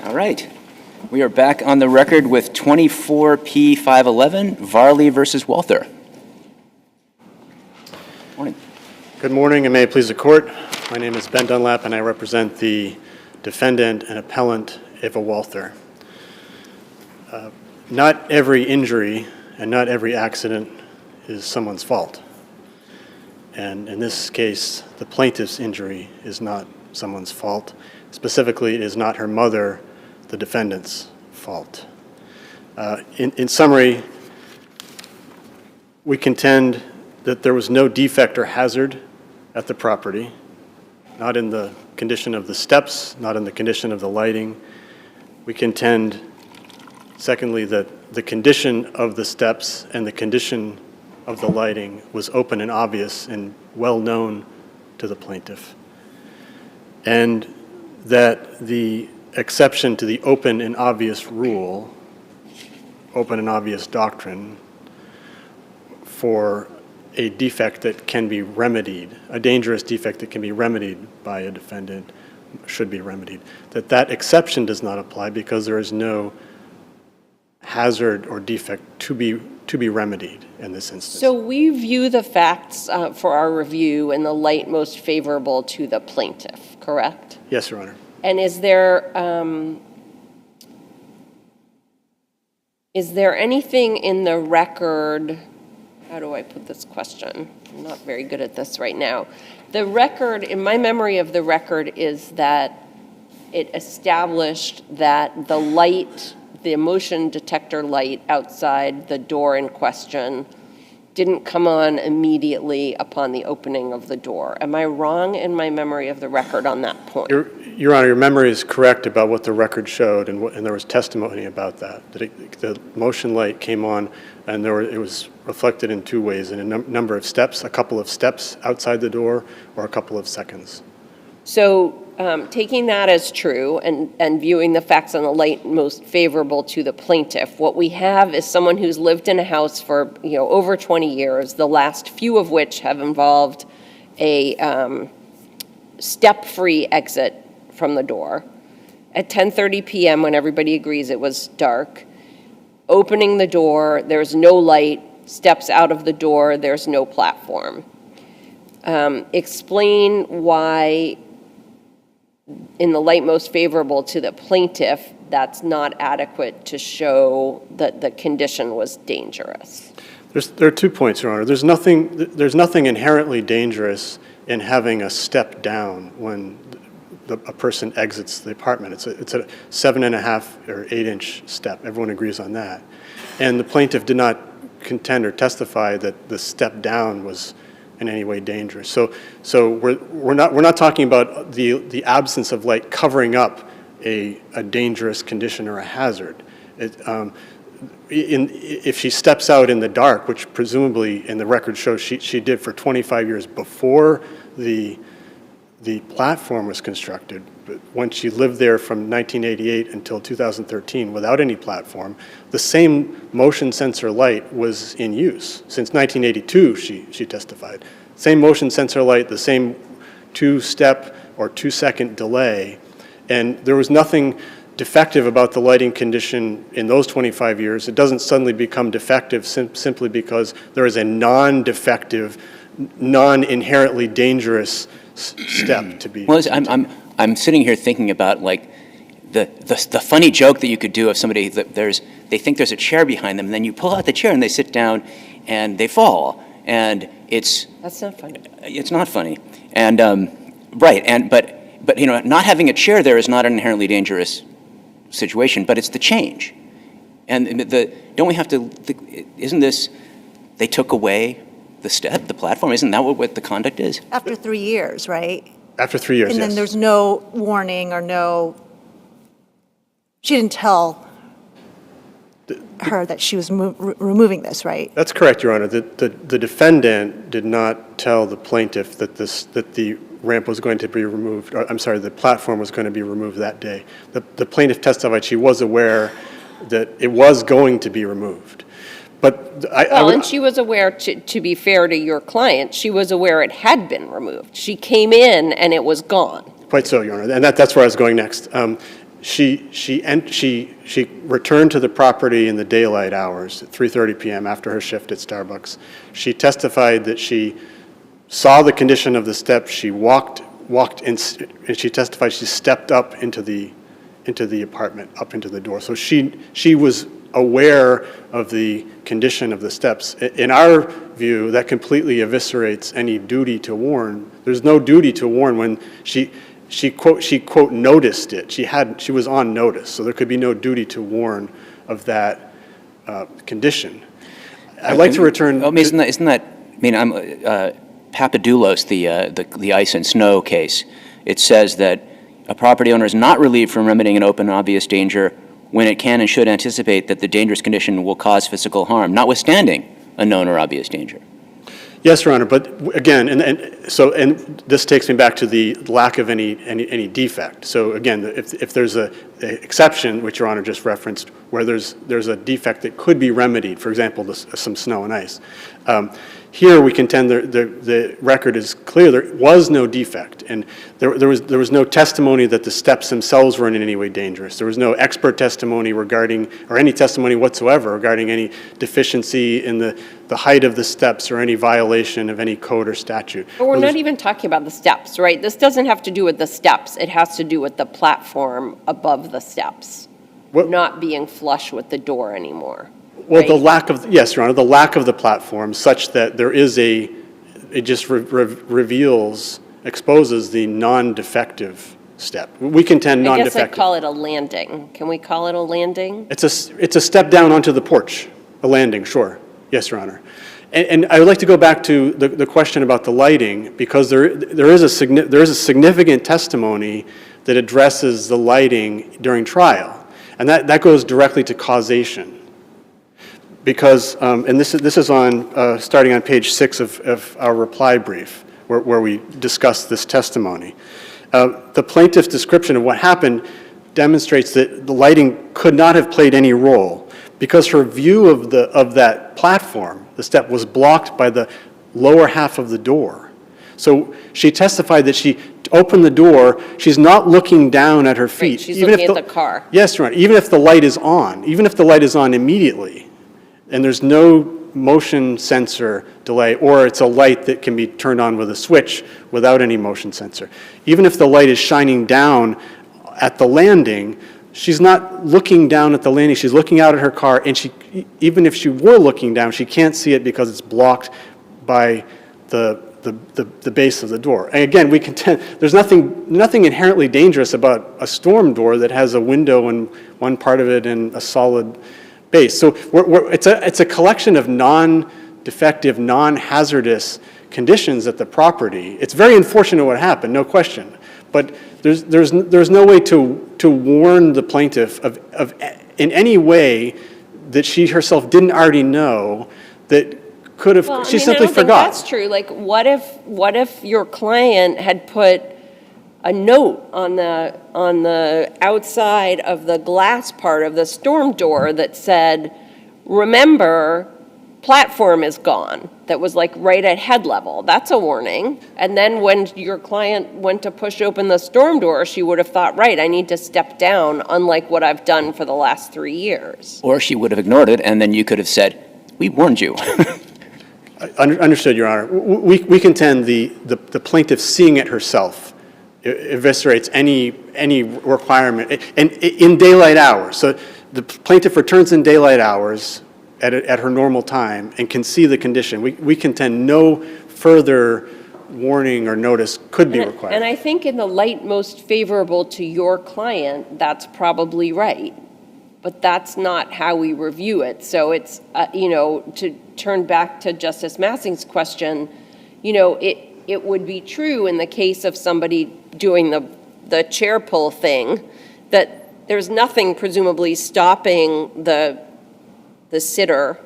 Speaker 2: All right. We are back on the record with 24P511, Varley versus Walther. Morning.
Speaker 16: Good morning, and may it please the court. My name is Ben Dunlap, and I represent the defendant and appellant, EVA Walther. Not every injury and not every accident is someone's fault. And in this case, the plaintiff's injury is not someone's fault. Specifically, it is not her mother, the defendant's fault. In summary, we contend that there was no defect or hazard at the property, not in the condition of the steps, not in the condition of the lighting. We contend, secondly, that the condition of the steps and the condition of the lighting was open and obvious and well known to the plaintiff, and that the exception to the open and obvious rule, open and obvious doctrine, for a defect that can be remedied, a dangerous defect that can be remedied by a defendant, should be remedied, that exception does not apply because there is no hazard or defect to be remedied in this instance.
Speaker 4: So we view the facts for our review in the light most favorable to the plaintiff, correct?
Speaker 16: Yes, Your Honor.
Speaker 4: And is there anything in the record, how do I put this question? I'm not very good at this right now. The record, in my memory of the record, is that it established that the light, the motion detector light outside the door in question didn't come on immediately upon the opening of the door. Am I wrong in my memory of the record on that point?
Speaker 16: Your Honor, your memory is correct about what the record showed, and there was testimony about that. The motion light came on, and it was reflected in two ways, in a number of steps, a couple of steps outside the door, or a couple of seconds.
Speaker 4: So taking that as true and viewing the facts on the light most favorable to the plaintiff, what we have is someone who's lived in a house for over 20 years, the last few of which have involved a step-free exit from the door. At 10:30 p.m., when everybody agrees it was dark, opening the door, there's no light, steps out of the door, there's no platform. Explain why, in the light most favorable to the plaintiff, that's not adequate to show that the condition was dangerous.
Speaker 16: There are 2 points, Your Honor. There's nothing inherently dangerous in having a step down when a person exits the apartment. It's a 7.5 or 8-inch step. Everyone agrees on that. And the plaintiff did not contend or testify that the step down was in any way dangerous. So we're not talking about the absence of light covering up a dangerous condition or a hazard. If she steps out in the dark, which presumably in the record shows she did for 25 years before the platform was constructed, but when she lived there from 1988 until 2013 without any platform, the same motion sensor light was in use. Since 1982, she testified. Same motion sensor light, the same 2-step or 2-second delay, and there was nothing defective about the lighting condition in those 25 years. It doesn't suddenly become defective simply because there is a non-defective, non-inherently dangerous step to be.
Speaker 2: Well, I'm sitting here thinking about like the funny joke that you could do of somebody that they think there's a chair behind them, and then you pull out the chair and they sit down and they fall, and that's
Speaker 4: not funny.
Speaker 2: It's not funny, and right, but not having a chair there is not an inherently dangerous situation, but it's the change, and don't we have to? Isn't this? They took away the step, the platform. Isn't that what the conduct is?
Speaker 5: After 3 years, right?
Speaker 16: After 3 years,
Speaker 5: And
Speaker 16: yes.
Speaker 5: then there's no warning or she didn't tell her that she was removing this, right?
Speaker 16: That's correct, Your Honor. The defendant did not tell the plaintiff that the ramp was going to be removed, or, I'm sorry, the platform was going to be removed that day. The plaintiff testified she was aware that it was going to be removed. But I
Speaker 4: Well,
Speaker 16: would,
Speaker 4: and she was aware, to be fair to your client, she was aware it had been removed. She came in and it was gone.
Speaker 16: quite so, Your Honor, and that's where I was going next. She returned to the property in the daylight hours at 3:30 p.m. after her shift at Starbucks. She testified that she saw the condition of the steps. She walked in, and she testified she stepped up into the apartment, up into the door. So she was aware of the condition of the steps. In our view, that completely eviscerates any duty to warn. There's no duty to warn when she quote noticed it. She was on notice, so there could be no duty to warn of that condition. I'd like to return.
Speaker 2: Isn't that? I mean, I'm Papadoulos, the ice and snow case. It says that a property owner is not relieved from remedying an open and obvious danger when it can and should anticipate that the dangerous condition will cause physical harm, notwithstanding a known or obvious danger.
Speaker 16: Yes, Your Honor, but again, and this takes me back to the lack of any defect. So again, if there's an exception, which Your Honor just referenced, where there's a defect that could be remedied, for example, some snow and ice. Here we contend the record is clear. There was no defect, and there was no testimony that the steps themselves were in any way dangerous. There was no expert testimony regarding, or any testimony whatsoever regarding any deficiency in the height of the steps or any violation of any code or statute.
Speaker 4: But we're not even talking about the steps, right? This doesn't have to do with the steps. It has to do with the platform above the steps, not being flush with the door anymore.
Speaker 16: Well, the lack of, yes, Your Honor, the lack of the platform such that there is it just exposes the non-defective step. We contend non-defective.
Speaker 4: I guess I'd call it a landing. Can we call it a landing?
Speaker 16: It's a step down onto the porch, a landing, sure. Yes, Your Honor. And I would like to go back to the question about the lighting, because there is a significant testimony that addresses the lighting during trial, and that goes directly to causation. Because, and this is on, starting on page 6 of our reply brief, where we discuss this testimony. The plaintiff's description of what happened demonstrates that the lighting could not have played any role, because her view of that platform, the step, was blocked by the lower half of the door. So she testified that she opened the door, she's not looking down at her feet.
Speaker 4: Right, she's looking at the car.
Speaker 16: Yes, Your Honor, even if the light is on immediately, and there's no motion sensor delay, or it's a light that can be turned on with a switch without any motion sensor. Even if the light is shining down at the landing, she's not looking down at the landing, she's looking out at her car, and even if she were looking down, she can't see it because it's blocked by the base of the door. And again, we contend there's nothing inherently dangerous about a storm door that has a window in one part of it and a solid base. So it's a collection of non-defective, non-hazardous conditions at the property. It's very unfortunate what happened, no question. But there's no way to warn the plaintiff of in any way that she herself didn't already know that could have,
Speaker 4: Well,
Speaker 16: she
Speaker 4: I mean,
Speaker 16: simply
Speaker 4: I don't think
Speaker 16: forgot.
Speaker 4: that's true. Like, what if your client had put a note on the outside of the glass part of the storm door that said, "Remember, platform is gone," that was like right at head level? That's a warning. And then when your client went to push open the storm door, she would have thought, right, I need to step down, unlike what I've done for the last 3 years.
Speaker 2: Or she would have ignored it, and then you could have said, "We warned you."
Speaker 16: Understood, Your Honor. We contend the plaintiff seeing it herself eviscerates any requirement, and in daylight hours. So the plaintiff returns in daylight hours at her normal time and can see the condition. We contend no further warning or notice could be required.
Speaker 4: And I think in the light most favorable to your client, that's probably right. But that's not how we review it. So it's, to turn back to Justice Massing's question, it would be true in the case of somebody doing the chair pull thing that there's nothing presumably stopping the sitter,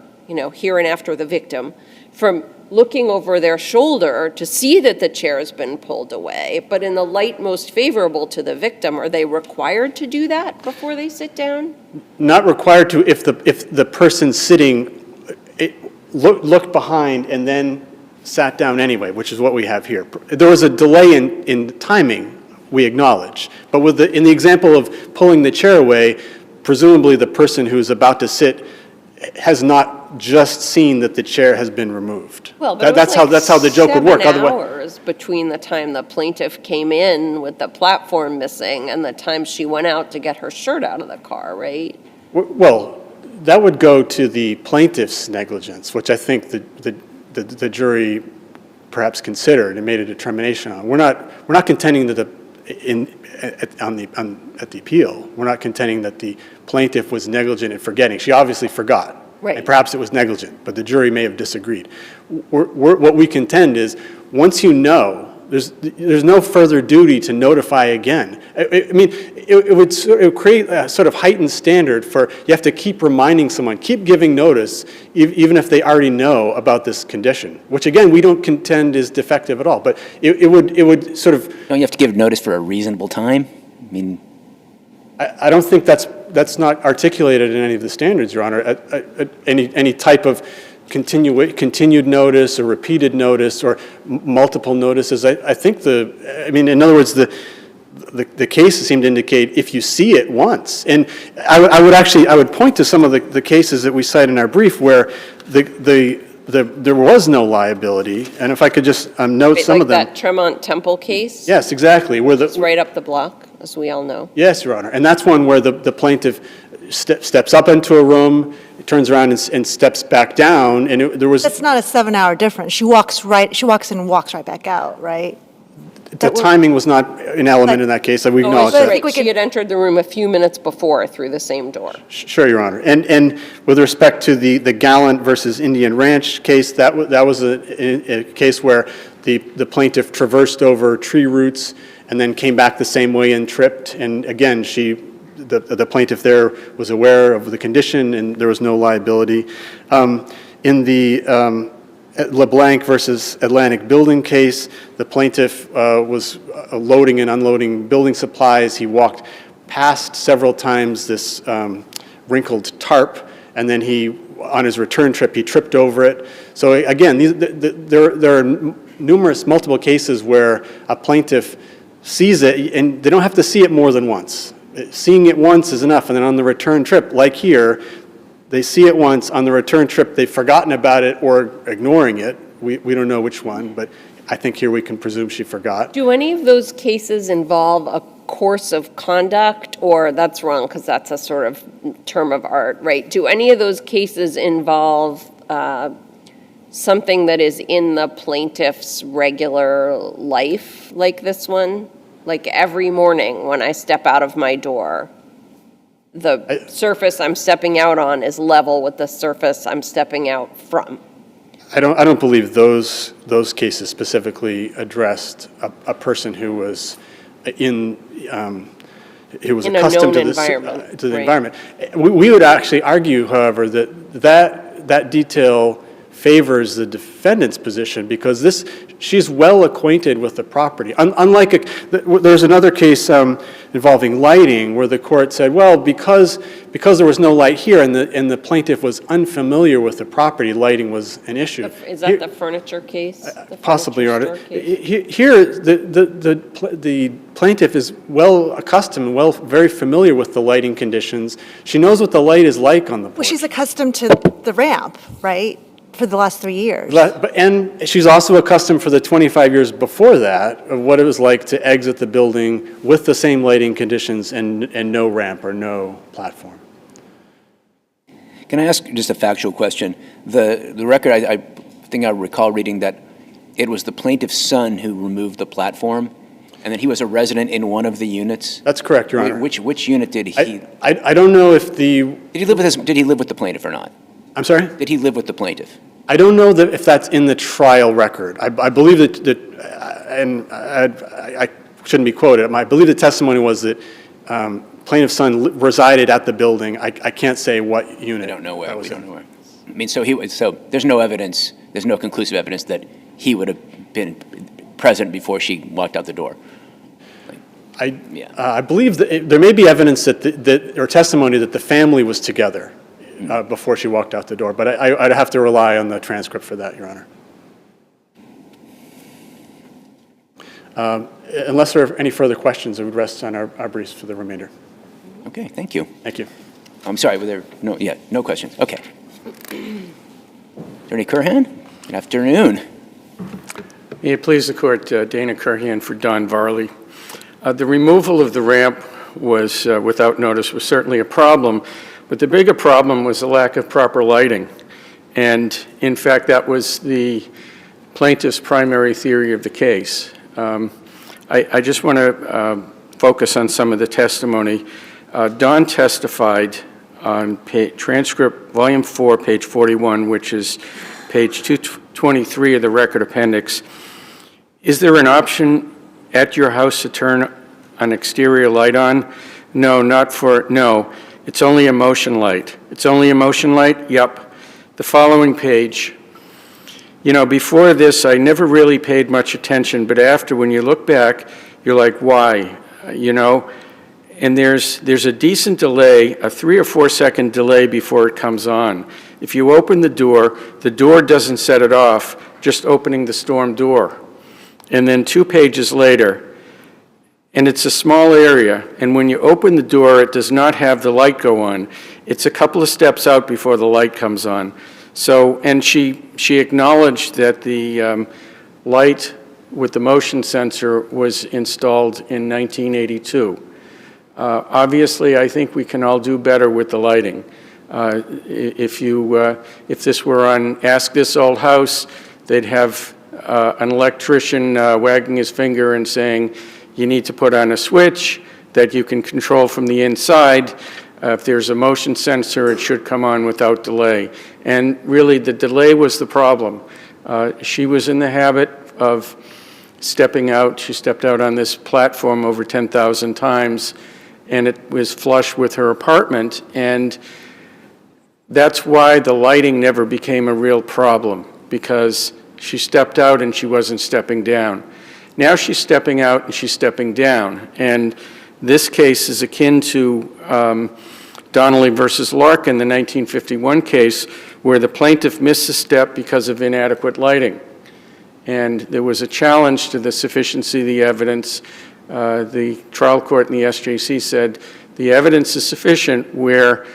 Speaker 4: here and after the victim, from looking over their shoulder to see that the chair has been pulled away. But in the light most favorable to the victim, are they required to do that before they sit down?
Speaker 16: Not required to if the person sitting looked behind and then sat down anyway, which is what we have here. There was a delay in timing, we acknowledge. But in the example of pulling the chair away, presumably the person who's about to sit has not just seen that the chair has been removed.
Speaker 4: Well, but
Speaker 16: that's how the joke would work.
Speaker 4: 7 hours between the time the plaintiff came in with the platform missing and the time she went out to get her shirt out of the car, right?
Speaker 16: Well, that would go to the plaintiff's negligence, which I think the jury perhaps considered and made a determination on. We're not contending that at the appeal, we're not contending that the plaintiff was negligent in forgetting. She obviously forgot.
Speaker 4: Right.
Speaker 16: And perhaps it was negligent, but the jury may have disagreed. What we contend is, once you know, there's no further duty to notify again. I mean, it would create a sort of heightened standard for, you have to keep reminding someone, keep giving notice, even if they already know about this condition, which again, we don't contend is defective at all, but it would sort of...
Speaker 2: Don't you have to give notice for a reasonable time? I mean...
Speaker 16: I don't think that's not articulated in any of the standards, Your Honor. Any type of continued notice or repeated notice or multiple notices. I think in other words, the cases seem to indicate if you see it once. And I would point to some of the cases that we cite in our brief where there was no liability. And if I could just note some of them.
Speaker 4: Like that Tremont Temple case?
Speaker 16: Yes, exactly.
Speaker 4: It's right up the block, as we all know.
Speaker 16: Yes, Your Honor. And that's one where the plaintiff steps up into a room, turns around and steps back down, and there was...
Speaker 5: That's not a 7-hour difference. She walks in and walks right back out, right?
Speaker 16: The timing was not an element in that case, we acknowledge that.
Speaker 4: Right. She had entered the room a few minutes before through the same door.
Speaker 16: Sure, Your Honor. And with respect to the Gallant versus Indian Ranch case, that was a case where the plaintiff traversed over tree roots and then came back the same way and tripped. And again, the plaintiff there was aware of the condition and there was no liability. In the LeBlanc versus Atlantic Building case, the plaintiff was loading and unloading building supplies. He walked past several times this wrinkled tarp, and then on his return trip, he tripped over it. So again, there are multiple cases where a plaintiff sees it, and they don't have to see it more than once. Seeing it once is enough, and then on the return trip, like here, they see it once, on the return trip they've forgotten about it or ignoring it. We don't know which one, but I think here we can presume she forgot.
Speaker 4: Do any of those cases involve a course of conduct, or that's wrong because that's a sort of term of art, right? Do any of those cases involve something that is in the plaintiff's regular life, like this one? Like every morning when I step out of my door, the surface I'm stepping out on is level with the surface I'm stepping out from.
Speaker 16: I don't believe those cases specifically addressed a person who was accustomed to the environment. We would actually argue, however, that detail favors the defendant's position because she's well acquainted with the property. Unlike there's another case involving lighting where the court said, well, because there was no light here and the plaintiff was unfamiliar with the property, lighting was an issue.
Speaker 4: Is that the furniture case?
Speaker 16: Possibly, Your Honor. Here, the plaintiff is well accustomed, very familiar with the lighting conditions. She knows what the light is like on the porch.
Speaker 5: Well, she's accustomed to the ramp, right? For the last 3 years.
Speaker 16: And she's also accustomed for the 25 years before that of what it was like to exit the building with the same lighting conditions and no ramp or no platform.
Speaker 2: Can I ask just a factual question? The record, I think I recall reading that it was the plaintiff's son who removed the platform, and that he was a resident in one of the units?
Speaker 16: That's correct, Your Honor.
Speaker 2: Which unit did he?
Speaker 16: I don't know if
Speaker 2: Did he live with the plaintiff or not?
Speaker 16: I'm sorry?
Speaker 2: Did he live with the plaintiff?
Speaker 16: I don't know if that's in the trial record. I believe that and I shouldn't be quoted. I believe the testimony was that plaintiff's son resided at the building. I can't say what unit.
Speaker 2: I don't know where. We don't know where. I mean, so there's no evidence. There's no conclusive evidence that he would have been present before she walked out the door.
Speaker 16: I believe that there may be evidence or testimony that the family was together before she walked out the door. But I'd have to rely on the transcript for that, Your Honor. Unless there are any further questions, I would rest on our briefs for the remainder.
Speaker 2: Okay, thank you.
Speaker 16: Thank you.
Speaker 2: I'm sorry, were there, no questions. Okay. Attorney Curhan, good afternoon.
Speaker 15: May it please the Court, Dana Curhan for DAWN Varley. The removal of the ramp was, without notice, was certainly a problem, but the bigger problem was the lack of proper lighting. And in fact, that was the plaintiff's primary theory of the case. I just want to focus on some of the testimony. Dawn testified on transcript volume 4, page 41, which is page 223 of the record appendix. Is there an option at your house to turn an exterior light on? No, no, it's only a motion light. It's only a motion light? Yep. The following page. You know, before this, I never really paid much attention, but after, when you look back, you're like, why? You know, and there's a decent delay, a 3 or 4 second delay before it comes on. If you open the door doesn't set it off, just opening the storm door. And then 2 pages later, and it's a small area, and when you open the door, it does not have the light go on. It's a couple of steps out before the light comes on. So, and she acknowledged that the light with the motion sensor was installed in 1982. Obviously, I think we can all do better with the lighting. If this were on Ask This Old House, they'd have an electrician wagging his finger and saying, you need to put on a switch that you can control from the inside. If there's a motion sensor, it should come on without delay. And really, the delay was the problem. She was in the habit of stepping out. She stepped out on this platform over 10,000 times, and it was flush with her apartment. And that's why the lighting never became a real problem, because she stepped out and she wasn't stepping down. Now she's stepping out and she's stepping down. And this case is akin to Donnelly versus Larkin, the 1951 case, where the plaintiff missed a step because of inadequate lighting. And there was a challenge to the sufficiency of the evidence. The trial court and the SJC said the evidence is sufficient where,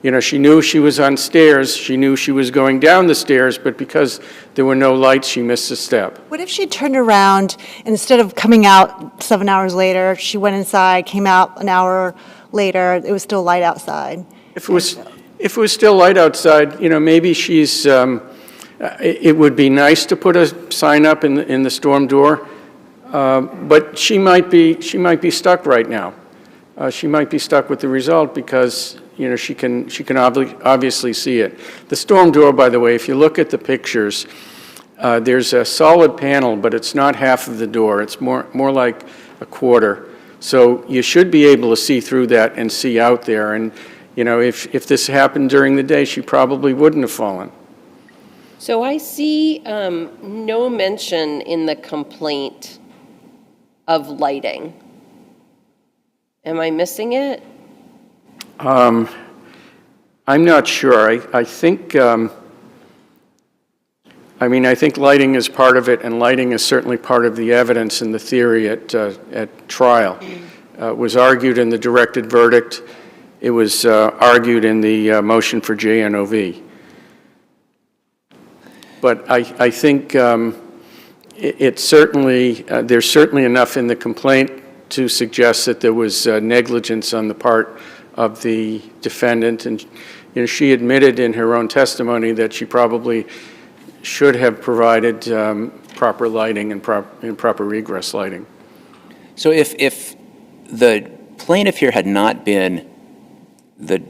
Speaker 15: you know, she knew she was on stairs, she knew she was going down the stairs, but because there were no lights, she missed a step.
Speaker 5: What if she turned around, and instead of coming out 7 hours later, she went inside, came out an hour later, it was still light outside?
Speaker 15: If it was still light outside, you know, maybe she's, it would be nice to put a sign up in the storm door, but she might be stuck right now. She might be stuck with the result because, you know, she can obviously see it. The storm door, by the way, if you look at the pictures, there's a solid panel, but it's not half of the door. It's more like a quarter. So you should be able to see through that and see out there. And, you know, if this happened during the day, she probably wouldn't have fallen.
Speaker 4: So I see no mention in the complaint of lighting. Am I missing it?
Speaker 15: I'm not sure. I think, I think lighting is part of it, and lighting is certainly part of the evidence and the theory at trial. It was argued in the directed verdict. It was argued in the motion for JNOV. But I think it's certainly, there's certainly enough in the complaint to suggest that there was negligence on the part of the defendant. And, you know, she admitted in her own testimony that she probably should have provided proper lighting and proper egress lighting.
Speaker 2: So if the plaintiff here had not been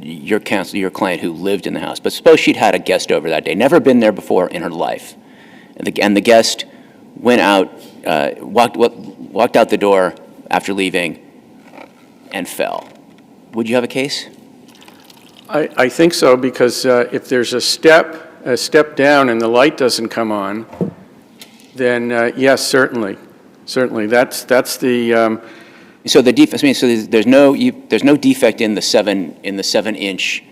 Speaker 2: your client who lived in the house, but suppose she'd had a guest over that day, never been there before in her life, and the guest went out, walked out the door after leaving and fell, would you have a case?
Speaker 15: I think so, because if there's a step down and the light doesn't come on, then yes, certainly. That's the.
Speaker 2: So the defect. I mean, so there's no defect in the 7-inch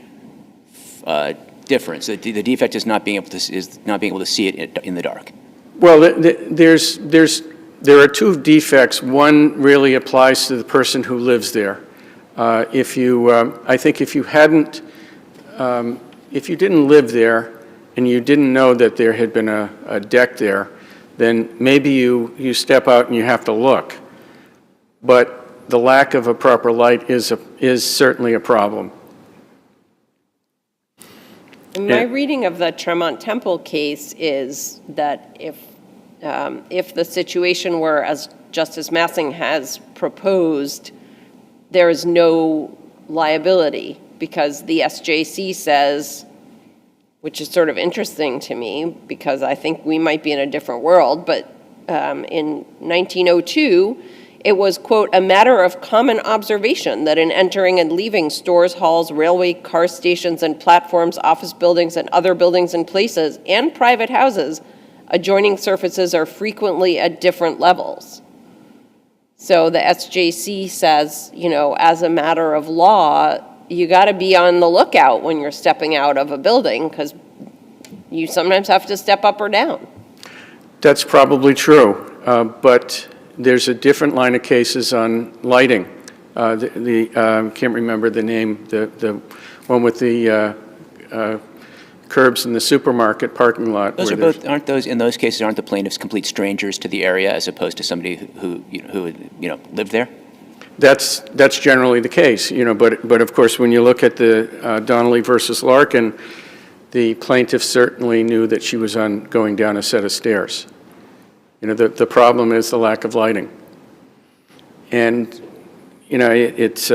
Speaker 2: difference. The defect is not being able to see it in the dark.
Speaker 15: Well, there are two defects. One really applies to the person who lives there. I think if you didn't live there and you didn't know that there had been a deck there, then maybe you step out and you have to look. But the lack of a proper light is certainly a problem.
Speaker 4: My reading of the Tremont Temple case is that if the situation were as Justice Massing has proposed, there is no liability because the SJC says, which is sort of interesting to me because I think we might be in a different world, but in 1902, it was, quote, a matter of common observation that in entering and leaving stores, halls, railway, car stations, and platforms, office buildings, and other buildings and places, and private houses, adjoining surfaces are frequently at different levels. So the SJC says, you know, as a matter of law, you got to be on the lookout when you're stepping out of a building because you sometimes have to step up or down.
Speaker 15: That's probably true, but there's a different line of cases on lighting. Can't remember the name, the one with the curbs in the supermarket parking lot.
Speaker 2: Those are both, aren't those, in those cases, aren't the plaintiffs complete strangers to the area as opposed to somebody who lived there?
Speaker 15: That's generally the case, but of course, when you look at the Donnelly versus Larkin, the plaintiff certainly knew that she was going down a set of stairs. The problem is the lack of lighting. And, it's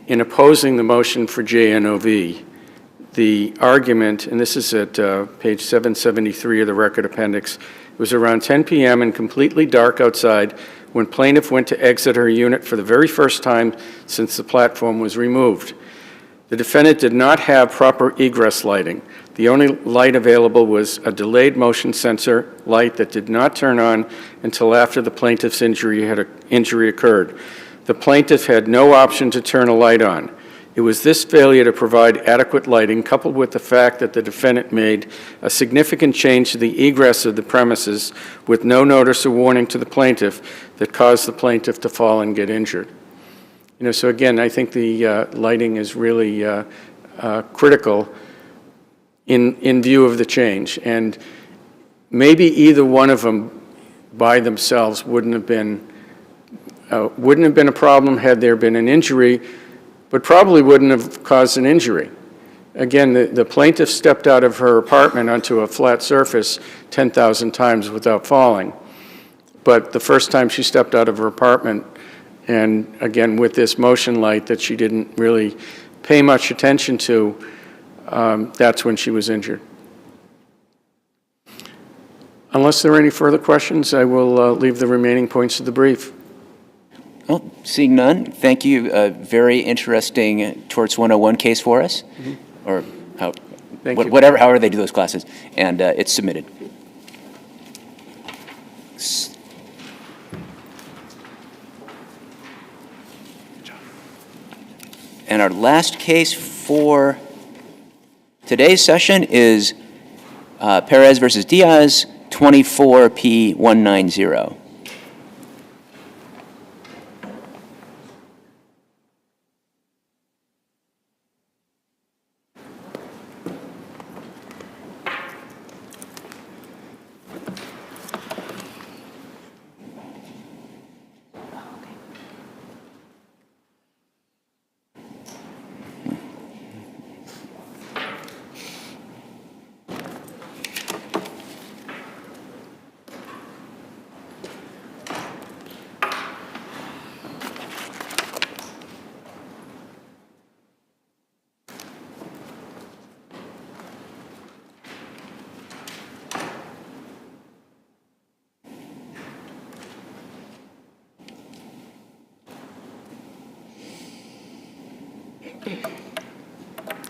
Speaker 15: in opposing the motion for JNOV, the argument, and this is at page 773 of the record appendix, it was around 10 p.m. and completely dark outside when plaintiff went to exit her unit for the very first time since the platform was removed. The defendant did not have proper egress lighting. The only light available was a delayed motion sensor light that did not turn on until after the plaintiff's injury occurred. The plaintiff had no option to turn a light on. It was this failure to provide adequate lighting, coupled with the fact that the defendant made a significant change to the egress of the premises with no notice or warning to the plaintiff, that caused the plaintiff to fall and get injured. So again, I think the lighting is really critical in view of the change. And maybe either one of them by themselves wouldn't have been a problem had there been an injury, but probably wouldn't have caused an injury. Again, the plaintiff stepped out of her apartment onto a flat surface 10,000 times without falling. But the first time she stepped out of her apartment, and again with this motion light that she didn't really pay much attention to, that's when she was injured. Unless there are any further questions, I will leave the remaining points of the brief.
Speaker 2: Well, seeing none, thank you. A very interesting Torts 101 case for us, or however they do those classes, and it's submitted. And our last case for today's session is Perez versus Diaz, 24P190.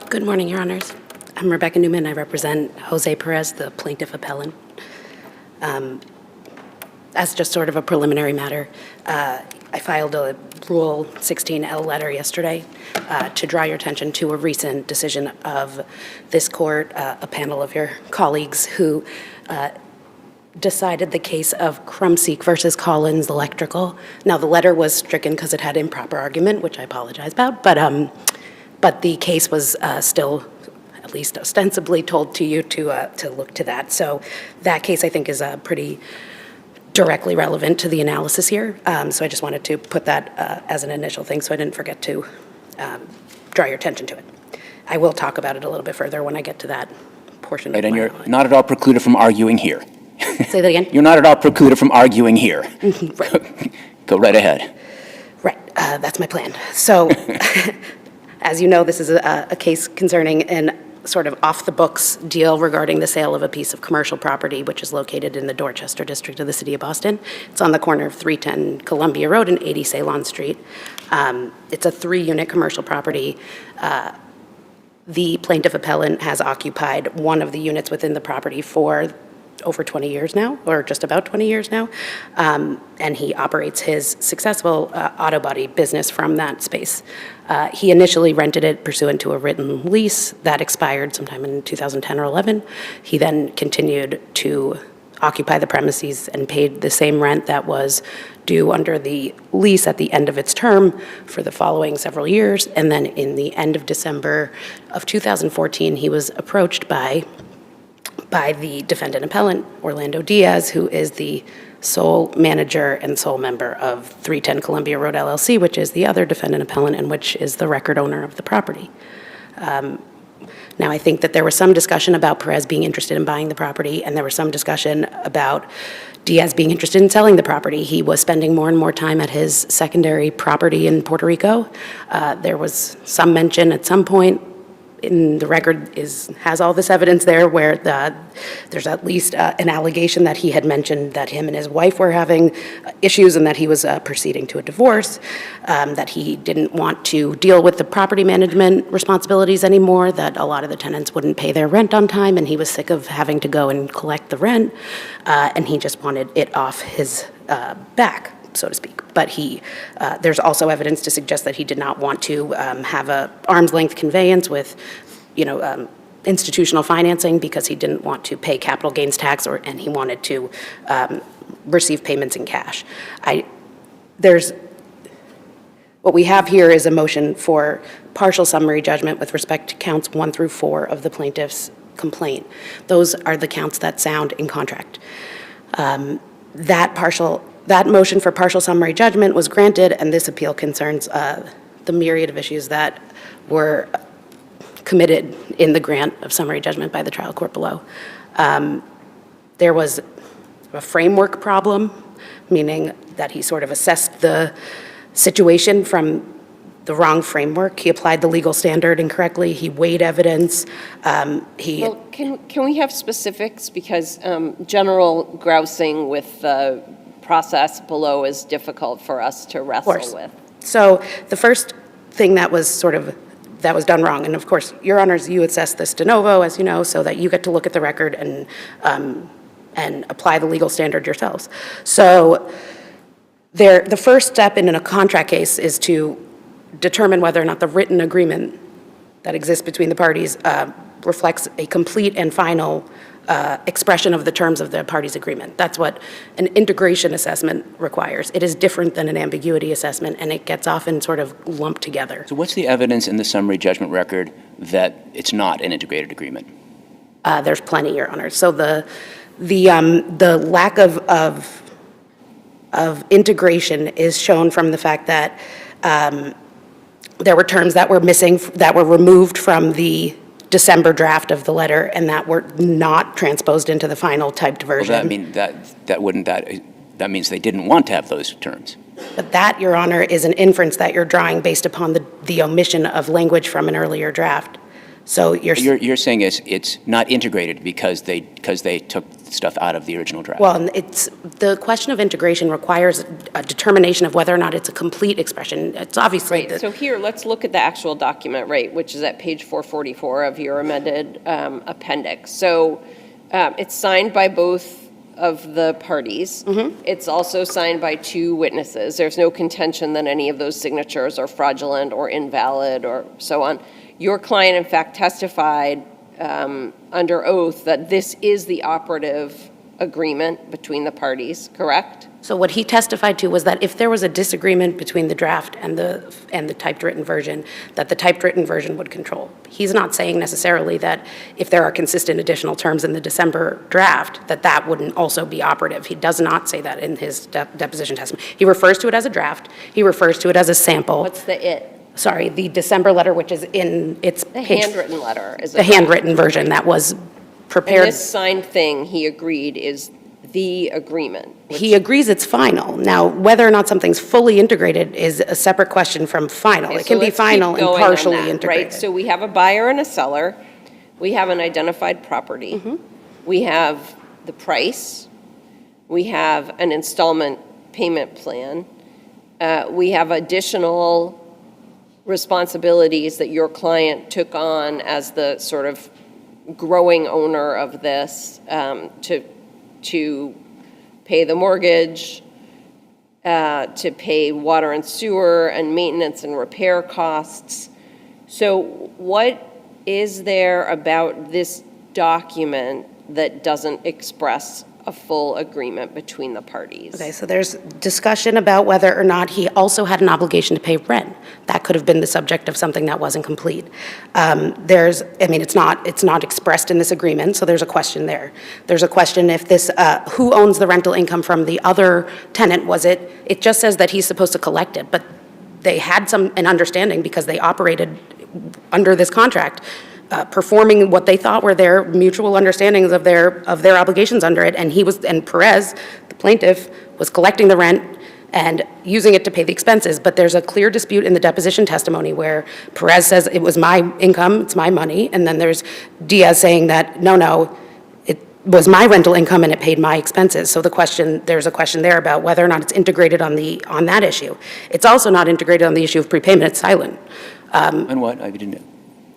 Speaker 17: Good morning, Your Honors. I'm Rebecca Newman. I represent Jose Perez, the plaintiff appellant. As just sort of a preliminary matter, I filed a Rule 16L letter yesterday to draw your attention to a recent decision of this court, a panel of your colleagues who decided the case of Krumsiek versus Collins Electrical. Now, the letter was stricken because it had improper argument, which I apologize about, but the case was still, at least ostensibly, told to you to look to that. So that case, I think, is pretty directly relevant to the analysis here. So I just wanted to put that as an initial thing so I didn't forget to draw your attention to it. I will talk about it a little bit further when I get to that portion.
Speaker 2: Right, and you're not at all precluded from arguing here.
Speaker 17: Say that again?
Speaker 2: You're not at all precluded from arguing here.
Speaker 17: Right.
Speaker 2: Go right ahead.
Speaker 17: Right, that's my plan. So, as you know, this is a case concerning an sort of off-the-books deal regarding the sale of a piece of commercial property which is located in the Dorchester district of the city of Boston. It's on the corner of 310 Columbia Road and 80 Ceylon Street. It's a 3-unit commercial property. The plaintiff appellant has occupied one of the units within the property for over 20 years now, or just about 20 years now, and he operates his successful auto body business from that space. He initially rented it pursuant to a written lease that expired sometime in 2010 or 11. He then continued to occupy the premises and paid the same rent that was due under the lease at the end of its term for the following several years. And then in the end of December of 2014, he was approached by the defendant appellant, Orlando Diaz, who is the sole manager and sole member of 310 Columbia Road LLC, which is the other defendant appellant and which is the record owner of the property. Now, I think that there was some discussion about Perez being interested in buying the property, and there was some discussion about Diaz being interested in selling the property. He was spending more and more time at his secondary property in Puerto Rico. There was some mention at some point in the record has all this evidence there where there's at least an allegation that he had mentioned that him and his wife were having issues and that he was proceeding to a divorce, that he didn't want to deal with the property management responsibilities anymore, that a lot of the tenants wouldn't pay their rent on time, and he was sick of having to go and collect the rent, and he just wanted it off his back, so to speak. But there's also evidence to suggest that he did not want to have a arm's length conveyance with, institutional financing because he didn't want to pay capital gains tax and he wanted to receive payments in cash. What we have here is a motion for partial summary judgment with respect to counts 1 through 4 of the plaintiff's complaint. Those are the counts that sound in contract. That motion for partial summary judgment was granted, and this appeal concerns the myriad of issues that were committed in the grant of summary judgment by the trial court below. There was a framework problem, meaning that he sort of assessed the situation from the wrong framework. He applied the legal standard incorrectly. He weighed evidence.
Speaker 4: Well, can we have specifics? Because general grousing with the process below is difficult for us to wrestle with.
Speaker 17: So the first thing that was done wrong, and of course, Your Honors, you assess this de novo, as you know, so that you get to look at the record and apply the legal standard yourselves. So the first step in a contract case is to determine whether or not the written agreement that exists between the parties reflects a complete and final expression of the terms of the parties' agreement. That's what an integration assessment requires. It is different than an ambiguity assessment, and it gets often sort of lumped together.
Speaker 2: So what's the evidence in the summary judgment record that it's not an integrated agreement?
Speaker 17: There's plenty, Your Honor. So the lack of integration is shown from the fact that there were terms that were missing, that were removed from the December draft of the letter and that were not transposed into the final typed version.
Speaker 2: Well, that means they didn't want to have those terms.
Speaker 17: But that, Your Honor, is an inference that you're drawing based upon the omission of language from an earlier draft. So you're
Speaker 2: saying it's not integrated because they took stuff out of the original draft.
Speaker 17: Well, the question of integration requires a determination of whether or not it's a complete expression. It's obviously
Speaker 4: right. So here, let's look at the actual document, right, which is at page 444 of your amended appendix. So it's signed by both of the parties. It's also signed by 2 witnesses. There's no contention that any of those signatures are fraudulent or invalid or so on. Your client, in fact, testified under oath that this is the operative agreement between the parties, correct?
Speaker 17: So what he testified to was that if there was a disagreement between the draft and the typed written version, that the typed written version would control. He's not saying necessarily that if there are consistent additional terms in the December draft, that wouldn't also be operative. He does not say that in his deposition testimony. He refers to it as a draft. He refers to it as a sample.
Speaker 4: What's the it?
Speaker 17: Sorry, the December letter, which is in its
Speaker 4: The handwritten letter is
Speaker 17: the handwritten version that was prepared.
Speaker 4: And this signed thing, he agreed, is the agreement.
Speaker 17: He agrees it's final. Now, whether or not something's fully integrated is a separate question from final.
Speaker 4: Okay,
Speaker 17: It can
Speaker 4: so
Speaker 17: be
Speaker 4: let's
Speaker 17: final
Speaker 4: keep
Speaker 17: and
Speaker 4: going on
Speaker 17: partially
Speaker 4: that,
Speaker 17: integrated.
Speaker 4: Right, so we have a buyer and a seller. We have an identified property. We have the price. We have an installment payment plan. We have additional responsibilities that your client took on as the sort of growing owner of this, to pay the mortgage, to pay water and sewer and maintenance and repair costs. So what is there about this document that doesn't express a full agreement between the parties?
Speaker 17: Okay, so there's discussion about whether or not he also had an obligation to pay rent. That could have been the subject of something that wasn't complete. It's not expressed in this agreement, so there's a question there. There's a question if this, who owns the rental income from the other tenant? It just says that he's supposed to collect it, but they had an understanding because they operated under this contract, performing what they thought were their mutual understandings of their obligations under it, and Perez, the plaintiff, was collecting the rent and using it to pay the expenses. But there's a clear dispute in the deposition testimony where Perez says it was my income, it's my money, and then there's Diaz saying that no, it was my rental income and it paid my expenses. So there's a question there about whether or not it's integrated on that issue. It's also not integrated on the issue of prepayment. It's silent.
Speaker 2: And what? I didn't know.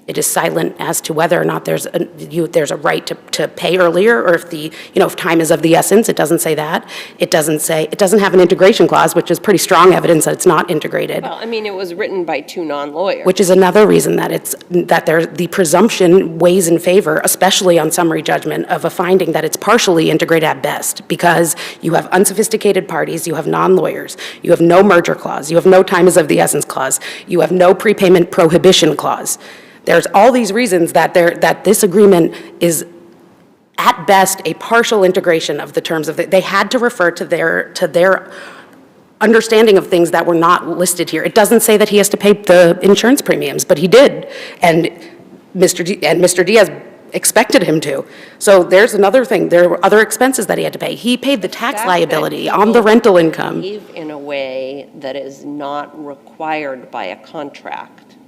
Speaker 17: It is silent as to whether or not there's a right to pay earlier, or if time is of the essence. It doesn't say that. It doesn't have an integration clause, which is pretty strong evidence that it's not integrated.
Speaker 4: Well, it was written by 2 non-lawyers.
Speaker 17: Which is another reason that the presumption weighs in favor, especially on summary judgment, of a finding that it's partially integrated at best, because you have unsophisticated parties, you have non-lawyers, you have no merger clause, you have no time is of the essence clause, you have no prepayment prohibition clause. There's all these reasons that this agreement is, at best, a partial integration of the terms of they had to refer to their understanding of things that were not listed here. It doesn't say that he has to pay the insurance premiums, but he did, and Mr. Diaz expected him to. So there's another thing. There were other expenses that he had to pay. He paid the tax liability on the rental income.
Speaker 4: In a way that is not required by a contract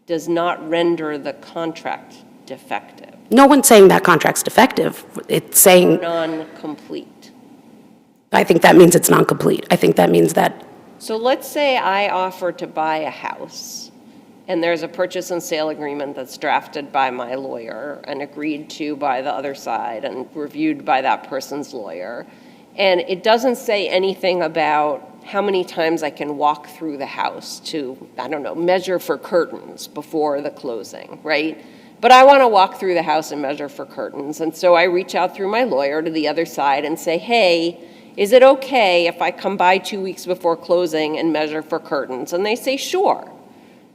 Speaker 4: does not render the contract defective.
Speaker 17: No one's saying that contract's defective. It's saying
Speaker 4: non-complete.
Speaker 17: I think that means it's non-complete. I think that means that.
Speaker 4: So let's say I offer to buy a house, and there's a purchase and sale agreement that's drafted by my lawyer and agreed to by the other side and reviewed by that person's lawyer. And it doesn't say anything about how many times I can walk through the house to, measure for curtains before the closing, right? But I want to walk through the house and measure for curtains. And so I reach out through my lawyer to the other side and say, hey, is it okay if I come by 2 weeks before closing and measure for curtains? And they say, sure.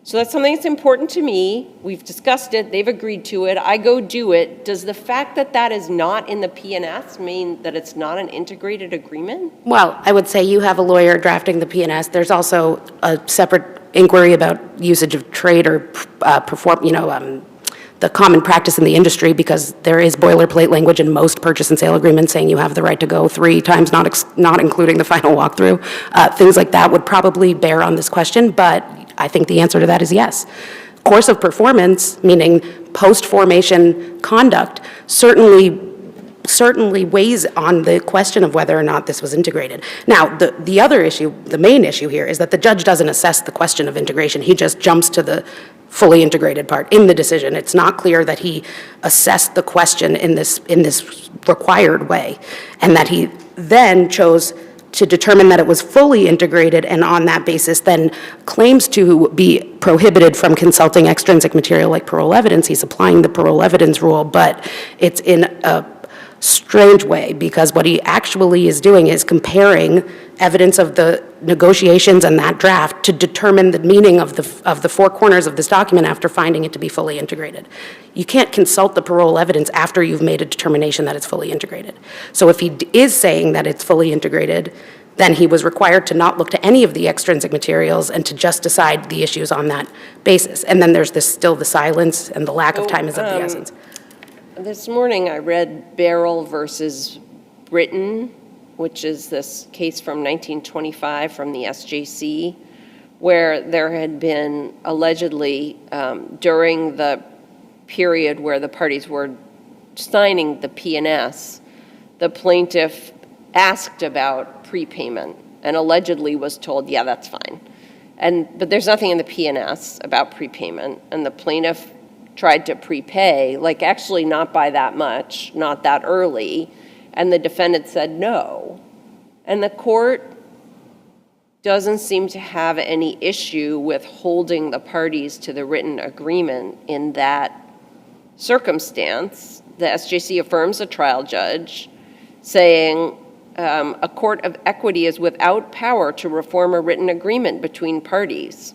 Speaker 4: So that's something that's important to me. We've discussed it. They've agreed to it. I go do it. Does the fact that that is not in the P&S mean that it's not an integrated agreement?
Speaker 17: Well, I would say you have a lawyer drafting the P&S. There's also a separate inquiry about usage of trade or the common practice in the industry, because there is boilerplate language in most purchase and sale agreements saying you have the right to go 3 times, not including the final walkthrough. Things like that would probably bear on this question, but I think the answer to that is yes. Course of performance, meaning post-formation conduct, certainly certainly weighs on the question of whether or not this was integrated. Now, the other issue, the main issue here, is that the judge doesn't assess the question of integration. He just jumps to the fully integrated part in the decision. It's not clear that he assessed the question in this required way, and that he then chose to determine that it was fully integrated, and on that basis then claims to be prohibited from consulting extrinsic material like parole evidence. He's applying the parole evidence rule, but it's in a strange way, because what he actually is doing is comparing evidence of the negotiations and that draft to determine the meaning of the four corners of this document after finding it to be fully integrated. You can't consult the parole evidence after you've made a determination that it's fully integrated. So if he is saying that it's fully integrated, then he was required to not look to any of the extrinsic materials and to just decide the issues on that basis. And then there's still the silence, and the lack of time is of the essence.
Speaker 4: This morning I read Barrel versus Britain, which is this case from 1925 from the SJC, where there had been allegedly, during the period where the parties were signing the P&S, the plaintiff asked about prepayment and allegedly was told, yeah, that's fine. But there's nothing in the P&S about prepayment, and the plaintiff tried to prepay, like actually not by that much, not that early, and the defendant said no. And the court doesn't seem to have any issue with holding the parties to the written agreement in that circumstance. The SJC affirms a trial judge saying a court of equity is without power to reform a written agreement between parties,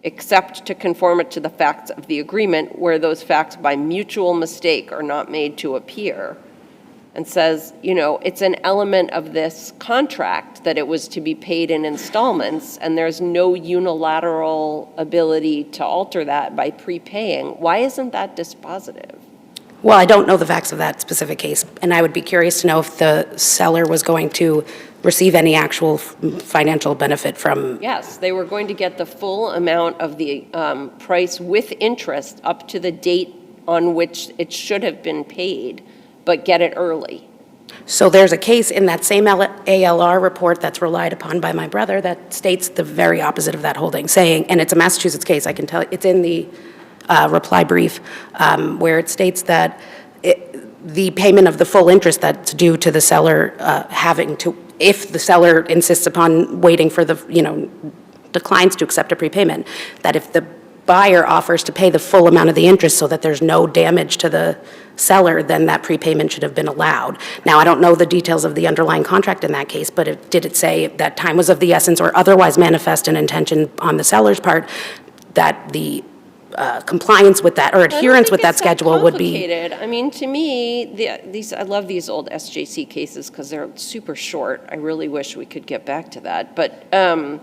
Speaker 4: except to conform it to the facts of the agreement where those facts by mutual mistake are not made to appear. And says, you know, it's an element of this contract that it was to be paid in installments, and there's no unilateral ability to alter that by prepaying. Why isn't that dispositive?
Speaker 17: Well, I don't know the facts of that specific case, and I would be curious to know if the seller was going to receive any actual financial benefit from...
Speaker 4: Yes, they were going to get the full amount of the price with interest up to the date on which it should have been paid, but get it early.
Speaker 17: So there's a case in that same ALR report that's relied upon by my brother that states the very opposite of that holding, saying, and it's a Massachusetts case, I can tell, it's in the reply brief, where it states that the payment of the full interest that's due to the seller having to, if the seller insists upon waiting for the, declines to accept a prepayment, that if the buyer offers to pay the full amount of the interest so that there's no damage to the seller, then that prepayment should have been allowed. Now, I don't know the details of the underlying contract in that case, but did it say that time was of the essence or otherwise manifest an intention on the seller's part that the compliance with that or adherence with that schedule would be...
Speaker 4: I mean, to me, I love these old SJC cases because they're super short. I really wish we could get back to that. But the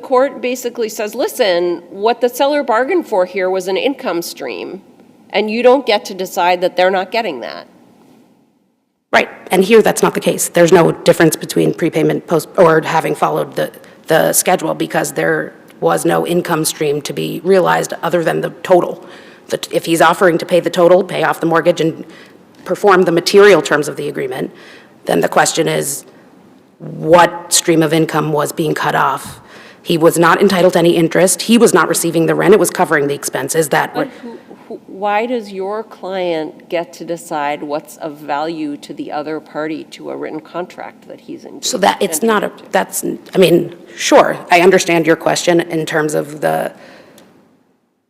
Speaker 4: court basically says, listen, what the seller bargained for here was an income stream, and you don't get to decide that they're not getting that.
Speaker 17: Right, and here that's not the case. There's no difference between prepayment or having followed the schedule, because there was no income stream to be realized other than the total. If he's offering to pay the total, pay off the mortgage, and perform the material terms of the agreement, then the question is, what stream of income was being cut off? He was not entitled to any interest. He was not receiving the rent. It was covering the expenses that were...
Speaker 4: Why does your client get to decide what's of value to the other party to a written contract that he's engaged in?
Speaker 17: So that it's not a, that's, I mean, sure, I understand your question in terms of the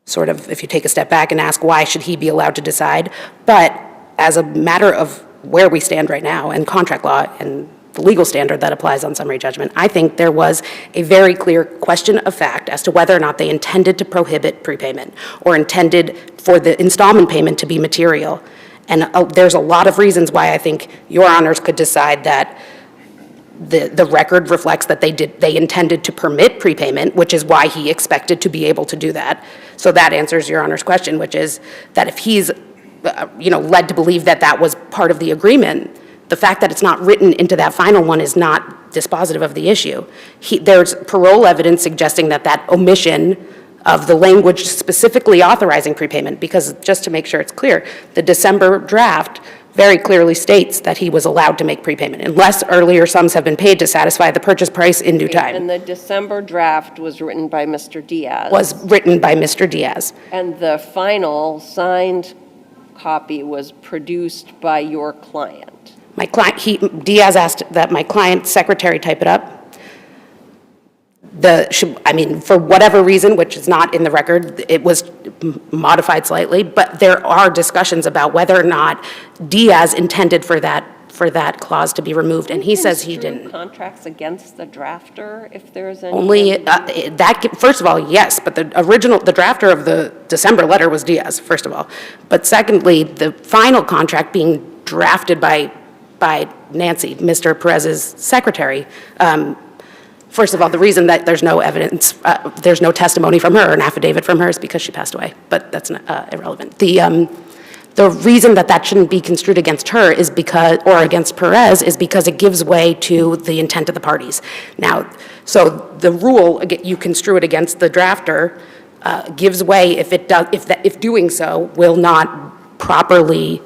Speaker 17: sort of, if you take a step back and ask why should he be allowed to decide, but as a matter of where we stand right now and contract law and the legal standard that applies on summary judgment, I think there was a very clear question of fact as to whether or not they intended to prohibit prepayment or intended for the installment payment to be material. And there's a lot of reasons why I think your honors could decide that the record reflects that they intended to permit prepayment, which is why he expected to be able to do that. So that answers your honor's question, which is that if he's led to believe that that was part of the agreement, the fact that it's not written into that final one is not dispositive of the issue. There's parole evidence suggesting that that omission of the language specifically authorizing prepayment, because just to make sure it's clear, the December draft very clearly states that he was allowed to make prepayment unless earlier sums have been paid to satisfy the purchase price in due time.
Speaker 4: And the December draft was written by Mr. Diaz.
Speaker 17: Was written by Mr. Diaz.
Speaker 4: And the final signed copy was produced by your client.
Speaker 17: My client, Diaz asked that my client's secretary type it up. For whatever reason, which is not in the record, it was modified slightly, but there are discussions about whether or not Diaz intended for that clause to be removed, and he says he didn't.
Speaker 4: Contracts against the drafter, if there's any?
Speaker 17: Only, first of all, yes, but the drafter of the December letter was Diaz, first of all. But secondly, the final contract being drafted by Nancy, Mr. Perez's secretary, first of all, the reason that there's no evidence, there's no testimony from her, an affidavit from her, is because she passed away, but that's irrelevant. The reason that shouldn't be construed against her is because, or against Perez, is because it gives way to the intent of the parties. Now, so the rule, you construe it against the drafter, gives way if doing so will not properly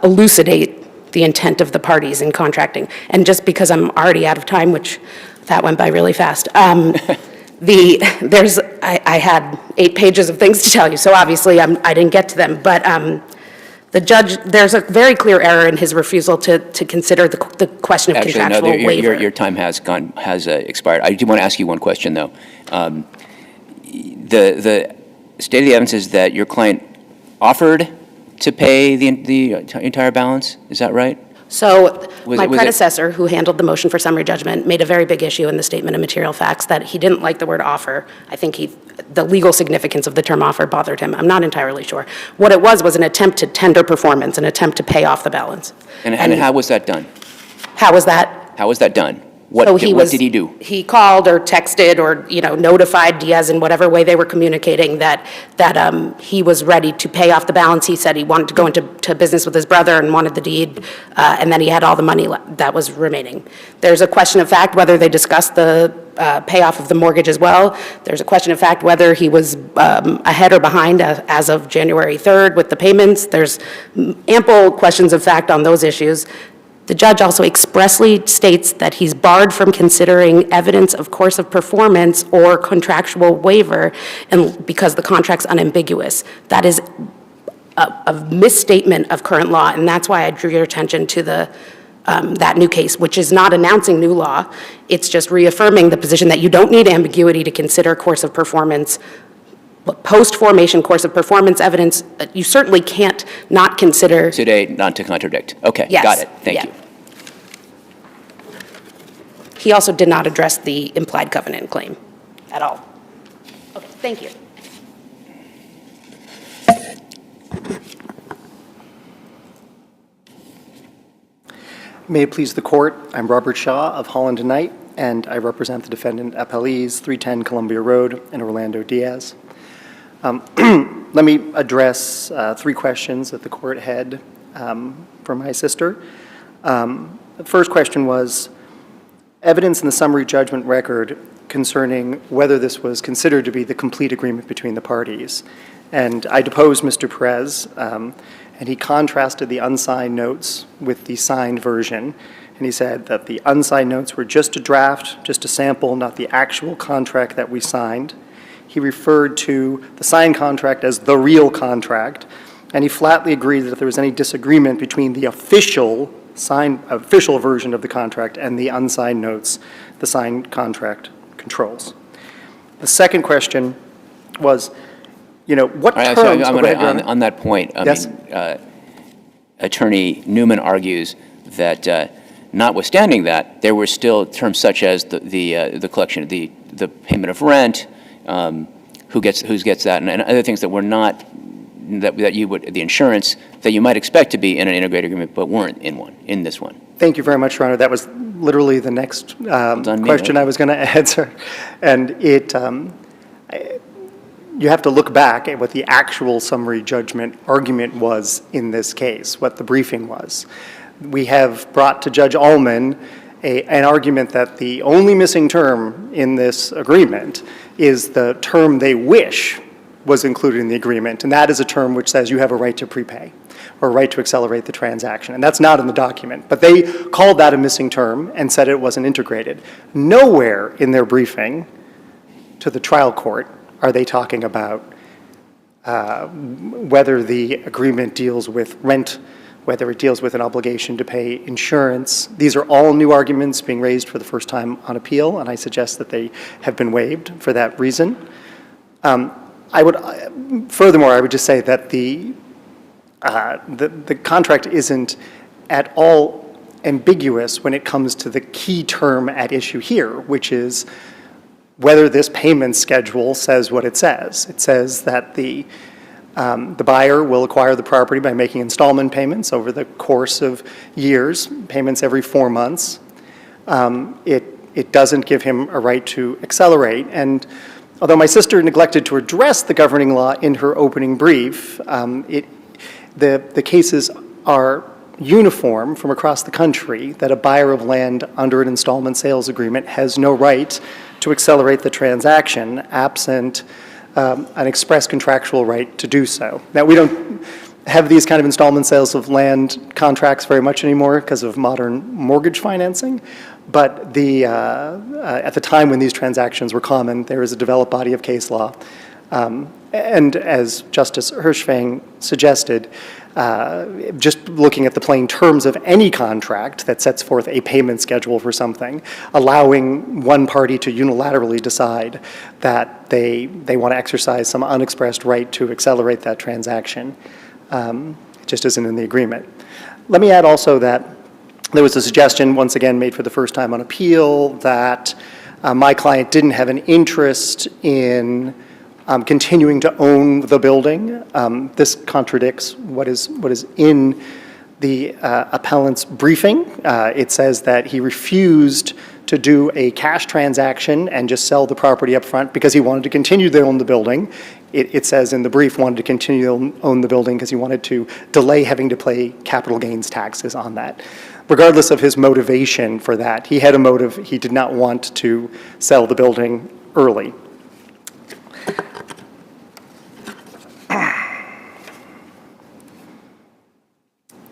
Speaker 17: elucidate the intent of the parties in contracting. And just because I'm already out of time, which that went by really fast. I had 8 pages of things to tell you, so obviously I didn't get to them. But the judge, there's a very clear error in his refusal to consider the question of contractual waiver.
Speaker 2: Your time has expired. I do want to ask you one question, though. The state of the evidence is that your client offered to pay the entire balance. Is that right?
Speaker 17: So my predecessor, who handled the motion for summary judgment, made a very big issue in the statement of material facts that he didn't like the word offer. I think the legal significance of the term offer bothered him. I'm not entirely sure. What it was an attempt to tender performance, an attempt to pay off the balance.
Speaker 2: And how was that done?
Speaker 17: How was that?
Speaker 2: How was that done? What did he do?
Speaker 17: He called or texted or notified Diaz in whatever way they were communicating that he was ready to pay off the balance. He said he wanted to go into business with his brother and wanted the deed, and then he had all the money that was remaining. There's a question of fact whether they discussed the payoff of the mortgage as well. There's a question of fact whether he was ahead or behind as of January 3rd with the payments. There's ample questions of fact on those issues. The judge also expressly states that he's barred from considering evidence of course of performance or contractual waiver and because the contract's unambiguous. That is a misstatement of current law, and that's why I drew your attention to that new case, which is not announcing new law. It's just reaffirming the position that you don't need ambiguity to consider course of performance. Post-formation course of performance evidence, you certainly can't not consider.
Speaker 2: Today, not to contradict. Okay,
Speaker 17: Yes.
Speaker 2: got it. Thank you.
Speaker 17: He also did not address the implied covenant claim at all. Okay, thank you.
Speaker 18: May it please the court, I'm Robert Shaw of Holland & Knight, and I represent the defendant appellees 310 Columbia Road and Orlando Diaz. Let me address 3 questions that the court had for my sister. The first question was evidence in the summary judgment record concerning whether this was considered to be the complete agreement between the parties. And I deposed Mr. Perez, and he contrasted the unsigned notes with the signed version. And he said that the unsigned notes were just a draft, just a sample, not the actual contract that we signed. He referred to the signed contract as the real contract, and he flatly agreed that if there was any disagreement between the official version of the contract and the unsigned notes, the signed contract controls. The second question was, what terms...
Speaker 2: On that point,
Speaker 18: yes?
Speaker 2: Attorney Newman argues that notwithstanding that, there were still terms such as the collection, the payment of rent, who gets that, and other things that were not that you would the insurance that you might expect to be in an integrated agreement, but weren't in this one.
Speaker 18: Thank you very much, Your Honor. That was literally the next question I was going to answer, and you have to look back at what the actual summary judgment argument was in this case, what the briefing was. We have brought to Judge Allman an argument that the only missing term in this agreement is the term they wish was included in the agreement, and that is a term which says you have a right to prepay or a right to accelerate the transaction, and that's not in the document. But they called that a missing term and said it wasn't integrated. Nowhere in their briefing to the trial court are they talking about whether the agreement deals with rent, whether it deals with an obligation to pay insurance. These are all new arguments being raised for the first time on appeal, and I suggest that they have been waived for that reason. Furthermore, I would just say that the contract isn't at all ambiguous when it comes to the key term at issue here, which is whether this payment schedule says what it says. It says that the buyer will acquire the property by making installment payments over the course of years, payments every 4 months. It doesn't give him a right to accelerate. And although my sister neglected to address the governing law in her opening brief, the cases are uniform from across the country that a buyer of land under an installment sales agreement has no right to accelerate the transaction absent an express contractual right to do so. Now, we don't have these kind of installment sales of land contracts very much anymore because of modern mortgage financing, but at the time when these transactions were common, there is a developed body of case law. And as Justice Hershfang suggested, just looking at the plain terms of any contract that sets forth a payment schedule for something, allowing one party to unilaterally decide that they want to exercise some unexpressed right to accelerate that transaction, just isn't in the agreement. Let me add also that there was a suggestion, once again made for the first time on appeal, that my client didn't have an interest in continuing to own the building. This contradicts what is in the appellant's briefing. It says that he refused to do a cash transaction and just sell the property up front because he wanted to continue to own the building. It says in the brief wanted to continue to own the building because he wanted to delay having to pay capital gains taxes on that. Regardless of his motivation for that, he had a motive. He did not want to sell the building early.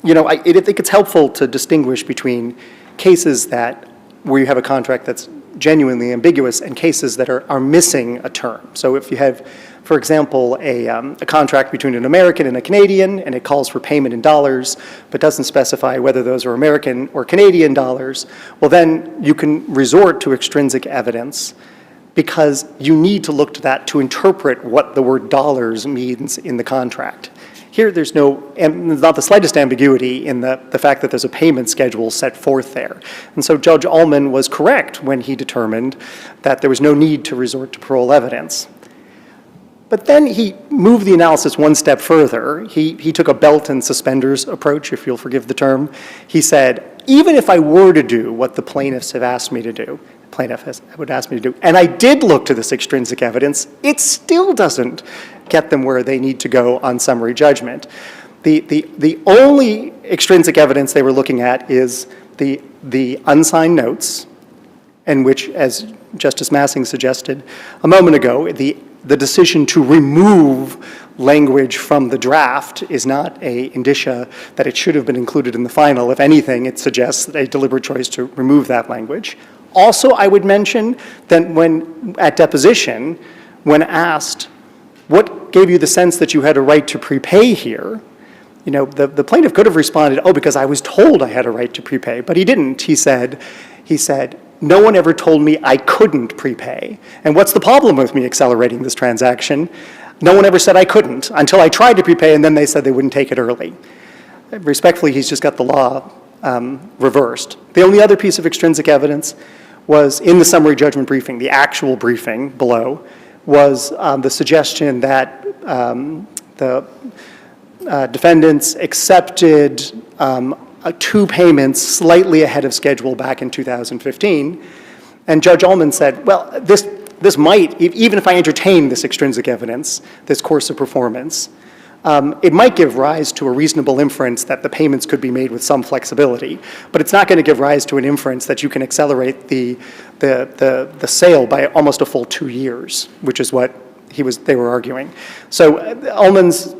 Speaker 18: You know, I think it's helpful to distinguish between cases where you have a contract that's genuinely ambiguous and cases that are missing a term. So if you have, for example, a contract between an American and a Canadian, and it calls for payment in dollars, but doesn't specify whether those are American or Canadian dollars, well then you can resort to extrinsic evidence because you need to look to that to interpret what the word dollars means in the contract. Here, there's not the slightest ambiguity in the fact that there's a payment schedule set forth there. And so Judge Ullman was correct when he determined that there was no need to resort to parole evidence. But then he moved the analysis one step further. He took a belt and suspenders approach, if you'll forgive the term. He said, even if I were to do what the plaintiffs have asked me to do, would ask me to do, and I did look to this extrinsic evidence, it still doesn't get them where they need to go on summary judgment. The only extrinsic evidence they were looking at is the unsigned notes, in which, as Justice Massing suggested a moment ago, the decision to remove language from the draft is not an indicia that it should have been included in the final. If anything, it suggests a deliberate choice to remove that language. Also, I would mention that when at deposition, when asked, what gave you the sense that you had a right to prepay here? You know, the plaintiff could have responded, oh, because I was told I had a right to prepay, but he didn't. He said, no one ever told me I couldn't prepay. And what's the problem with me accelerating this transaction? No one ever said I couldn't until I tried to prepay, and then they said they wouldn't take it early. Respectfully, he's just got the law reversed. The only other piece of extrinsic evidence was in the summary judgment briefing, the actual briefing below, was the suggestion that the defendants accepted 2 payments slightly ahead of schedule back in 2015. And Judge Ullman said, well, this might, even if I entertain this extrinsic evidence, this course of performance, it might give rise to a reasonable inference that the payments could be made with some flexibility, but it's not going to give rise to an inference that you can accelerate the sale by almost a full 2 years, which is what they were arguing. So Judge Ullman's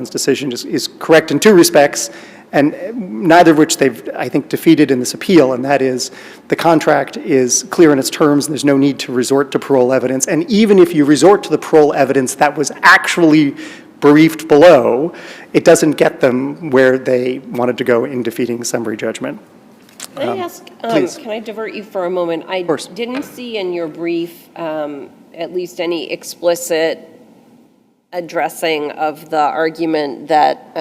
Speaker 18: decision is correct in two respects, and neither of which they've, I think, defeated in this appeal, and that is the contract is clear in its terms and there's no need to resort to parole evidence. And even if you resort to the parole evidence that was actually briefed below, it doesn't get them where they wanted to go in defeating summary judgment.
Speaker 4: Can I ask, can I divert you for a moment? I didn't see in your brief at least any explicit addressing of the argument that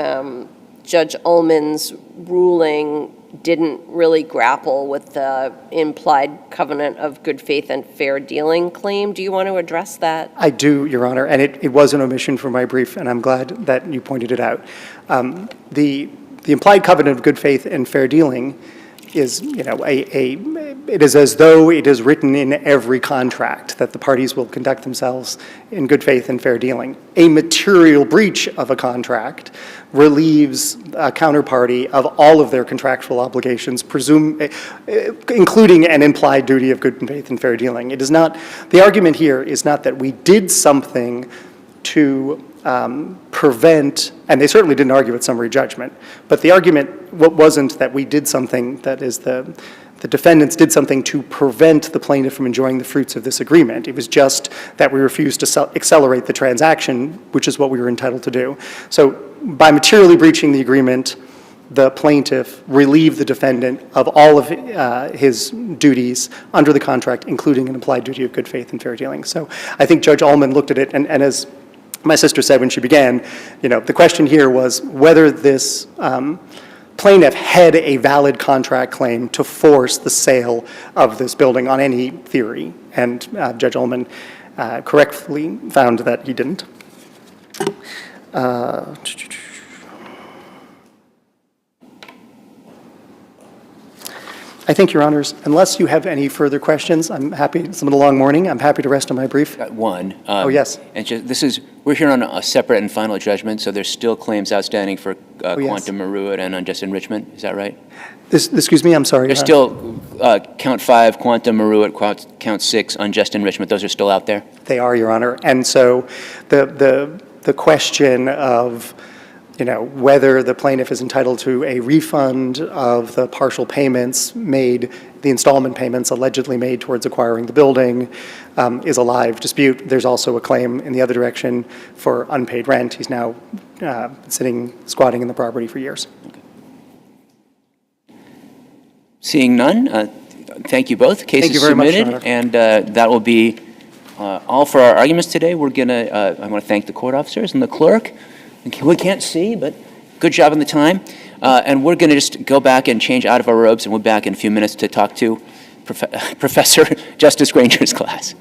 Speaker 4: Judge Ullman's ruling didn't really grapple with the implied covenant of good faith and fair dealing claim. Do you want to address that?
Speaker 18: I do, Your Honor, and it was an omission from my brief, and I'm glad that you pointed it out. The implied covenant of good faith and fair dealing is, it is as though it is written in every contract that the parties will conduct themselves in good faith and fair dealing. A material breach of a contract relieves a counterparty of all of their contractual obligations, including an implied duty of good faith and fair dealing. It is not, the argument here is not that we did something to prevent, and they certainly didn't argue at summary judgment, but the argument wasn't that we did something, that is the defendants did something to prevent the plaintiff from enjoying the fruits of this agreement. It was just that we refused to accelerate the transaction, which is what we were entitled to do. So by materially breaching the agreement, the plaintiff relieved the defendant of all of his duties under the contract, including an implied duty of good faith and fair dealing. So I think Judge Ullman looked at it, and as my sister said when she began, the question here was whether this plaintiff had a valid contract claim to force the sale of this building on any theory, and Judge Ullman correctly found that he didn't. I think, Your Honors, unless you have any further questions, I'm happy, it's been a long morning, I'm happy to rest on my brief.
Speaker 2: Got one.
Speaker 18: Oh, yes.
Speaker 2: And we're here on a separate and final judgment, so there's still claims outstanding for quantum meruit and unjust enrichment, is that right?
Speaker 18: Excuse me, I'm sorry.
Speaker 2: There's still count 5, quantum meruit, count 6, unjust enrichment, those are still out there?
Speaker 18: They are, Your Honor. And so the question of whether the plaintiff is entitled to a refund of the partial payments made, the installment payments allegedly made towards acquiring the building, is a live dispute. There's also a claim in the other direction for unpaid rent. He's now squatting in the property for years.
Speaker 2: Okay. Seeing none, thank you both. Case is submitted, much, and that will be all for our arguments today. I want to thank the court officers and the clerk. We can't see, but good job on the time. And we're going to just go back and change out of our robes, and we'll be back in a few minutes to talk to Professor Justice Granger's class.